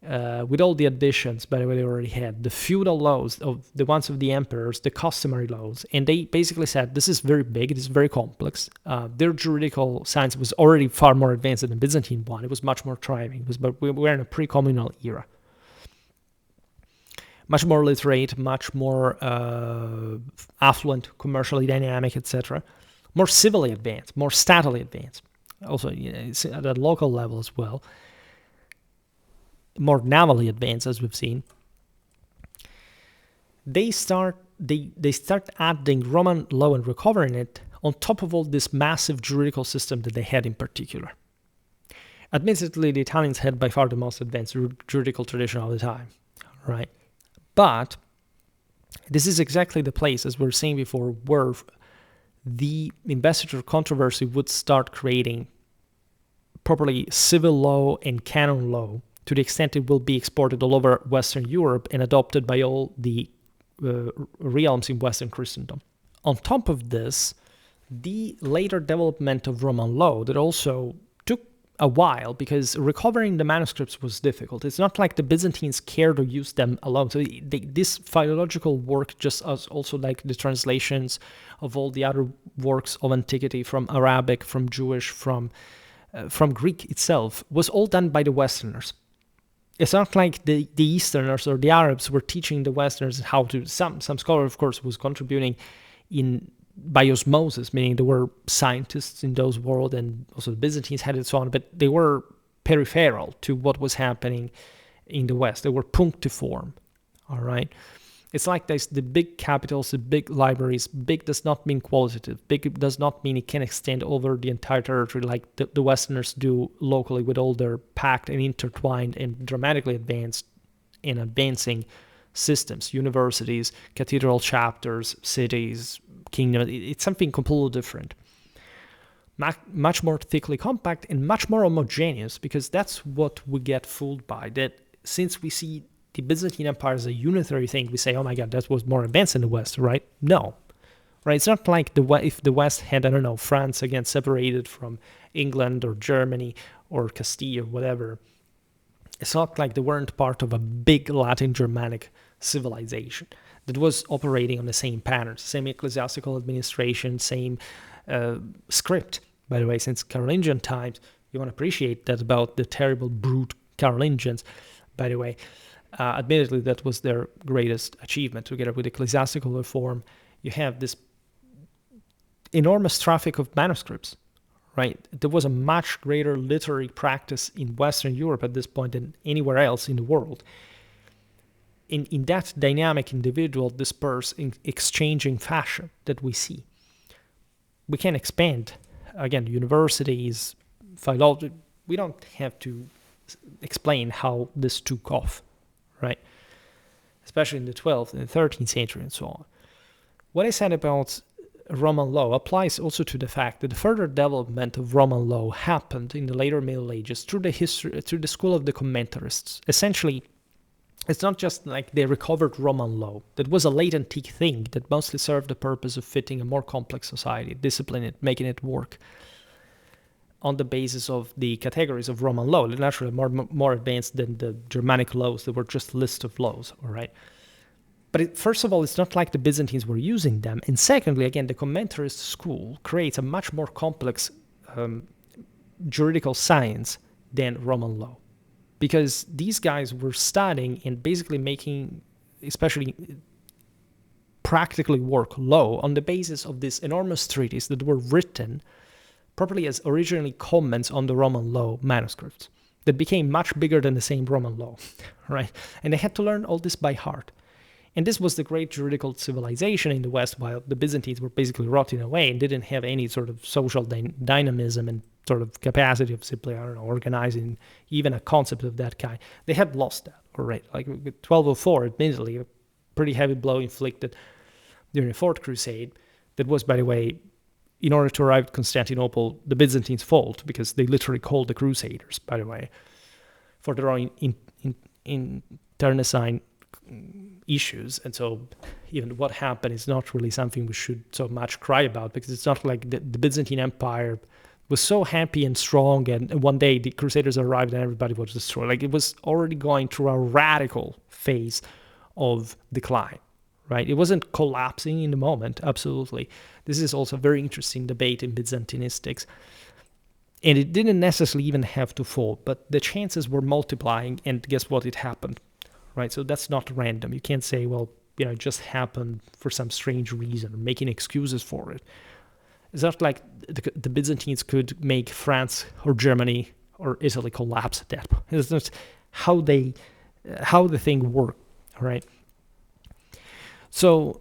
[SPEAKER 1] with all the additions, by the way, they already had, the feudal laws, of the ones of the emperors, the customary laws, and they basically said, this is very big, it is very complex. Their juridical science was already far more advanced than the Byzantine one. It was much more thriving, but we were in a pre-communal era. Much more literate, much more affluent, commercially dynamic, etc. More civilly advanced, more statally advanced. Also, it's at a local level as well. More navally advanced, as we've seen. They start adding Roman law and recovering it on top of all this massive juridical system that they had in particular. Admittedly, the Italians had by far the most advanced juridical tradition of the time, right? But this is exactly the place, as we were saying before, where the investiture controversy would start creating properly civil law and canon law, to the extent it will be exported all over Western Europe and adopted by all the realms in Western Christendom. On top of this, the later development of Roman law that also took a while, because recovering the manuscripts was difficult. It's not like the Byzantines cared or used them alone. So this philological work, just as also like the translations of all the other works of antiquity from Arabic, from Jewish, from Greek itself, was all done by the Westerners. It's not like the Easterners or the Arabs were teaching the Westerners how to. Some scholar, of course, was contributing by osmosis, meaning there were scientists in those worlds, and also the Byzantines had it so on, but they were peripheral to what was happening in the West. They were punctiform, all right? It's like this, the big capitals, the big libraries. Big does not mean qualitative. Big does not mean it can extend over the entire territory like the Westerners do locally, with all their packed and intertwined and dramatically advanced and advancing systems, universities, cathedral chapters, cities, kingdoms. It's something completely different. Much more thickly compact and much more homogeneous, because that's what we get fooled by. That since we see the Byzantine Empire as a unitary thing, we say, oh my God, that was more advanced in the West, right? No. Right? It's not like if the West had, I don't know, France again separated from England or Germany or Castile or whatever. It's not like they weren't part of a big Latin Germanic civilization that was operating on the same patterns, same ecclesiastical administration, same script. By the way, since Carolingian times, you want to appreciate that about the terrible, brute Carolingians, by the way. Admittedly, that was their greatest achievement. Together with ecclesiastical reform, you have this enormous traffic of manuscripts, right? There was a much greater literary practice in Western Europe at this point than anywhere else in the world. In that dynamic, individual, dispersed, exchanging fashion that we see. We can expand, again, universities, philology. We don't have to explain how this took off, right? Especially in the 12th and the 13th century and so on. What I said about Roman law applies also to the fact that the further development of Roman law happened in the later Middle Ages through the school of the commentarists. Essentially, it's not just like they recovered Roman law. That was a late antique thing that mostly served the purpose of fitting a more complex society, disciplining it, making it work on the basis of the categories of Roman law, naturally more advanced than the Germanic laws that were just a list of laws, all right? But first of all, it's not like the Byzantines were using them. And secondly, again, the commentarist school creates a much more complex juridical science than Roman law. Because these guys were studying and basically making, especially practically work law on the basis of these enormous treatises that were written properly as originally comments on the Roman law manuscripts that became much bigger than the same Roman law, right? And they had to learn all this by heart. And this was the great juridical civilization in the West, while the Byzantines were basically rotting away and didn't have any sort of social dynamism and sort of capacity of simply, organizing even a concept of that kind. They had lost that already. Like 1204, admittedly, a pretty heavy blow inflicted during the Fourth Crusade. That was, by the way, in order to arrive at Constantinople, the Byzantines' fault, because they literally called the Crusaders, by the way, for their own internecine issues. And so even what happened is not really something we should so much cry about, because it's not like the Byzantine Empire was so happy and strong, and one day the Crusaders arrived and everybody was destroyed. Like, it was already going through a radical phase of decline, right? It wasn't collapsing in the moment, absolutely. This is also a very interesting debate in Byzantinistics. And it didn't necessarily even have to fall, but the chances were multiplying, and guess what? It happened, right? So that's not random. You can't say, well, it just happened for some strange reason, making excuses for it. It's not like the Byzantines could make France or Germany or Italy collapse at that point. It's not how the thing worked, all right? So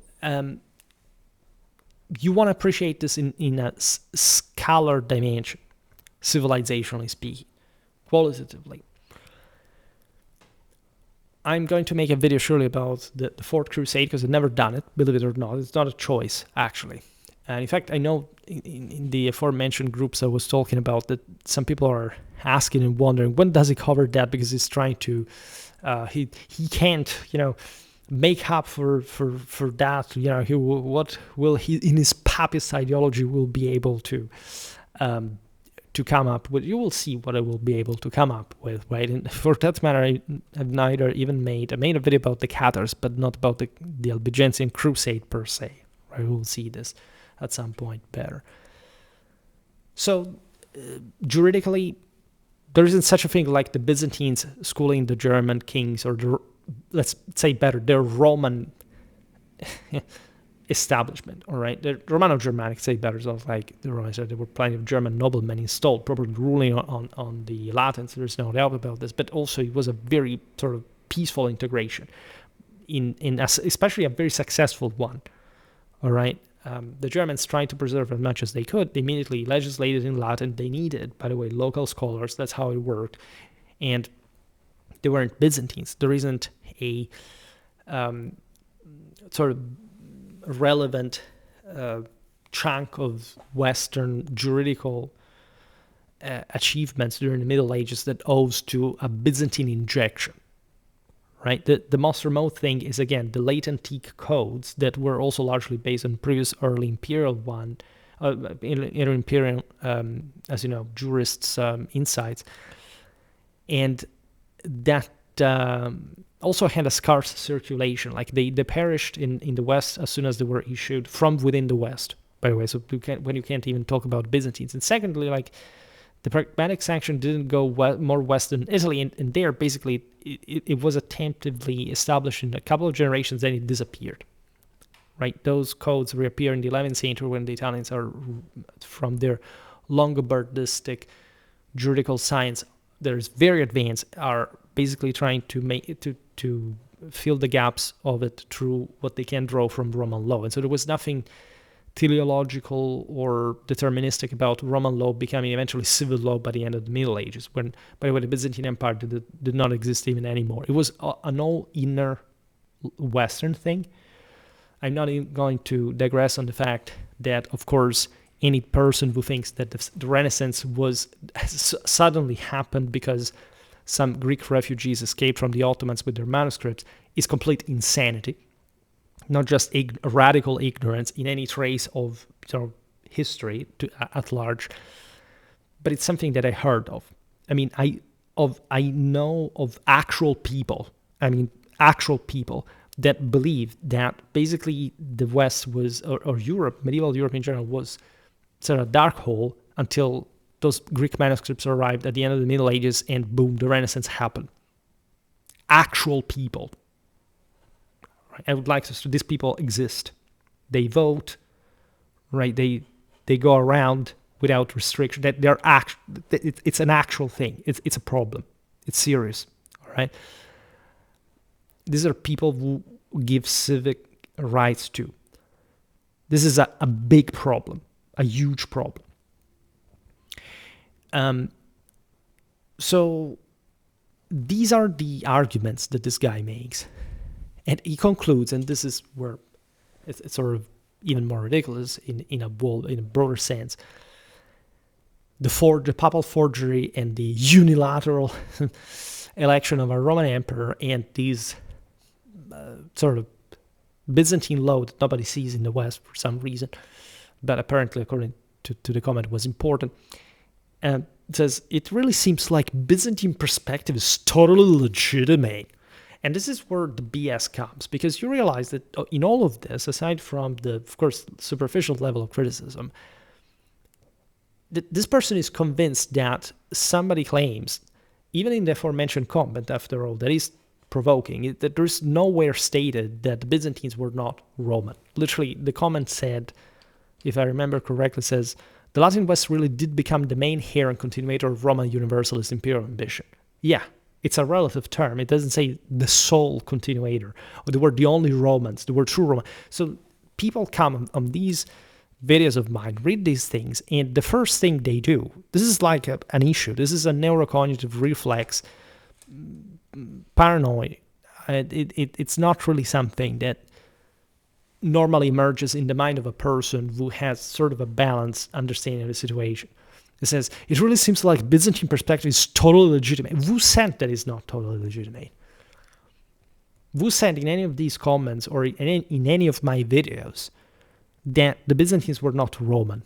[SPEAKER 1] you want to appreciate this in a scalar dimension, civilizationally speaking, qualitatively. I'm going to make a video surely about the Fourth Crusade, because I've never done it, believe it or not. It's not a choice, actually. And in fact, I know in the aforementioned groups I was talking about that some people are asking and wondering, when does he cover that? Because he's trying to, he can't, make up for that. What will he, in his papist ideology, will be able to come up with? You will see what I will be able to come up with, right? And for that matter, I have neither even made a video about the Cathars, but not about the Albigensian Crusade per se. Right? We will see this at some point better. So, juridically, there isn't such a thing like the Byzantines schooling the German kings, or let's say better, their Roman establishment, all right? The Romano-Germanic, say better, so like the Romans, there were plenty of German noblemen installed, probably ruling on the Latins, there's no doubt about this, but also it was a very sort of peaceful integration, especially a very successful one, all right? The Germans tried to preserve as much as they could. They immediately legislated in Latin. They needed, by the way, local scholars. That's how it worked. And they weren't Byzantines. There isn't a sort of relevant chunk of Western juridical achievements during the Middle Ages that owes to a Byzantine injection. Right? The most remote thing is, again, the late antique codes that were also largely based on previous early imperial imperial, as you know, jurists' insights. And that also had a scarce circulation. Like they perished in the West as soon as they were issued from within the West, by the way. So when you can't even talk about Byzantines. And secondly, like The pragmatic sanction didn't go more west than Italy, and there basically it was attemptively established in a couple of generations, then it disappeared. Right, those codes reappear in the 11th century when the Italians are, from their Longobardistic juridical science, that is very advanced, are basically trying to make it to fill the gaps of it through what they can draw from Roman law. And so there was nothing teleological or deterministic about Roman law becoming eventually civil law by the end of the Middle Ages, when, by the way, the Byzantine Empire did not exist even anymore. It was an all inner Western thing. I'm not even going to digress on the fact that, of course, any person who thinks that the Renaissance suddenly happened because some Greek refugees escaped from the Ottomans with their manuscripts is complete insanity. Not just radical ignorance in any trace of history at large, but it's something that I heard of. I mean, I know of actual people that believe that basically the West was, or Europe, medieval Europe in general, was sort of a dark hole until those Greek manuscripts arrived at the end of the Middle Ages, and boom, the Renaissance happened. Actual people. I would like to say these people exist. They vote, right? They go around without restriction. That it's an actual thing. It's a problem. It's serious. All right. These are people who give civic rights to. This is a big problem, a huge problem. So these are the arguments that this guy makes. And he concludes, and this is where it's sort of even more ridiculous in a broader sense. The papal forgery and the unilateral election of a Roman emperor and these sort of Byzantine law that nobody sees in the West for some reason, but apparently, according to the comment, was important. And it says, it really seems like Byzantine perspective is totally legitimate. And this is where the BS comes, because you realize that in all of this, aside from the, of course, superficial level of criticism, that this person is convinced that somebody claims, even in the aforementioned comment, after all, that is provoking, that there's nowhere stated that the Byzantines were not Roman. Literally, the comment said, if I remember correctly, says, the Latin West really did become the main heir and continuator of Roman Universalist imperial ambition. Yeah, it's a relative term. It doesn't say the sole continuator, or they were the only Romans, they were true Romans. So people come on these videos of mine, read these things, and the first thing they do, this is like an issue, this is a neurocognitive reflex, paranoid. It's not really something that normally emerges in the mind of a person who has sort of a balanced understanding of the situation. It says, it really seems like Byzantine perspective is totally legitimate. Who said that is not totally legitimate? Who said in any of these comments or in any of my videos that the Byzantines were not Roman?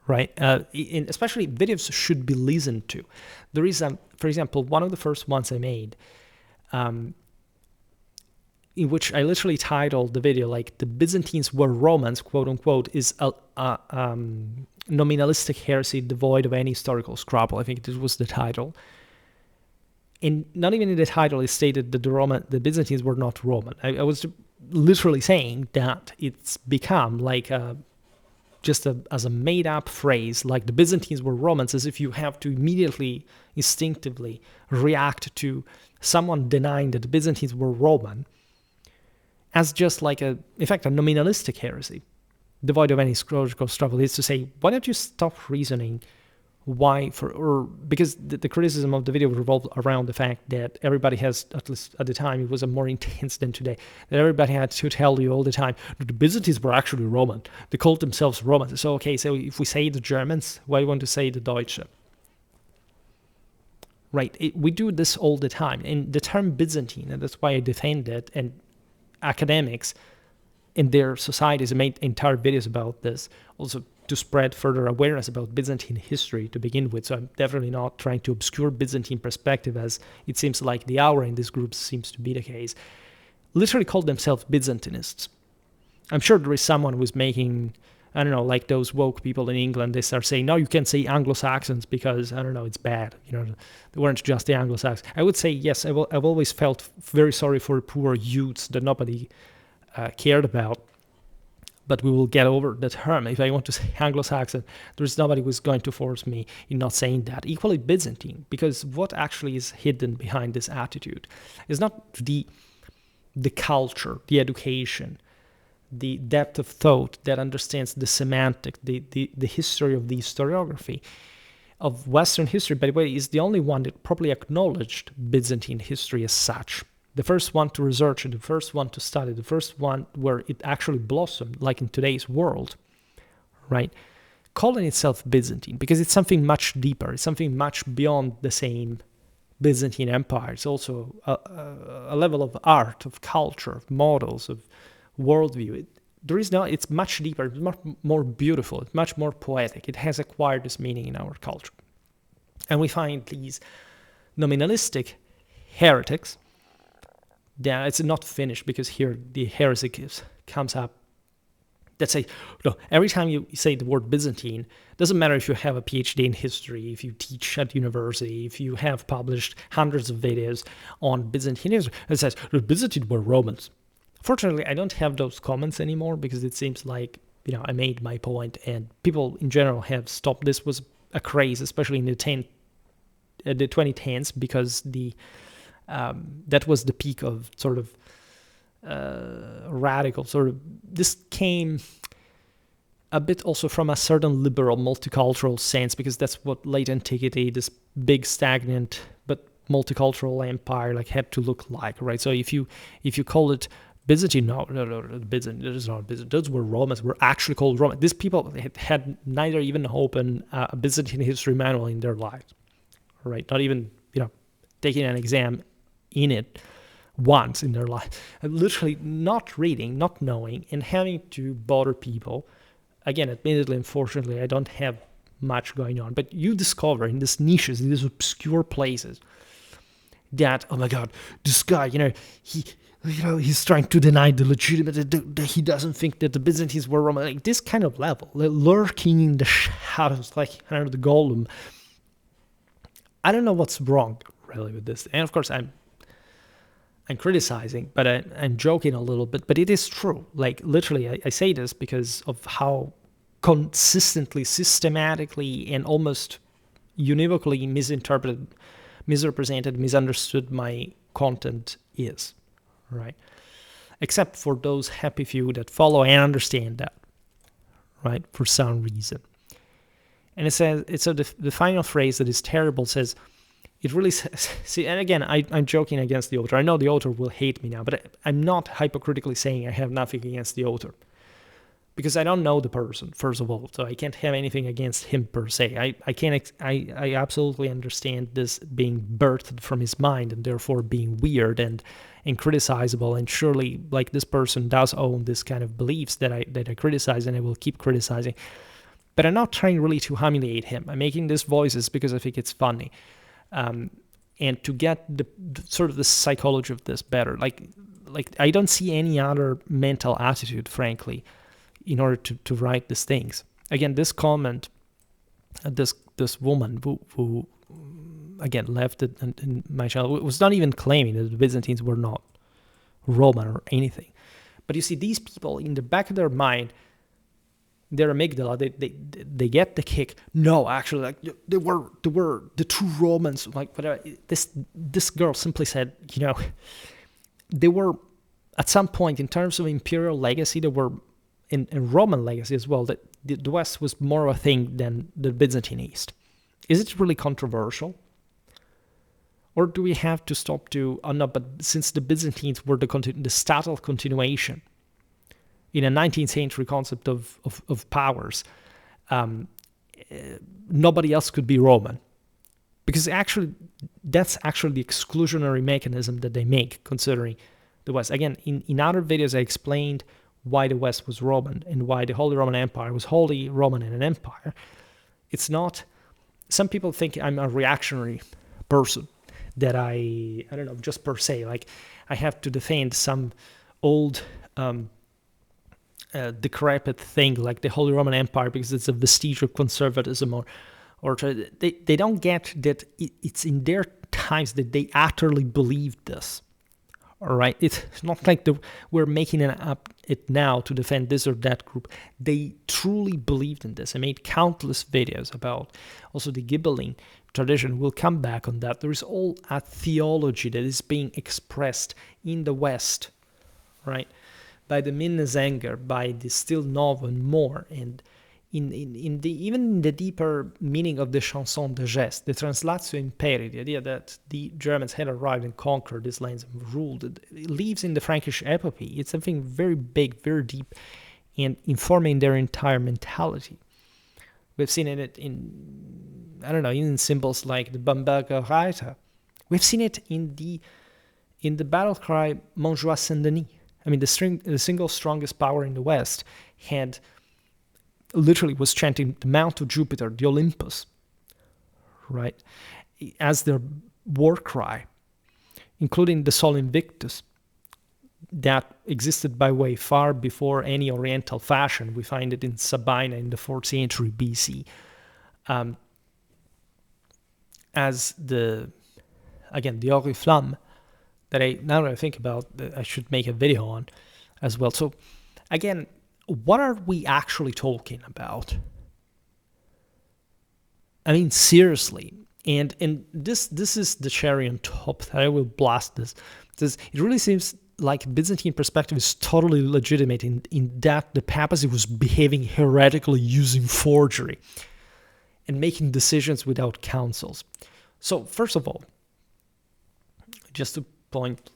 [SPEAKER 1] Right? Especially videos should be listened to. There is, for example, one of the first ones I made, in which I literally titled the video like "The Byzantines Were Romans," quote unquote, is a nominalistic heresy devoid of any historical scruple. I think this was the title. And not even in the title is stated that the Byzantines were not Roman. I was literally saying that it's become like as a made-up phrase, like the Byzantines were Romans, as if you have to immediately, instinctively react to someone denying that the Byzantines were Roman, as just like in fact, a nominalistic heresy, devoid of any historical struggle. Is to say, why don't you stop reasoning because the criticism of the video revolved around the fact that everybody has, at least at the time, it was a more intense than today, that everybody had to tell you all the time that the Byzantines were actually Roman. They called themselves Romans. So, okay, so if we say the Germans, why do you want to say the Deutsche? Right, we do this all the time. And the term Byzantine, and that's why I defend it, and academics in their societies made entire videos about this, also to spread further awareness about Byzantine history to begin with. So I'm definitely not trying to obscure Byzantine perspective, as it seems like the hour in this group seems to be the case. Literally called themselves Byzantinists. I'm sure there is someone who's making I don't know, like those woke people in England, they start saying, no, you can't say Anglo-Saxons because, I don't know, it's bad. They weren't just the Anglo-Saxons. I would say, yes, I've always felt very sorry for poor youths that nobody cared about. But we will get over the term. If I want to say Anglo-Saxon, there's nobody who's going to force me in not saying that. Equally Byzantine, because what actually is hidden behind this attitude is not the culture, the education, the depth of thought that understands the semantic, the history of the historiography of Western history, by the way, is the only one that properly acknowledged Byzantine history as such. The first one to research it, the first one to study, the first one where it actually blossomed, like in today's world, right? Calling itself Byzantine, because it's something much deeper, it's something much beyond the same Byzantine Empire. It's also a level of art, of culture, of models, of worldview. It's much deeper, it's much more beautiful, it's much more poetic. It has acquired this meaning in our culture. And we find these nominalistic heretics. Yeah, it's not finished, because here the heresy comes up that say, no, every time you say the word Byzantine, doesn't matter if you have a PhD in history, if you teach at university, if you have published hundreds of videos on Byzantine history, it says, the Byzantine were Romans. Fortunately, I don't have those comments anymore, because it seems like, I made my point, and people in general have stopped. This was a craze, especially in the 2010s, because that was the peak of sort of radical sort of. This came a bit also from a certain liberal multicultural sense, because that's what late antiquity, this big stagnant but multicultural empire, like had to look like, right? So if you call it Byzantine, no, Byzantine, it is not Byzantine. Those were Romans, were actually called Romans. These people had neither even opened a Byzantine history manual in their lives, right? Not even, taking an exam in it once in their life. Literally not reading, not knowing, and having to bother people. Again, admittedly, unfortunately, I don't have much going on, but you discover in these niches, in these obscure places, that, oh my God, this guy, he's trying to deny the legitimate, he doesn't think that the Byzantines were Roman, like this kind of level, lurking in the shadows, like under the golem. I don't know what's wrong really with this. And of course, I'm criticizing, but I'm joking a little bit, but it is true. Like literally, I say this because of how consistently, systematically, and almost univocally misinterpreted, misrepresented, misunderstood my content is, right? Except for those happy few that follow and understand that, right? For some reason. And it says, the final phrase that is terrible says, it really says, see, and again, I'm joking against the author. I know the author will hate me now, but I'm not hypocritically saying I have nothing against the author, because I don't know the person, first of all, so I can't have anything against him per se. I absolutely understand this being birthed from his mind and therefore being weird and criticizable, and surely, like, this person does own this kind of beliefs that I criticize, and I will keep criticizing. But I'm not trying really to humiliate him. I'm making these voices because I think it's funny. And to get the sort of the psychology of this better, like I don't see any other mental attitude, frankly, in order to write these things. Again, this comment, this woman who again left it in my channel, was not even claiming that the Byzantines were not Roman or anything. But you see, these people, in the back of their mind, their amygdala, they get the kick. No, actually, like they were the true Romans. Like whatever. This girl simply said, they were at some point in terms of imperial legacy, they were in Roman legacy as well. That the West was more of a thing than the Byzantine East. Is it really controversial? Or do we have to stop to? Oh no, but since the Byzantines were the statal continuation in a 19th century concept of powers, nobody else could be Roman. Because that's actually the exclusionary mechanism that they make, considering the West. Again, in other videos I explained why the West was Roman and why the Holy Roman Empire was wholly Roman and an empire. It's not, some people think I'm a reactionary person, that I don't know, just per se, like I have to defend some old decrepit thing like the Holy Roman Empire because it's a vestige of conservatism, or they don't get that it's in their times that they utterly believed this. All right, it's not like we're making it up now to defend this or that group. They truly believed in this. I made countless videos about also the Ghibelline tradition. We'll come back on that. There is all a theology that is being expressed in the West, right, by the Minnesänger, by the Still Novo and more, and in the even the deeper meaning of the chanson de geste, the translatio imperi, the idea that the Germans had arrived and conquered these lands and ruled, it lives in the Frankish epopee. It's something very big, very deep, and informing their entire mentality. We've seen it in, I don't know, in symbols like the Bamberger Reiter. We've seen it in the battle cry Montjoie Saint-Denis. I mean, the single strongest power in the West had literally was chanting the Mount of Jupiter, the Olympus, right, as their war cry, including the Sol Invictus that existed by way far before any Oriental fashion. We find it in Sabina in the 4th century BC. As the Oriflamme, now that I think about, I should make a video on as well. So again, what are we actually talking about? I mean, seriously. And this is the cherry on top that I will blast this. Because it really seems like Byzantine perspective is totally legitimate in that the papacy was behaving heretically using forgery and making decisions without councils. So first of all, just to point,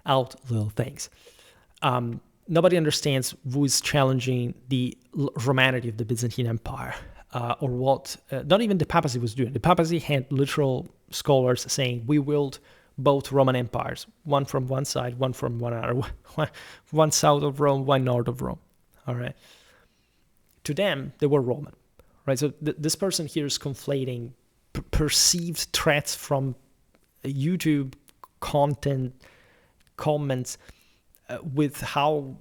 [SPEAKER 1] out little things. Nobody understands who is challenging the Romanity of the Byzantine Empire, or what, not even the papacy was doing. The papacy had literal scholars saying, we willed both Roman empires, one from one side, one from one other, one south of Rome, one north of Rome, all right? To them, they were Roman, right? So this person here is conflating perceived threats from YouTube content, comments, with how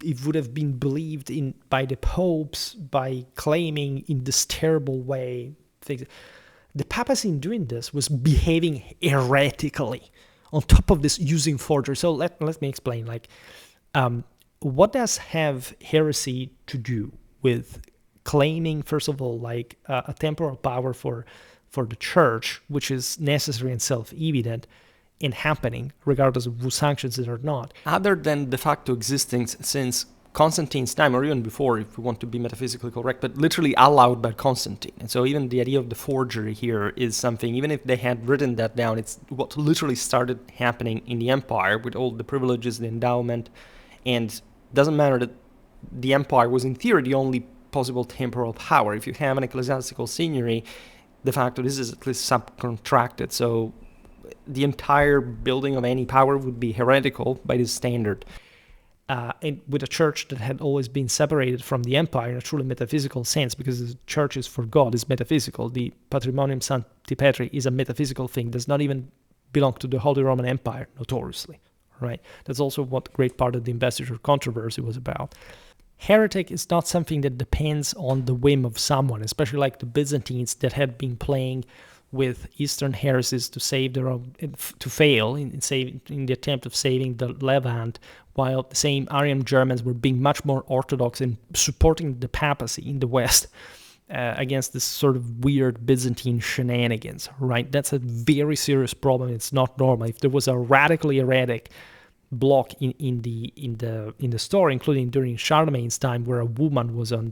[SPEAKER 1] it would have been believed in by the popes, by claiming in this terrible way things. The papacy in doing this was behaving heretically. On top of this, using forgery. So let me explain. What does have heresy to do with claiming, first of all, a temporal power for the church, which is necessary and self-evident, in happening, regardless of who sanctions it or not, other than de facto existing since Constantine's time, or even before, if we want to be metaphysically correct, but literally allowed by Constantine. And so even the idea of the forgery here is something, even if they had written that down, it's what literally started happening in the empire with all the privileges, the endowment, and doesn't matter that the empire was in theory the only possible temporal power. If you have an ecclesiastical signory, de facto this is at least subcontracted, so the entire building of any power would be heretical by this standard. And with a church that had always been separated from the empire in a truly metaphysical sense, because the church is for God, is metaphysical. The Patrimonium Sancti Petri is a metaphysical thing, does not even belong to the Holy Roman Empire, notoriously, right? That's also what a great part of the investiture controversy was about. Heretic is not something that depends on the whim of someone, especially like the Byzantines that had been playing with Eastern heresies to save their own, to fail in the attempt of saving the Levant, while the same Arian Germans were being much more orthodox and supporting the papacy in the West against this sort of weird Byzantine shenanigans, right? That's a very serious problem. It's not normal. If there was a radically heretic block in the story, including during Charlemagne's time, where a woman was on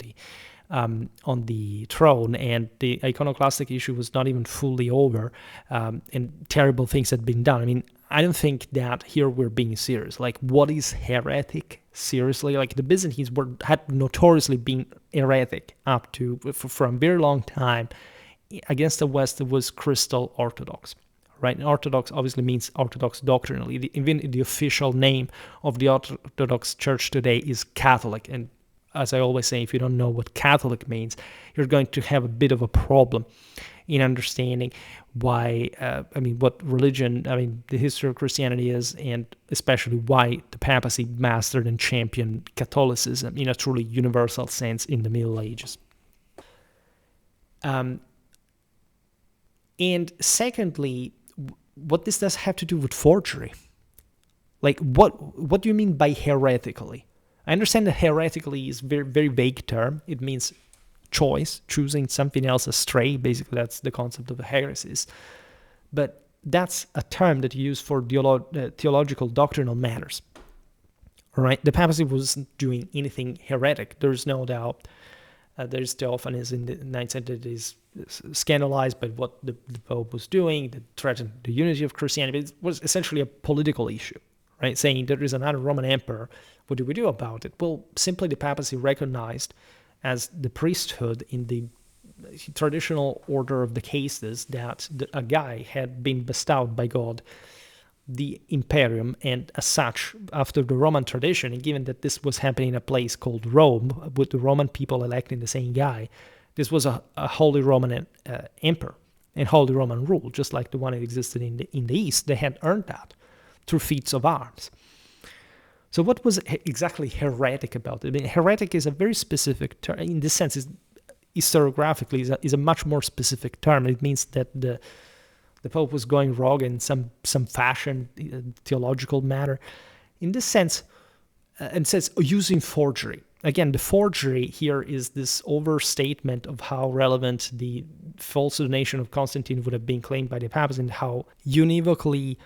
[SPEAKER 1] the throne, and the iconoclastic issue was not even fully over, and terrible things had been done. I mean, I don't think that here we're being serious. Like, what is heretic? Seriously, like the Byzantines had notoriously been heretic up to for a very long time against the West. That was crystal orthodox. Right, and Orthodox obviously means Orthodox doctrinally. Even the official name of the Orthodox Church today is Catholic. And as I always say, if you don't know what Catholic means, you're going to have a bit of a problem. in understanding why, what religion, the history of Christianity is, and especially why the papacy mastered and championed Catholicism in a truly universal sense in the Middle Ages. And secondly, what this does have to do with forgery. Like, what do you mean by heretically? I understand that heretically is a very, very vague term. It means choice, choosing something else astray. Basically, that's the concept of the heresies. But that's a term that you use for theological doctrinal matters. All right? The papacy wasn't doing anything heretic. There's no doubt. There's Theophanes in the 9th century that is scandalized by what the Pope was doing, that threatened the unity of Christianity. It was essentially a political issue, right? Saying there is another Roman emperor. What do we do about it? Well, simply the papacy recognized as the priesthood in the traditional order of the cases that a guy had been bestowed by God the imperium, and as such, after the Roman tradition, and given that this was happening in a place called Rome, with the Roman people electing the same guy, this was a Holy Roman emperor and Holy Roman rule, just like the one that existed in the East. They had earned that through feats of arms. So what was exactly heretic about it? Heretic is a very specific term. In this sense, historiographically, is a much more specific term. It means that the Pope was going rogue in some fashion, theological matter. In this sense, and says using forgery. Again, the forgery here is this overstatement of how relevant the false donation of Constantine would have been claimed by the papacy and how univocally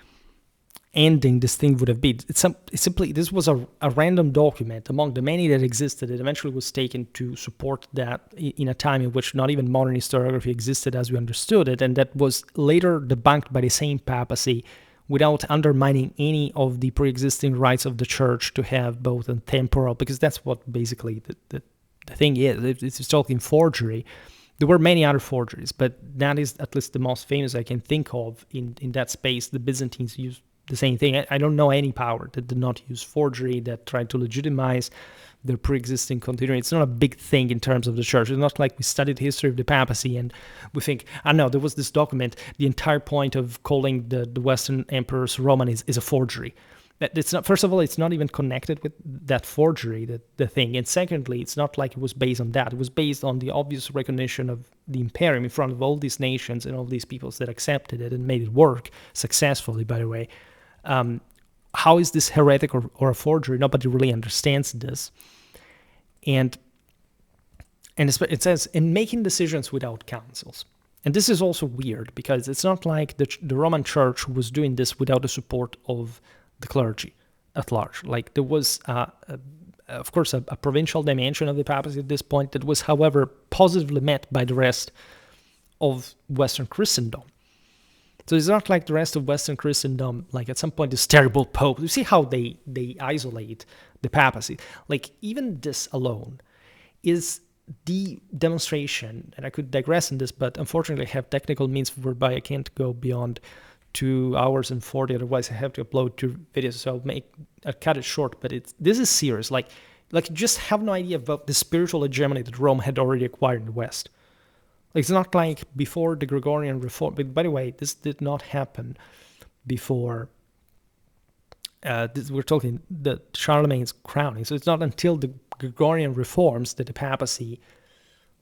[SPEAKER 1] ending this thing would have been. It's simply, this was a random document among the many that existed. It eventually was taken to support that in a time in which not even modern historiography existed as we understood it, and that was later debunked by the same papacy without undermining any of the pre-existing rights of the church to have both a temporal, because that's what basically the thing is. If it's talking forgery, there were many other forgeries, but that is at least the most famous I can think of in that space. The Byzantines used the same thing. I don't know any power that did not use forgery, that tried to legitimize their pre-existing continuity. It's not a big thing in terms of the church. It's not like we studied the history of the papacy and we think, no, there was this document. The entire point of calling the Western emperors Roman is a forgery. It's not. First of all, it's not even connected with that forgery, the thing. And secondly, it's not like it was based on that. It was based on the obvious recognition of the imperium in front of all these nations and all these peoples that accepted it and made it work successfully, by the way. How is this heretic or a forgery? Nobody really understands this. And it says, in making decisions without councils. And this is also weird, because it's not like the Roman Church was doing this without the support of the clergy at large. Like, there was, of course, a provincial dimension of the papacy at this point that was, however, positively met by the rest of Western Christendom. So it's not like the rest of Western Christendom, like at some point, this terrible pope. You see how they isolate the papacy. Like, even this alone is the demonstration, and I could digress in this, but unfortunately I have technical means whereby I can't go beyond 2 hours and 40, otherwise I have to upload 2 videos, so I'll cut it short, but this is serious. Like just have no idea about the spiritual hegemony that Rome had already acquired in the West. Like, it's not like before the Gregorian reform. But by the way, this did not happen before. We're talking the Charlemagne's crowning. So it's not until the Gregorian reforms that the papacy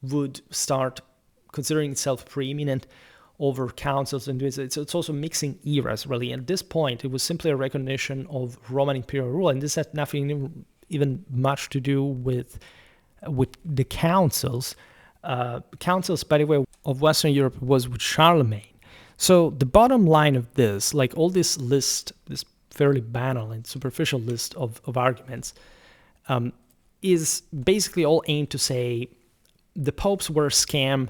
[SPEAKER 1] would start considering itself preeminent over councils and doing it. So it's also mixing eras, really. At this point, it was simply a recognition of Roman imperial rule, and this had nothing even much to do with the councils. Councils, by the way, of Western Europe was with Charlemagne. So the bottom line of this, like all this list, this fairly banal and superficial list of arguments, is basically all aimed to say the popes were a scam.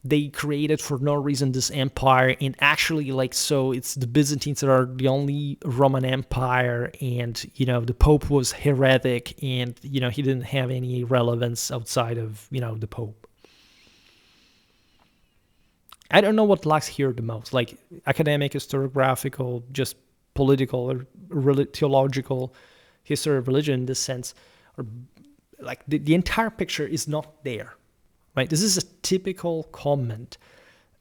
[SPEAKER 1] They created for no reason this empire, and actually, like, so it's the Byzantines that are the only Roman empire, and the Pope was heretic, and he didn't have any relevance outside of the Pope. I don't know what lacks here the most, like academic, historiographical, just political or theological history of religion in this sense, or like the entire picture is not there, right? This is a typical comment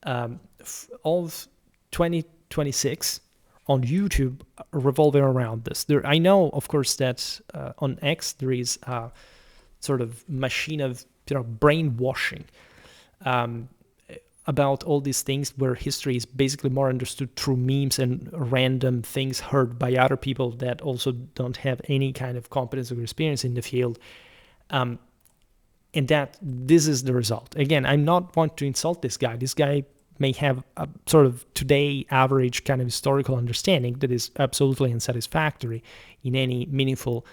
[SPEAKER 1] of 2026 on YouTube revolving around this. I know, of course, that on X there is a sort of machine of brainwashing about all these things, where history is basically more understood through memes and random things heard by other people that also don't have any kind of competence or experience in the field. And that this is the result. Again, I'm not want to insult this guy. This guy may have a sort of today average kind of historical understanding that is absolutely unsatisfactory in any meaningful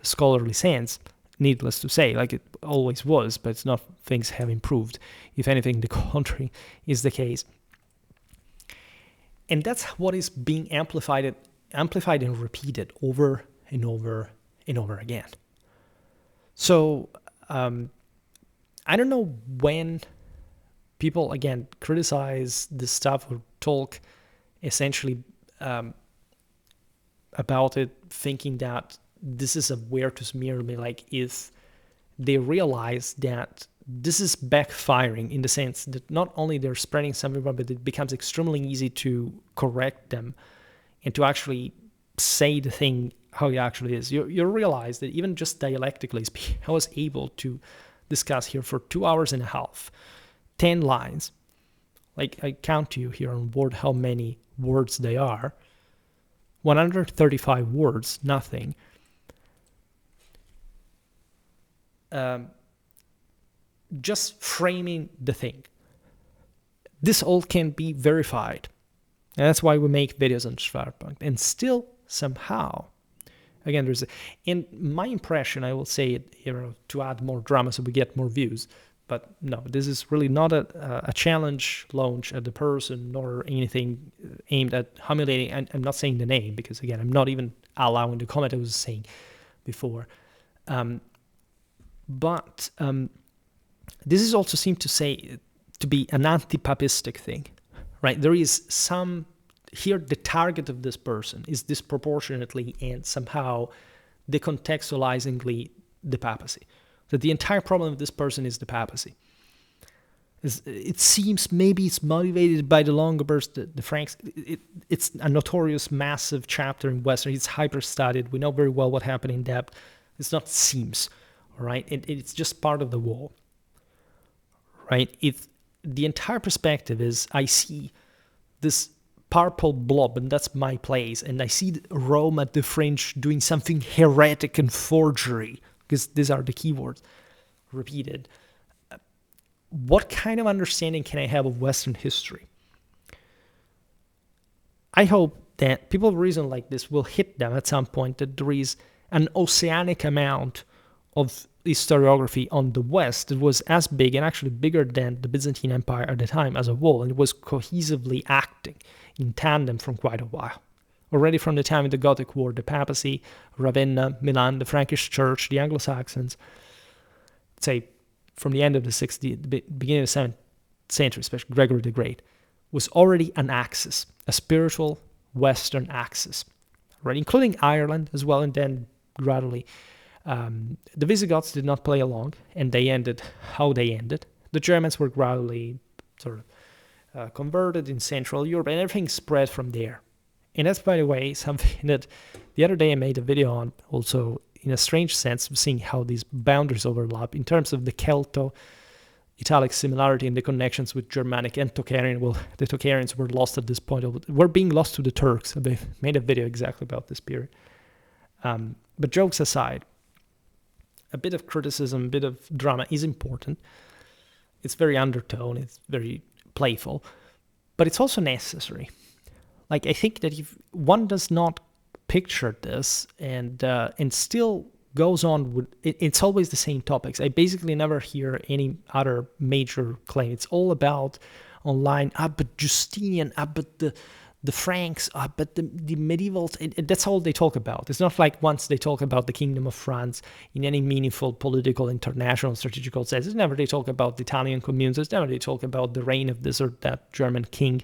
[SPEAKER 1] scholarly sense. Needless to say, like it always was, but it's not, things have improved. If anything, the contrary is the case. And that's what is being amplified and repeated over and over and over again. So I don't know when people, again, criticize this stuff or talk essentially about it, thinking that this is a way to smear me, like if they realize that this is backfiring in the sense that not only they're spreading something, but it becomes extremely easy to correct them and to actually say the thing how it actually is. You realize that even just dialectically speaking, I was able to discuss here for 2 hours and a half, 10 lines. Like I count to you here on board how many words they are. 135 words, nothing. Just framing the thing. This all can be verified. And that's why we make videos on Schwerpunkt. And still, somehow, again, in my impression, I will say it, to add more drama so we get more views. But no, this is really not a challenge launch at the person, nor anything aimed at humiliating. And I'm not saying the name, because again, I'm not even allowing the comment I was saying before. But this is also seemed to be an anti-papistic thing, right? There is some, here the target of this person is disproportionately and somehow decontextualizingly the papacy. That the entire problem of this person is the papacy. It seems maybe it's motivated by the Longobards, the Franks. It's a notorious massive chapter in Western. It's hyper-studied. We know very well what happened in depth. It's not seems. All right, it's just part of the wall, right? The entire perspective is I see this purple blob, and that's my place, and I see Rome at the fringe doing something heretic and forgery, because these are the keywords repeated. What kind of understanding can I have of Western history? I hope that people of reason like this will hit them at some point, that there is an oceanic amount of historiography on the West that was as big and actually bigger than the Byzantine Empire at the time as a whole, and it was cohesively acting in tandem from quite a while. Already from the time of the Gothic War, the papacy, Ravenna, Milan, the Frankish Church, the Anglo-Saxons, say from the end of the 60s, the beginning of the 7th century, especially Gregory the Great, was already an axis, a spiritual Western axis, right? Including Ireland as well, and then gradually the Visigoths did not play along, and they ended how they ended. The Germans were gradually sort of converted in Central Europe, and everything spread from there. And that's, by the way, something that the other day I made a video on, also in a strange sense, of seeing how these boundaries overlap in terms of the Celto-Italic similarity and the connections with Germanic and Tocharian. Well, the Tocharians were lost at this point. Were being lost to the Turks. I made a video exactly about this period. But jokes aside, a bit of criticism, a bit of drama is important. It's very undertone, it's very playful, but it's also necessary. Like, I think that if one does not picture this and still goes on with it's always the same topics. I basically never hear any other major claim. It's all about online, but Justinian, but the Franks, but the medievals, that's all they talk about. It's not like once they talk about the Kingdom of France in any meaningful political, international, strategical sense. It's never they talk about the Italian communes. It's never they talk about the reign of this or that German king.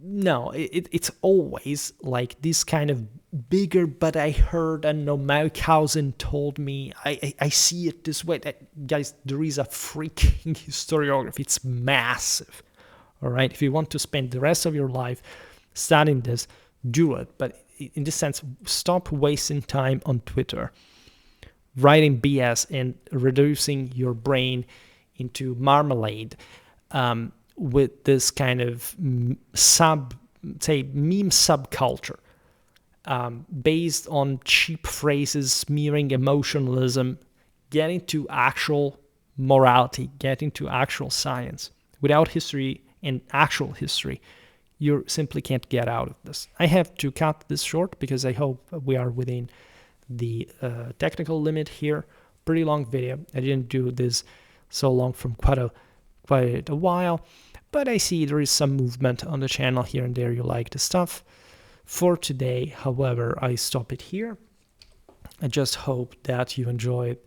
[SPEAKER 1] no, it's always like this kind of bigger, but I heard, I don't know, Mauthausen told me, I see it this way. Guys, there is a freaking historiography. It's massive. All right. If you want to spend the rest of your life studying this, do it. But in this sense, stop wasting time on Twitter, writing BS and reducing your brain into marmalade with this kind of meme subculture based on cheap phrases, smearing emotionalism. Get into actual morality, get into actual science. Without history and actual history, you simply can't get out of this. I have to cut this short because I hope we are within the technical limit here. Pretty long video. I didn't do this so long from quite a while, but I see there is some movement on the channel here and there. You like the stuff. For today, however, I stop it here. I just hope that you enjoyed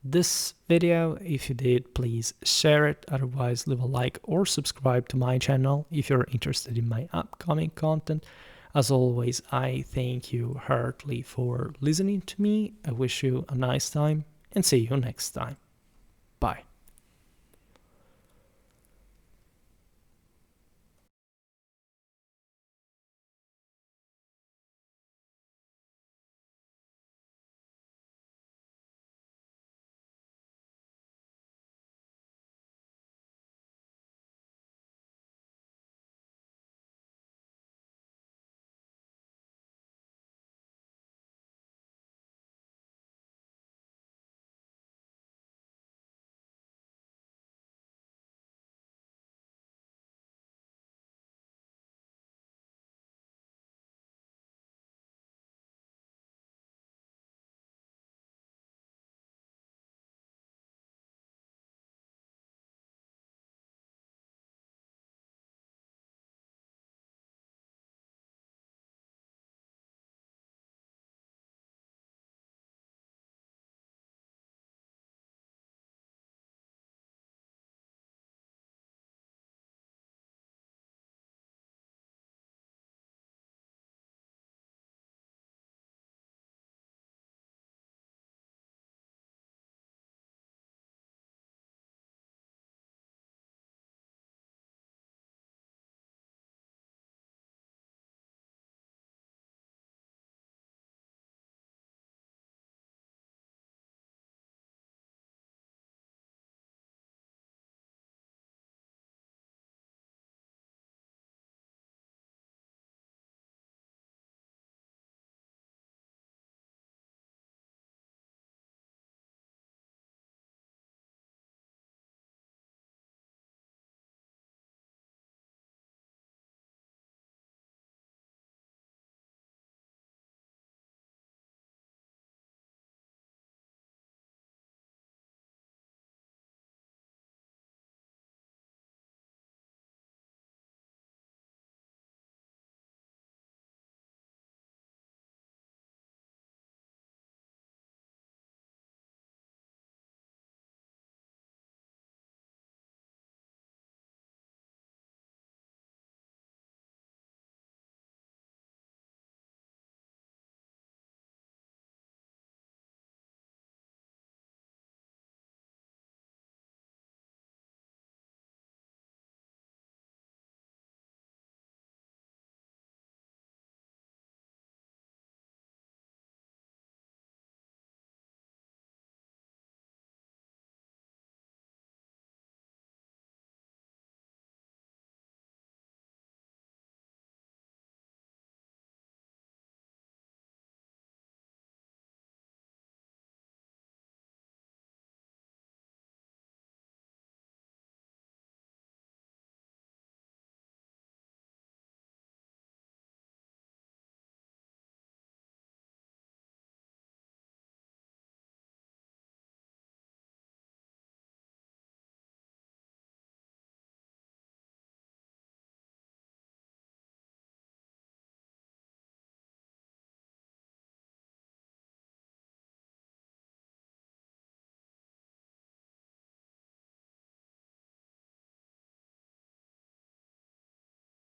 [SPEAKER 1] this video. If you did, please share it. Otherwise, leave a like or subscribe to my channel if you're interested in my upcoming content. As always, I thank you heartily for listening to me. I wish you a nice time and see you next time. Bye.